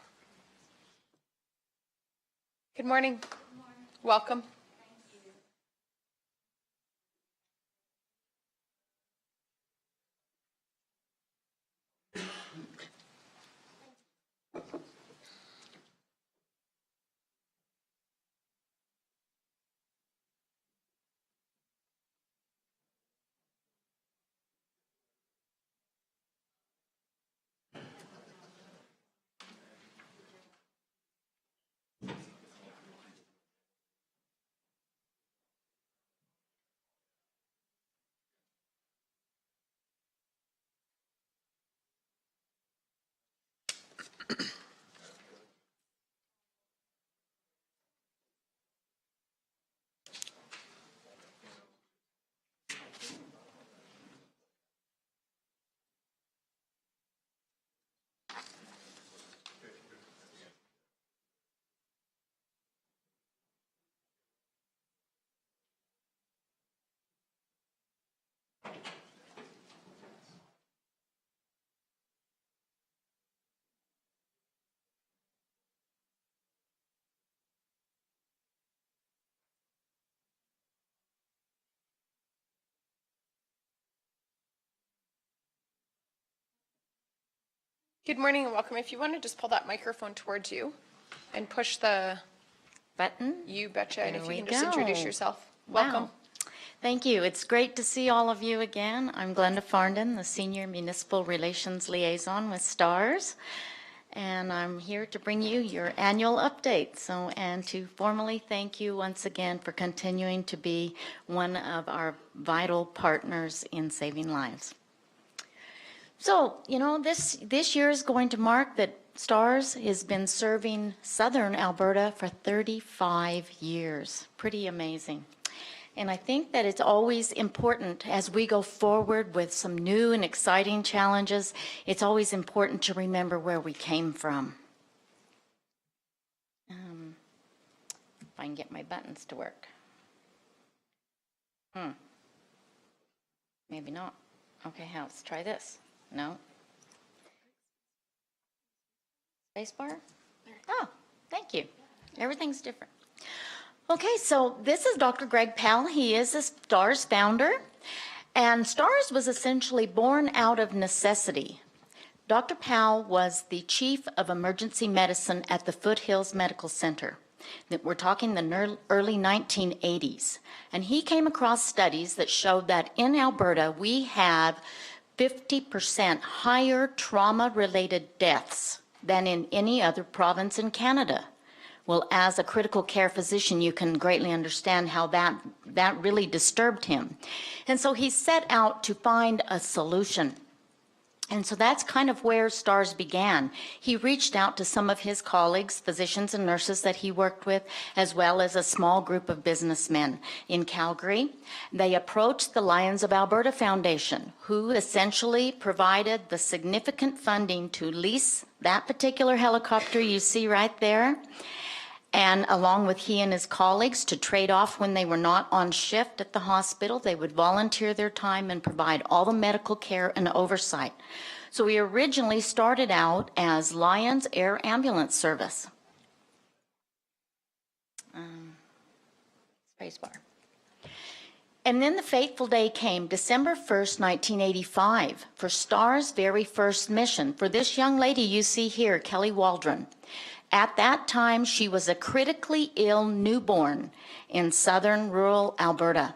Good morning. Welcome. Good morning and welcome. If you want to just pull that microphone towards you and push the button. You betcha. And There if we you can just introduce go. yourself. Wow. Welcome. Thank you. It's great to see all of you again. I'm Glenda Farndon, the Senior Municipal Relations Liaison with STARS. And I'm here to bring you your annual update. And to formally thank you once again for continuing to be one of our vital partners in saving lives. So, you know, this year is going to mark that STARS has been serving Southern Alberta for 35 years. Pretty amazing. And I think that it's always important as we go forward with some new and exciting challenges, it's always important to remember where we came from. If I can get my buttons to work. Maybe not. Okay, let's try this. No. Spacebar? Oh, thank you. Everything's different. Okay, so this is Dr. Greg Powell. He is a STARS founder, and STARS was essentially born out of necessity. Dr. Powell was the chief of emergency medicine at the Foothills Medical Center. We're talking the early 1980s, and he came across studies that showed that in Alberta we have 50% higher trauma-related deaths than in any other province in Canada. Well, as a critical care physician, you can greatly understand how that really disturbed him. And so he set out to find a solution. And so that's kind of where STARS began. He reached out to some of his colleagues, physicians and nurses that he worked with, as well as a small group of businessmen in Calgary. They approached the Lions of Alberta Foundation, who essentially provided the significant funding to lease that particular helicopter you see right there, and along with he and his colleagues to trade off when they were not on shift at the hospital. They would volunteer their time and provide all the medical care and oversight. So we originally started out as Lions Air Ambulance Service. Spacebar. And then the fateful day came, December 1st, 1985, for STARS' very first mission for this young lady you see here, Kelly Waldron. At that time, she was a critically ill newborn in southern rural Alberta.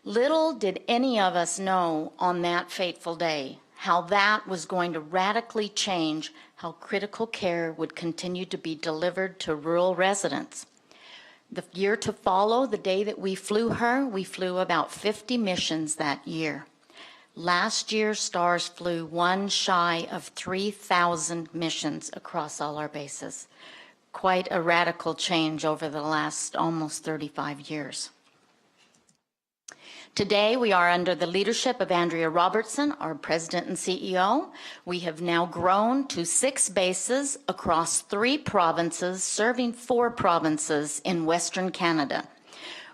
Little did any of us know on that fateful day how that was going to radically change how critical care would continue to be delivered to rural residents. The year to follow, the day that we flew her, we flew about 50 missions that year. Last year, STARS flew one shy of 3,000 missions across all our bases. Quite a radical change over the last almost 35 years. Today, we are under the leadership of Andrea Robertson, our president and CEO. We have now grown to 6 bases across 3 provinces, serving 4 provinces in Western Canada.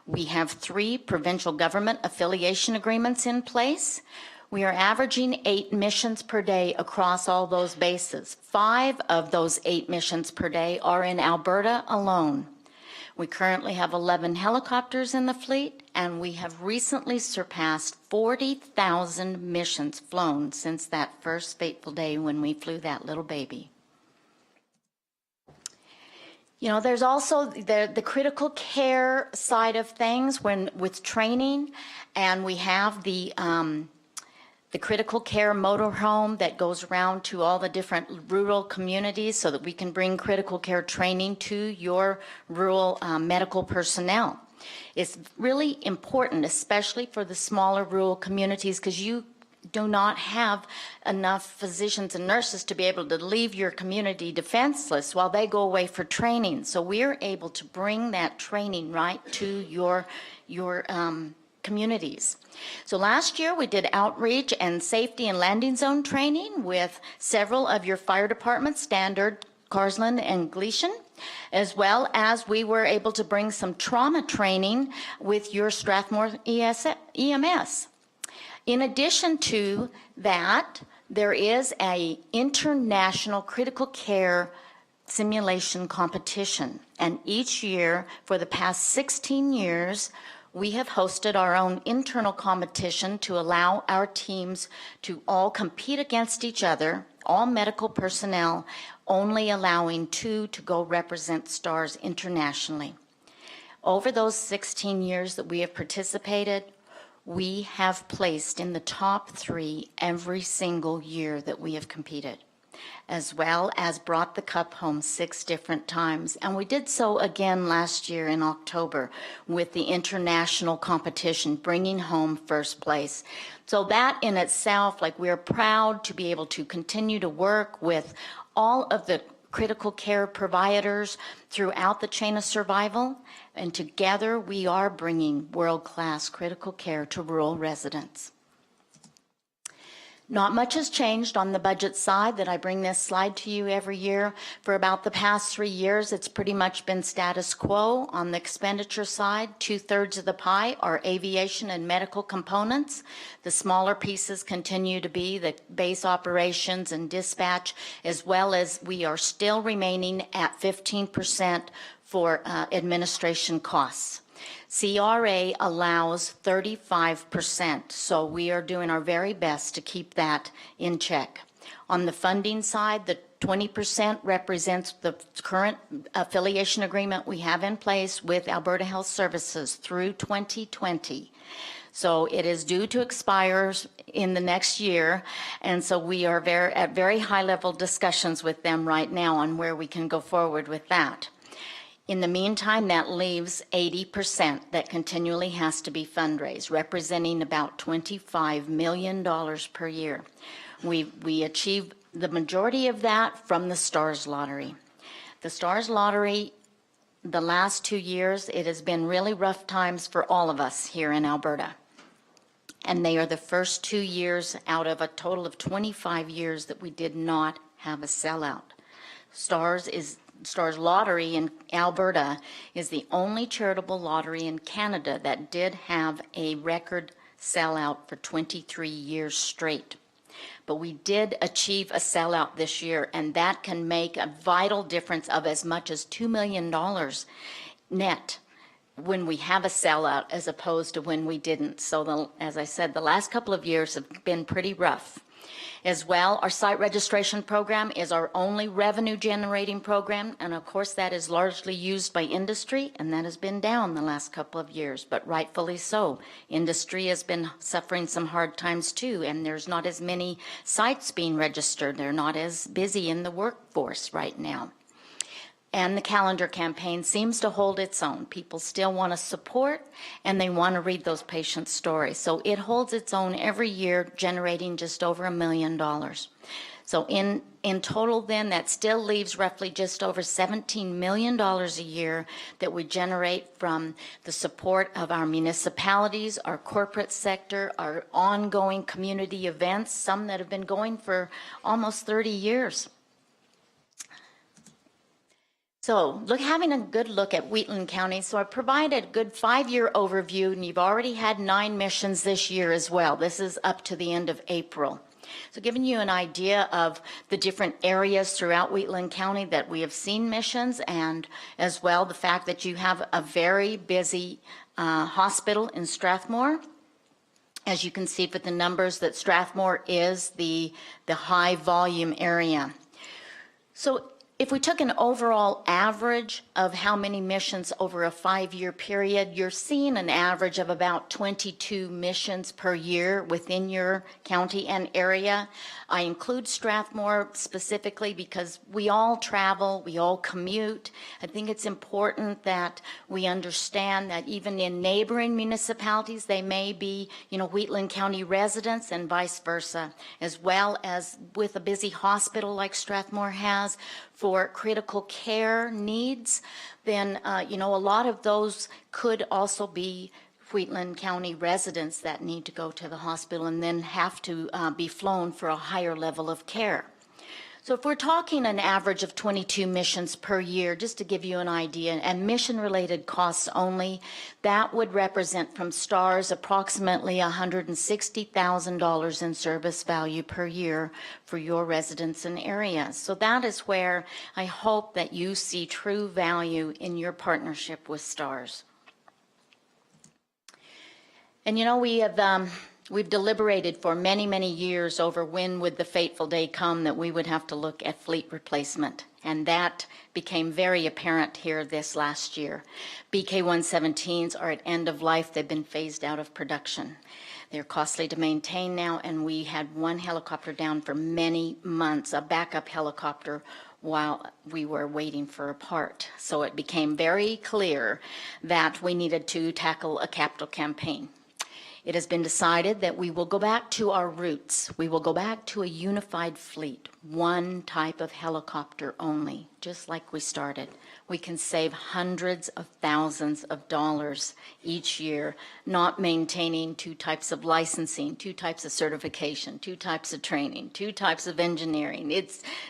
We have 3 provincial government affiliation agreements in place. We are averaging 8 missions per day across all those bases. 5 of those 8 missions per day are in Alberta alone. We currently have 11 helicopters in the fleet, and we have recently surpassed 40,000 missions flown since that first fateful day when we flew that little baby. You know, there's also the critical care side of things with training, and we have the critical care motorhome that goes around to all the different rural communities so that we can bring critical care training to your rural medical personnel. It's really important, especially for the smaller rural communities, because you do not have enough physicians and nurses to be able to leave your community defenseless while they go away for training. So we're able to bring that training right to your communities. So last year we did outreach and safety and landing zone training with several of your fire departments, Standard, Carsland, and Gleason, as well as we were able to bring some trauma training with your Strathmore EMS. In addition to that, there is an international critical care simulation competition. And each year, for the past 16 years, we have hosted our own internal competition to allow our teams to all compete against each other, all medical personnel, only allowing 2 to go represent STARS internationally. Over those 16 years that we have participated, we have placed in the top 3 every single year that we have competed, as well as brought the cup home 6 different times. And we did so again last year in October with the international competition, bringing home first place. So that in itself, like, we're proud to be able to continue to work with all of the critical care providers throughout the chain of survival, and together we are bringing world-class critical care to rural residents. Not much has changed on the budget side that I bring this slide to you every year. For about the past 3 years, it's pretty much been status quo on the expenditure side. 2/3 of the pie are aviation and medical components. The smaller pieces continue to be the base operations and dispatch, as well as we are still remaining at 15% for administration costs. CRA allows 35%, so we are doing our very best to keep that in check. On the funding side, the 20% represents the current affiliation agreement we have in place with Alberta Health Services through 2020. So it is due to expire in the next year, and so we are at very high-level discussions with them right now on where we can go forward with that. In the meantime, that leaves 80% that continually has to be fundraised, representing about $25 million per year. We achieve the majority of that from the STARS Lottery. The STARS Lottery, the last 2 years, it has been really rough times for all of us here in Alberta. And they are the first 2 years out of a total of 25 years that we did not have a sellout. STARS Lottery in Alberta is the only charitable lottery in Canada that did have a record sellout for 23 years straight. But we did achieve a sellout this year, and that can make a vital difference of as much as $2 million net when we have a sellout as opposed to when we didn't. So as I said, the last couple of years have been pretty rough. As well, our site registration program is our only revenue generating program, and of course that is largely used by industry, and that has been down the last couple of years, but rightfully so. Industry has been suffering some hard times too, and there's not as many sites being registered. They're not as busy in the workforce right now. And the calendar campaign seems to hold its own. People still want to support, and they want to read those patients' stories. So it holds its own every year, generating just over $1 million. So in total then, that still leaves roughly just over $17 million a year that we generate from the support of our municipalities, our corporate sector, our ongoing community events, some that have been going for almost 30 years. So having a good look at Wheatland County, so I provided a good 5-year overview, and you've already had 9 missions this year as well. This is up to the end of April. So giving you an idea of the different areas throughout Wheatland County that we have seen missions, and as well the fact that you have a very busy hospital in Strathmore. As you can see with the numbers, that Strathmore is the high volume area. So if we took an overall average of how many missions over a 5-year period, you're seeing an average of about 22 missions per year within your county and area. I include Strathmore specifically because we all travel, we all commute. I think it's important that we understand that even in neighboring municipalities, they may be, Wheatland County residents and vice versa, as well as with a busy hospital like Strathmore has for critical care needs, then, a lot of those could also be Wheatland County residents that need to go to the hospital and then have to be flown for a higher level of care. So if we're talking an average of 22 missions per year, just to give you an idea, and mission-related costs only, that would represent from STARS approximately $160,000 in service value per year for your residents and areas. So that is where I hope that you see true value in your partnership with STARS. And we've deliberated for many, many years over when would the fateful day come that we would have to look at fleet replacement. And that became very apparent here this last year. BK-117s are at end of life. They've been phased out of production. They're costly to maintain now, and we had one helicopter down for many months, a backup helicopter, while we were waiting for a part. So it became very clear that we needed to tackle a capital campaign. It has been decided that we will go back to our roots. We will go back to a unified fleet, one type of helicopter only, just like we started. We can save hundreds of thousands of dollars each year, not maintaining 2 types of licensing, 2 types of certification, 2 types of training, 2 types of engineering.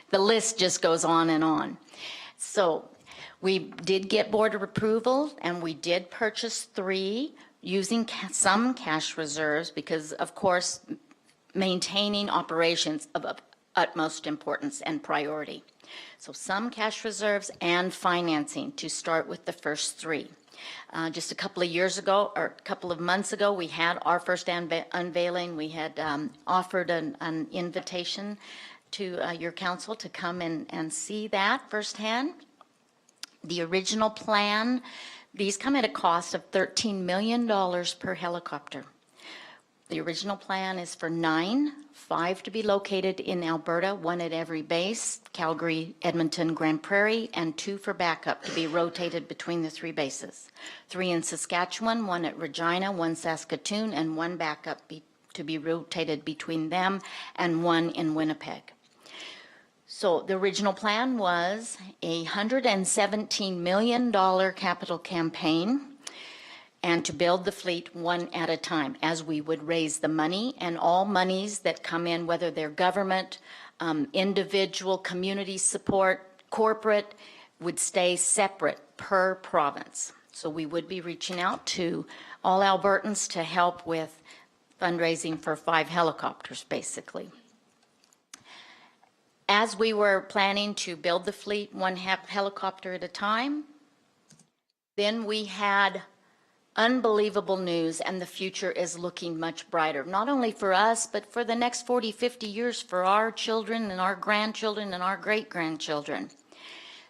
The list just goes on and on. So we did get board approval, and we did purchase 3 using some cash reserves because, of course, maintaining operations of utmost importance and priority. So some cash reserves and financing to start with the first 3. Just a couple of years ago, or a couple of months ago, we had our first unveiling. We had offered an invitation to your council to come and see that firsthand. The original plan, these come at a cost of $13 million per helicopter. The original plan is for 9, 5 to be located in Alberta, 1 at every base, Calgary, Edmonton, Grand Prairie, and 2 for backup to be rotated between the 3 bases. 3 in Saskatchewan, 1 at Regina, 1 Saskatoon, and 1 backup to be rotated between them, and 1 in Winnipeg. So the original plan was a $117 million capital campaign and to build the fleet 1 at a time as we would raise the money, and all monies that come in, whether they're government, individual, community support, corporate, would stay separate per province. So we would be reaching out to all Albertans to help with fundraising for 5 helicopters, basically. As we were planning to build the fleet 1 helicopter at a time, then we had unbelievable news, and the future is looking much brighter, not only for us, but for the next 40, 50 years for our children and our grandchildren and our great-grandchildren.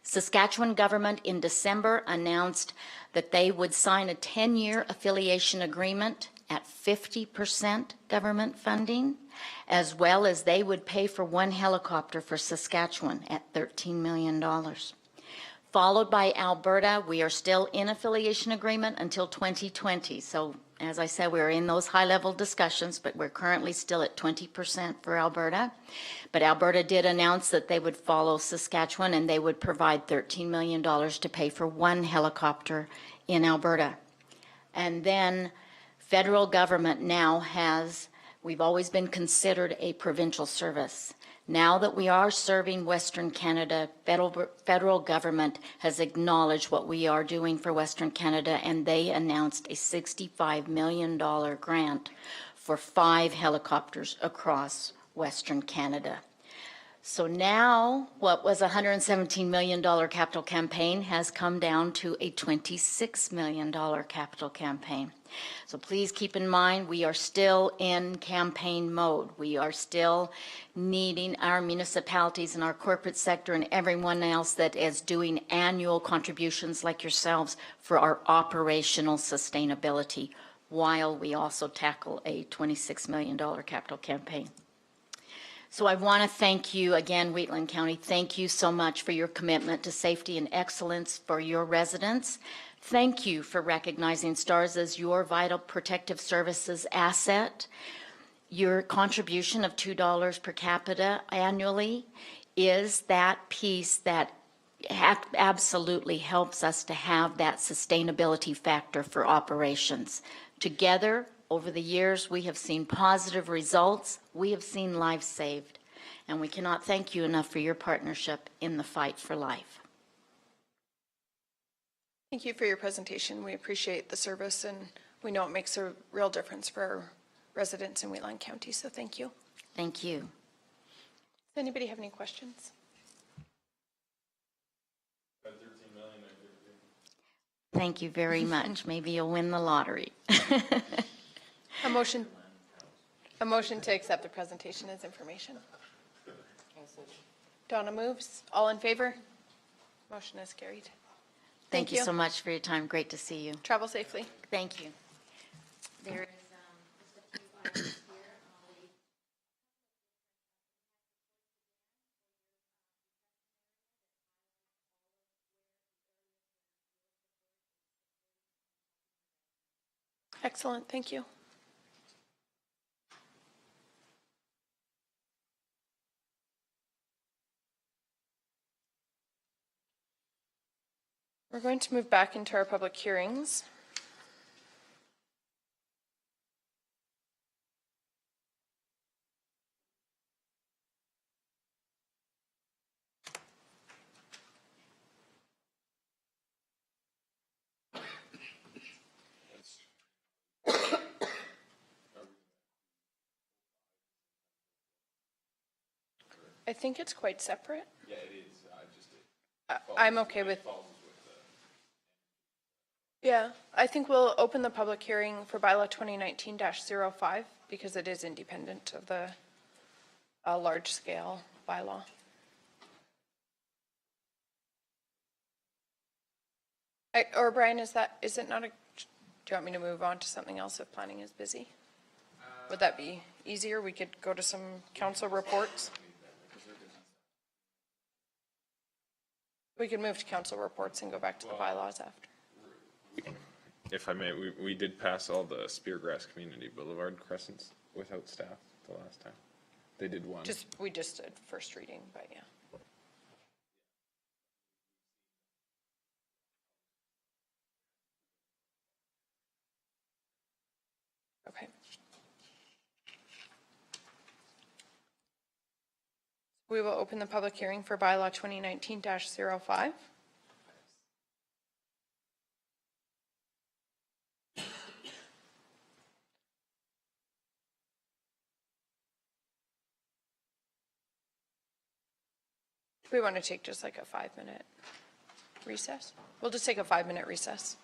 Saskatchewan government in December announced that they would sign a 10-year affiliation agreement at 50% government funding, as well as they would pay for 1 helicopter for Saskatchewan at $13 million. Followed by Alberta, we are still in affiliation agreement until 2020. So as I said, we're in those high-level discussions, but we're currently still at 20% for Alberta. But Alberta did announce that they would follow Saskatchewan and they would provide $13 million to pay for 1 helicopter in Alberta. And then federal government now has, we've always been considered a provincial service. Now that we are serving Western Canada, federal government has acknowledged what we are doing for Western Canada, and they announced a $65 million grant for 5 helicopters across Western Canada. So now, what was a $117 million capital campaign has come down to a $26 million capital campaign. So please keep in mind, we are still in campaign mode. We are still needing our municipalities and our corporate sector and everyone else that is doing annual contributions like yourselves for our operational sustainability, while we also tackle a $26 million capital campaign. So I want to thank you again, Wheatland County. Thank you so much for your commitment to safety and excellence for your residents. Thank you for recognizing STARS as your vital protective services asset. Your contribution of $2 per capita annually is that piece that absolutely helps us to have that sustainability factor for operations. Together, over the years, we have seen positive results. We have seen lives saved. And we cannot thank you enough for your partnership in the fight for life. Thank you for your presentation. We appreciate the service, and we know it makes a real difference for our residents in Wheatland County, so thank you. Thank you. Does anybody have any questions? Thank you very much. Maybe you'll win the lottery. A motion to accept the presentation as information. Donna moves. All in favor? Motion is carried. Thank you so much for your time. Great to see you. Travel safely. Thank you. There is just a few items here. Excellent. Thank you. We're going to move back into our public hearings. I think it's quite separate. Yeah, it is. I'm okay with. Yeah, I think we'll open the public hearing for bylaw 2019-05 because it is independent of the large-scale bylaw. Or Brian, is it not a, do you want me to move on to something else if planning is busy? Would that be easier? We could go to some council reports. We could move to council reports and go back to the bylaws after. If I may, we did pass all the Speargrass Community Boulevard crescents without staff the last time. They did one. We just did first reading, but yeah. Okay. We will open the public hearing for bylaw 2019-05. We want to take just like a 5-minute recess. We'll just take a 5-minute recess.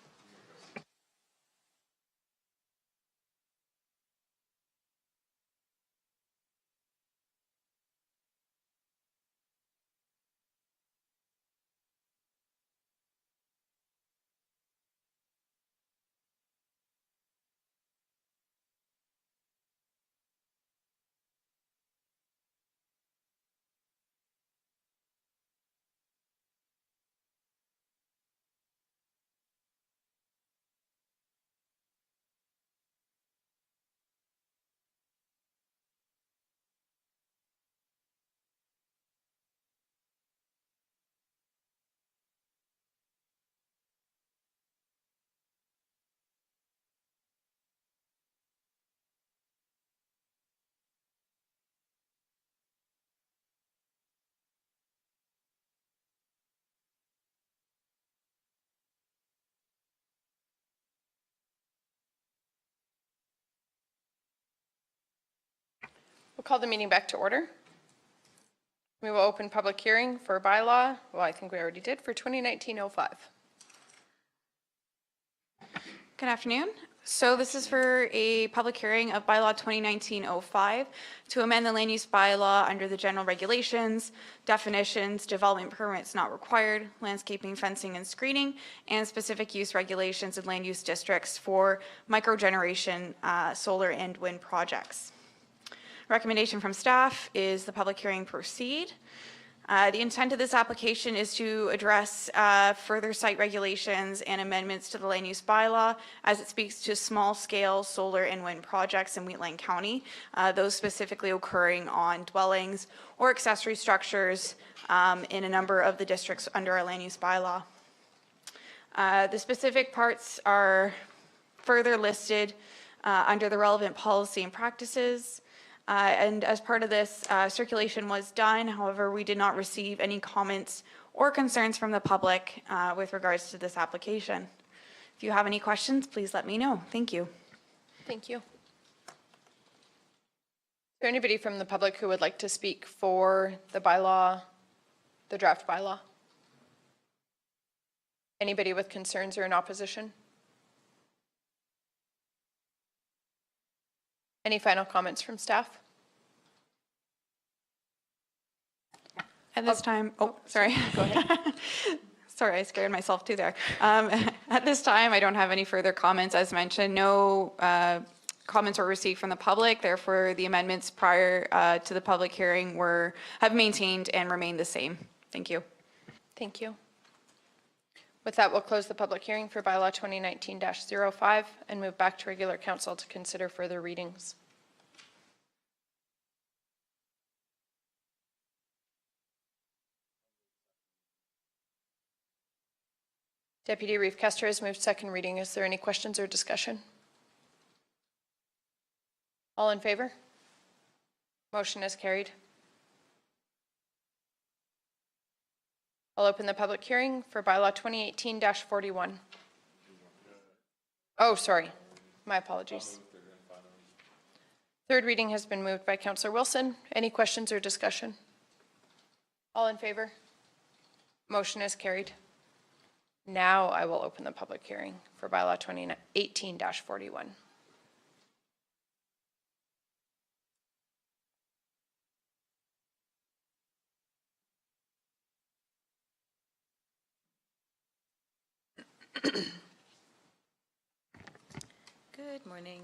call the meeting back to order. We will open public hearing for bylaw, well, I think we already did, for 2019-05. Good afternoon. So this is for a public hearing of bylaw 2019-05 to amend the land use bylaw under the general regulations, definitions, development permits not required, landscaping, fencing, and screening, and specific use regulations in land use districts for microgeneration solar and wind projects. Recommendation from staff is the public hearing proceed. The intent of this application is to address further site regulations and amendments to the land use bylaw as it speaks to small-scale solar and wind projects in Wheatland County, those specifically occurring on dwellings or accessory structures in a number of the districts under our land use bylaw. The specific parts are further listed under the relevant policy and practices. And as part of this, circulation was done. However, we did not receive any comments or concerns from the public with regards to this application. If you have any questions, please let me know. Thank you. Thank you. Is there anybody from the public who would like to speak for the bylaw, the draft bylaw? Anybody with concerns or in opposition? Any final comments from staff? At this time, sorry. Go ahead. Sorry, I scared myself too there. At this time, I don't have any further comments. As mentioned, no comments were received from the public. Therefore, the amendments prior to the public hearing have maintained and remained the same. Thank you. Thank you. With that, we'll close the public hearing for bylaw 2019-05 and move back to regular council to consider further readings. Deputy Reeve Kester has moved second reading. Is there any questions or discussion? All in favor? Motion is carried. I'll open the public hearing for bylaw 2018-41. Oh, sorry. My apologies. Third reading has been moved by Councillor Wilson. Any questions or discussion? All in favor? Motion is carried. Now I will open the public hearing for bylaw 2018-41. Good morning.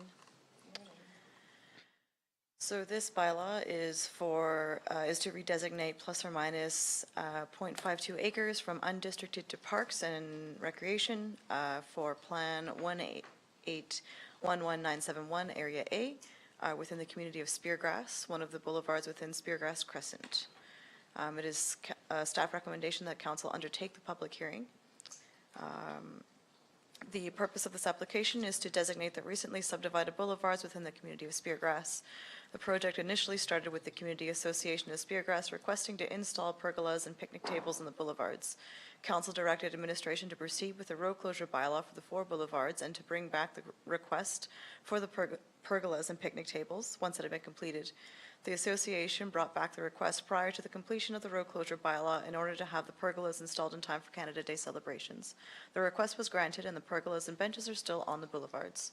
So this bylaw is to redesignate plus or minus 0.52 acres from undistricted to parks and recreation for Plan 18111971 Area A within the community of Speargrass, one of the boulevards within Speargrass Crescent. It is a staff recommendation that council undertake the public hearing. The purpose of this application is to designate the recently subdivided boulevards within the community of Speargrass. The project initially started with the Community Association of Speargrass requesting to install pergolas and picnic tables on the boulevards. Council directed administration to proceed with the road closure bylaw for the 4 boulevards and to bring back the request for the pergolas and picnic tables once it had been completed. The association brought back the request prior to the completion of the road closure bylaw in order to have the pergolas installed in time for Canada Day celebrations. The request was granted and the pergolas and benches are still on the boulevards.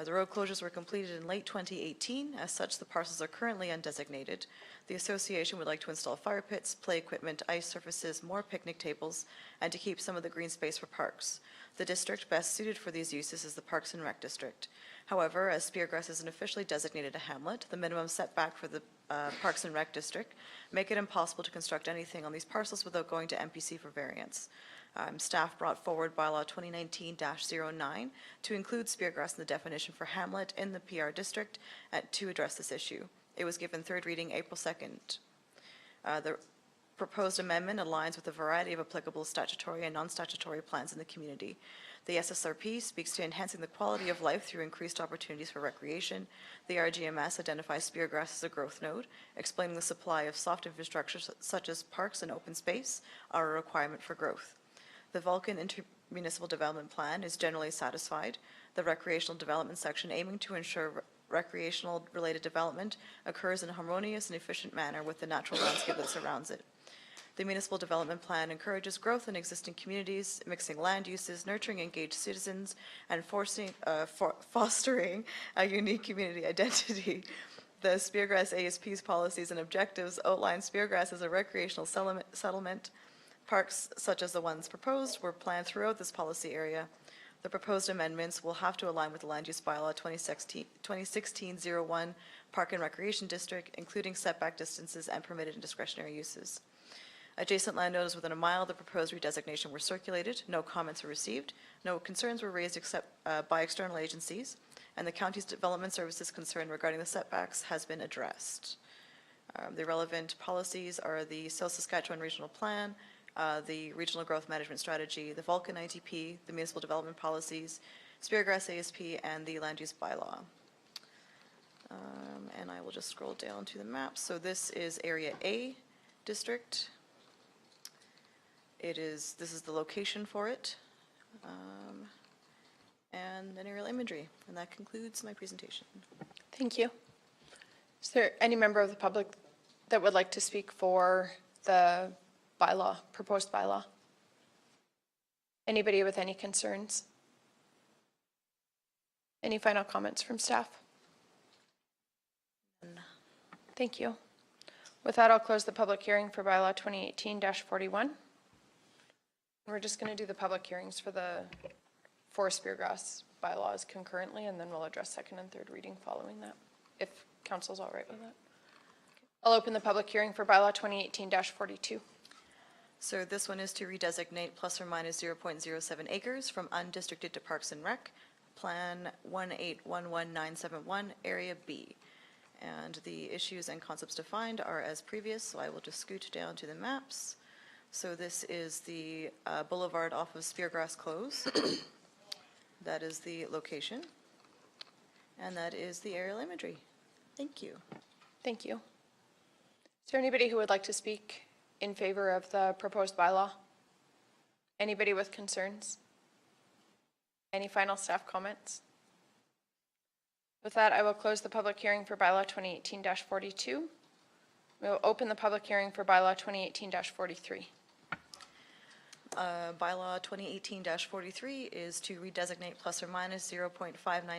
The road closures were completed in late 2018. As such, the parcels are currently undesignated. The association would like to install fire pits, play equipment, ice surfaces, more picnic tables, and to keep some of the green space for parks. The district best suited for these uses is the Parks and Rec District. However, as Speargrass isn't officially designated a hamlet, the minimum setback for the Parks and Rec District make it impossible to construct anything on these parcels without going to MPC for variance. Staff brought forward bylaw 2019-09 to include Speargrass in the definition for hamlet in the PR district to address this issue. It was given third reading April 2nd. The proposed amendment aligns with a variety of applicable statutory and non-statutory plans in the community. The SSRP speaks to enhancing the quality of life through increased opportunities for recreation. The RGMS identifies Speargrass as a growth node, explaining the supply of soft infrastructure such as parks and open space are a requirement for growth. The Vulcan Intermunicipal Development Plan is generally satisfied. The recreational development section aiming to ensure recreational-related development occurs in a harmonious and efficient manner with the natural landscape that surrounds it. The municipal development plan encourages growth in existing communities, mixing land uses, nurturing engaged citizens, and fostering a unique community identity. The Speargrass ASP's policies and objectives outline Speargrass as a recreational settlement. Parks such as the ones proposed were planned throughout this policy area. The proposed amendments will have to align with the Land Use Bylaw 2016-01 Park and Recreation District, including setback distances and permitted and discretionary uses. Adjacent landowners within a mile of the proposed redesignation were circulated. No comments were received. No concerns were raised except by external agencies, and the county's development services concern regarding the setbacks has been addressed. The relevant policies are the South Saskatchewan Regional Plan, the Regional Growth Management Strategy, the Vulcan ITP, the Municipal Development Policies, Speargrass ASP, and the Land Use Bylaw. And I will just scroll down to the map. So this is Area A District. This is the location for it, and an aerial imagery. And that concludes my presentation. Thank you. Is there any member of the public that would like to speak for the bylaw, proposed bylaw? Anybody with any concerns? Any final comments from staff? Thank you. With that, I'll close the public hearing for bylaw 2018-41. We're just going to do the public hearings for the four Speargrass bylaws concurrently, and then we'll address second and third reading following that, if council's all right with that. I'll open the public hearing for bylaw 2018-42. So this one is to redesignate plus or minus 0.07 acres from undistricted to Parks and Rec, Plan 1811971, Area B. And the issues and concepts defined are as previous, so I will just scoot down to the maps. So this is the boulevard off of Speargrass Close. That is the location. And that is the aerial imagery. Thank you. Thank you. Is there anybody who would like to speak in favor of the proposed bylaw? Anybody with concerns? Any final staff comments? With that, I will close the public hearing for bylaw 2018-42. We will open the public hearing for bylaw 2018-43. Bylaw 2018-43 is to redesignate plus or minus 0.59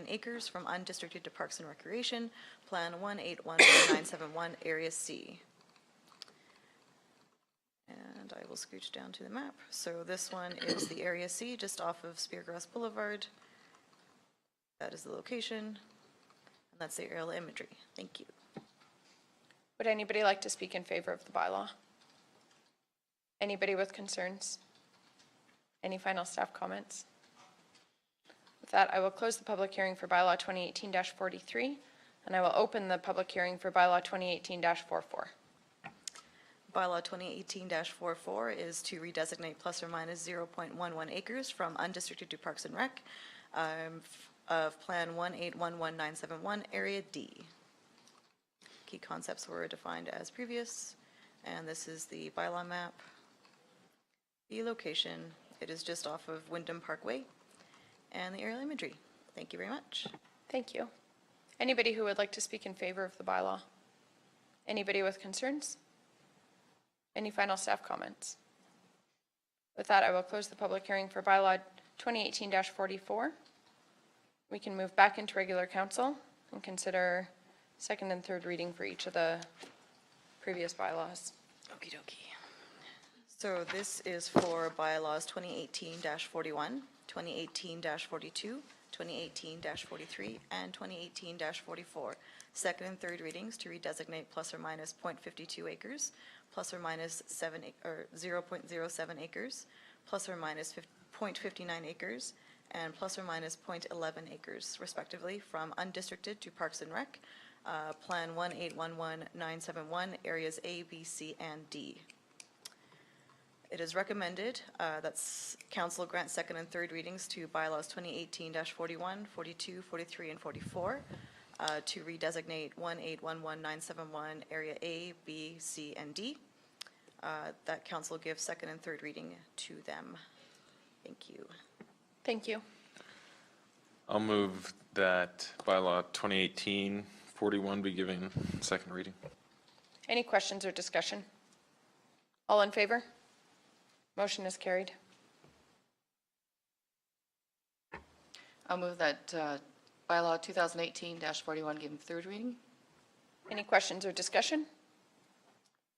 acres from undistricted to Parks and Recreation, Plan 1811971, Area C. And I will scooch down to the map. So this one is the Area C, just off of Speargrass Boulevard. That is the location, and that's the aerial imagery. Thank you. Would anybody like to speak in favor of the bylaw? Anybody with concerns? Any final staff comments? With that, I will close the public hearing for bylaw 2018-43, and I will open the public hearing for bylaw 2018-44. Bylaw 2018-44 is to redesignate plus or minus 0.11 acres from undistricted to Parks and Rec of Plan 1811971, Area D. Key concepts were defined as previous, and this is the bylaw map. The location, it is just off of Wyndham Parkway, and the aerial imagery. Thank you very much. Thank you. Anybody who would like to speak in favor of the bylaw? Anybody with concerns? Any final staff comments? With that, I will close the public hearing for bylaw 2018-44. We can move back into regular council and consider second and third reading for each of the previous bylaws. Okie dokie. So this is for bylaws 2018-41, 2018-42, 2018-43, and 2018-44. Second and third readings to redesignate plus or minus 0.52 acres, plus or minus 0.07 acres, plus or minus 0.59 acres, and plus or minus 0.11 acres, respectively, from undistricted to Parks and Rec, Plan 1811971, areas A, B, C, and D. It is recommended that council grant second and third readings to bylaws 2018-41, 42, 43, and 44 to redesignate 1811971 area A, B, C, and D. That council give second and third reading to them. Thank you. Thank you. I'll move that bylaw 2018-41 be given second reading. Any questions or discussion? All in favor? Motion is carried. I'll move that bylaw 2018-41 given third reading. Any questions or discussion?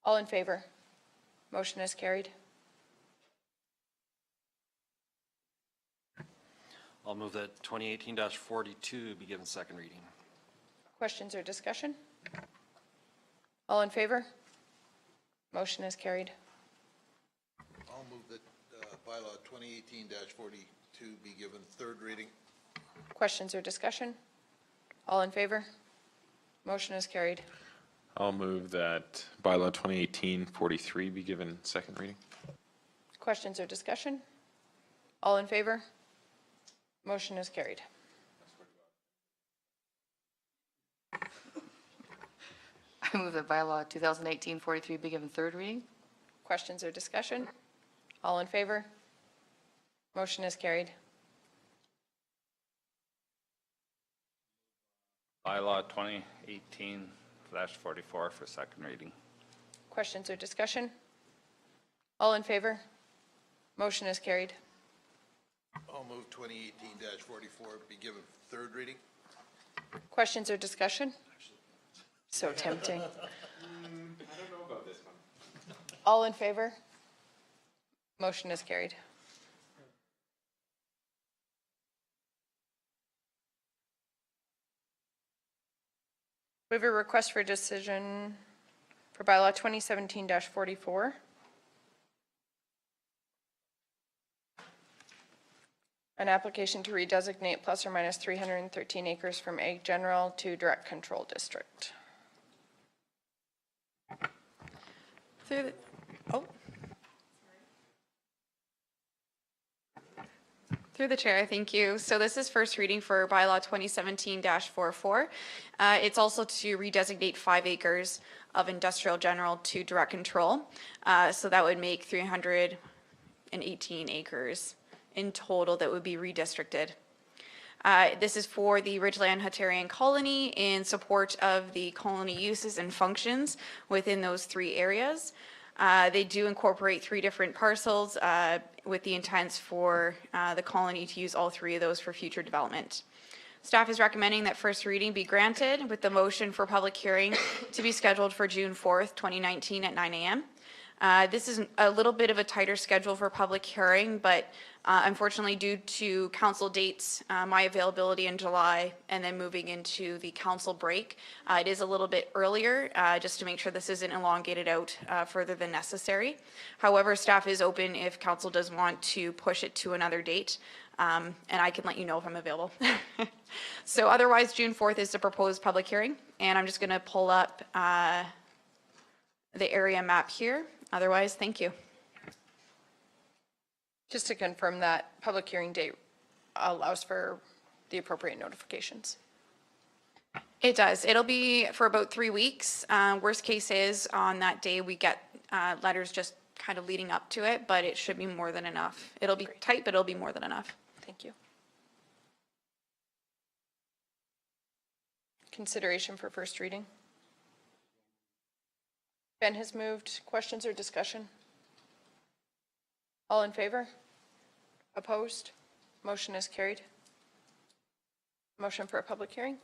All in favor? Motion is carried. I'll move that 2018-42 be given second reading. Questions or discussion? All in favor? Motion is carried. I'll move that bylaw 2018-42 be given third reading. Questions or discussion? All in favor? Motion is carried. I'll move that bylaw 2018-43 be given second reading. Questions or discussion? All in favor? Motion is carried. I move that bylaw 2018-43 be given third reading. Questions or discussion? All in favor? Motion is carried. Bylaw 2018-44 for second reading. Questions or discussion? All in favor? Motion is carried. I'll move 2018-44 be given third reading. Questions or discussion? So tempting. I don't know about this one. All in favor? Motion is carried. We have a request for decision for bylaw 2017-44. An application to redesignate plus or minus 313 acres from Ag General to Direct Control District. Through the chair, thank you. So this is first reading for bylaw 2017-44. It's also to redesignate 5 acres of industrial general to direct control. So that would make 318 acres in total that would be redistricted. This is for the Ridgeland Hatarian Colony in support of the colony uses and functions within those 3 areas. They do incorporate 3 different parcels with the intents for the colony to use all 3 of those for future development. Staff is recommending that first reading be granted with the motion for public hearing to be scheduled for June 4th, 2019 at 9 a.m. This is a little bit of a tighter schedule for public hearing, but unfortunately due to council dates, my availability in July and then moving into the council break, it is a little bit earlier just to make sure this isn't elongated out further than necessary. However, staff is open if council does want to push it to another date, and I can let you know if I'm available. So otherwise, June 4th is the proposed public hearing, and I'm just going to pull up the area map here. Otherwise, thank you. Just to confirm that public hearing date allows for the appropriate notifications. It does. It'll be for about 3 weeks. Worst case is on that day we get letters just kind of leading up to it, but it should be more than enough. It'll be tight, but it'll be more than enough. Thank you. Consideration for first reading. Ben has moved. Questions or discussion? All in favor? Opposed? Motion is carried. Motion for a public hearing.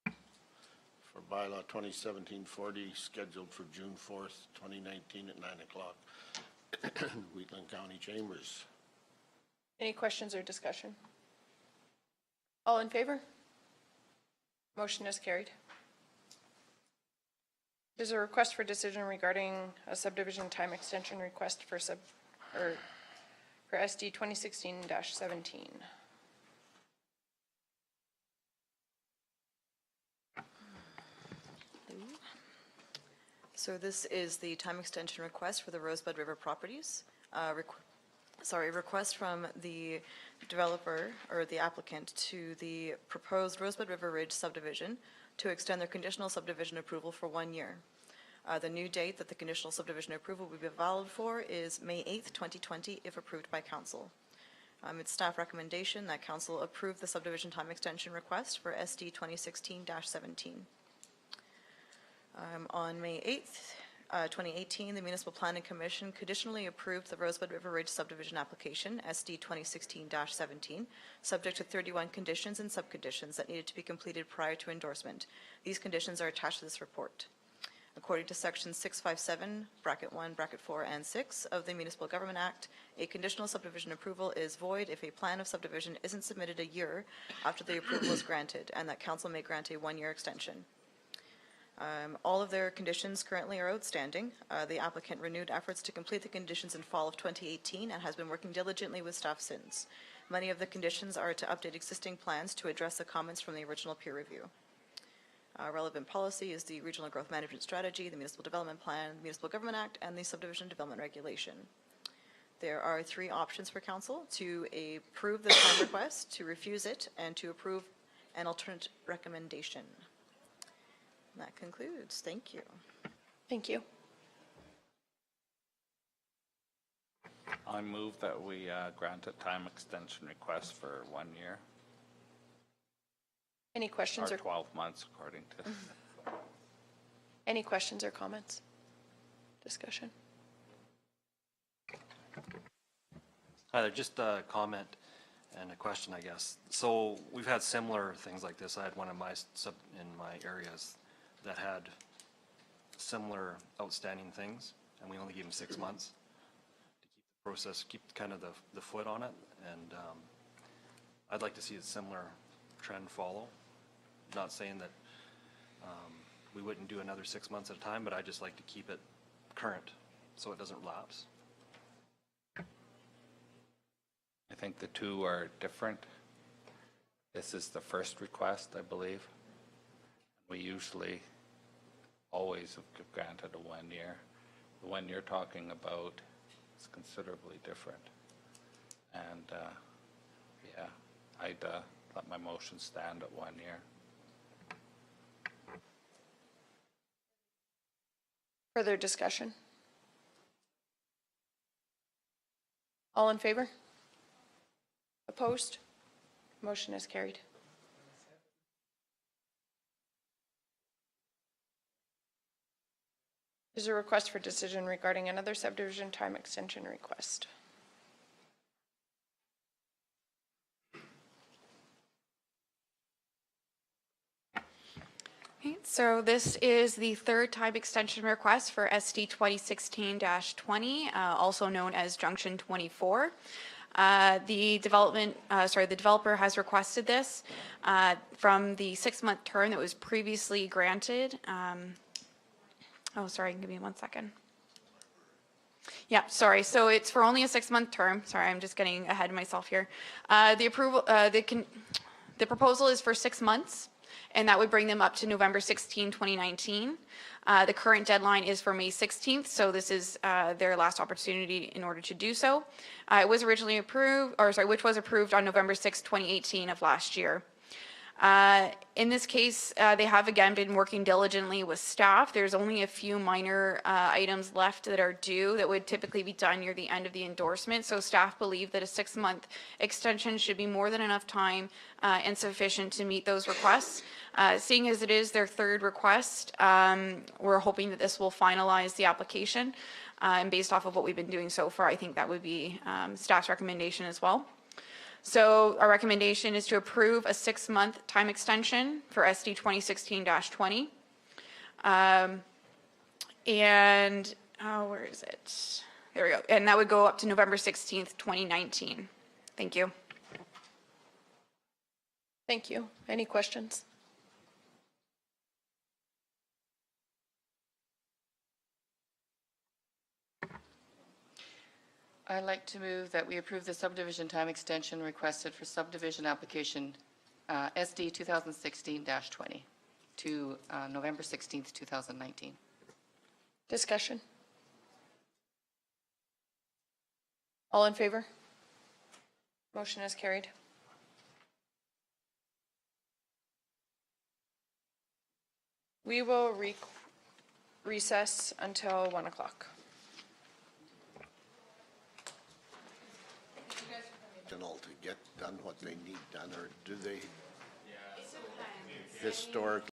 For bylaw 2017-40, scheduled for June 4th, 2019 at 9 o'clock. Wheatland County Chambers. Any questions or discussion? All in favor? Motion is carried. There's a request for decision regarding a subdivision time extension request for SD 2016-17. So this is the time extension request for the Rosebud River properties. Request from the developer or the applicant to the proposed Rosebud River Ridge subdivision to extend their conditional subdivision approval for 1 year. The new date that the conditional subdivision approval will be valid for is May 8th, 2020, if approved by council. It's staff recommendation that council approve the subdivision time extension request for SD 2016-17. On May 8th, 2018, the Municipal Planning Commission conditionally approved the Rosebud River Ridge subdivision application, SD 2016-17, subject to 31 conditions and subconditions that needed to be completed prior to endorsement. These conditions are attached to this report. According to Section 657, Bracket 1, Bracket 4, and 6 of the Municipal Government Act, a conditional subdivision approval is void if a plan of subdivision isn't submitted a year after the approval is granted, and that council may grant a one-year extension. All of their conditions currently are outstanding. The applicant renewed efforts to complete the conditions in fall of 2018 and has been working diligently with staff since. Many of the conditions are to update existing plans to address the comments from the original peer review. Relevant policy is the Regional Growth Management Strategy, the Municipal Development Plan, the Municipal Government Act, and the Subdivision Development Regulation. There are three options for council: to approve the time request, to refuse it, and to approve an alternate recommendation. That concludes. Thank you. Thank you. I move that we grant a time extension request for 1 year. Any questions Or or 12 months, according to. any questions or comments? Discussion. Hi there, just a comment and a question, I guess. So we've had similar things like this. I had one of my in my areas that had similar outstanding things, and we only gave them 6 months to keep the process, keep kind of the foot on it. And I'd like to see a similar trend follow. Not saying that we wouldn't do another 6 months at a time, but I just like to keep it current so it doesn't lapse. I think the two are different. This is the first request, I believe. We usually always have granted a 1 year. The one you're talking about is considerably different. And yeah, I'd let my motion stand at 1 year. Further discussion? All in favor? Opposed? Motion is carried. There's a request for decision regarding another subdivision time extension request. Okay, so this is the third time extension request for SD 2016-20, also known as Junction 24. The developer has requested this from the 6-month term that was previously granted. Oh, sorry, give me 1 second. Yeah, sorry. So it's for only a 6-month term. Sorry, I'm just getting ahead of myself here. The proposal is for 6 months, and that would bring them up to November 16, 2019. The current deadline is for May 16th, so this is their last opportunity in order to do so. It was originally approved, which was approved on November 6, 2018 of last year. In this case, they have again been working diligently with staff. There's only a few minor items left that are due that would typically be done near the end of the endorsement. So staff believe that a 6-month extension should be more than enough time and sufficient to meet those requests. Seeing as it is their third request, we're hoping that this will finalize the application. And based off of what we've been doing so far, I think that would be staff's recommendation as well. So our recommendation is to approve a 6-month time extension for SD 2016-20. And, where is it? There we go. And that would go up to November 16th, 2019. Thank you. Thank you. Any questions? I'd like to move that we approve the subdivision time extension requested for subdivision application SD 2016-20 to November 16th, 2019. Discussion? All in favor? Motion is carried. We will recess until 1 o'clock. To get done what they need done, or do they historically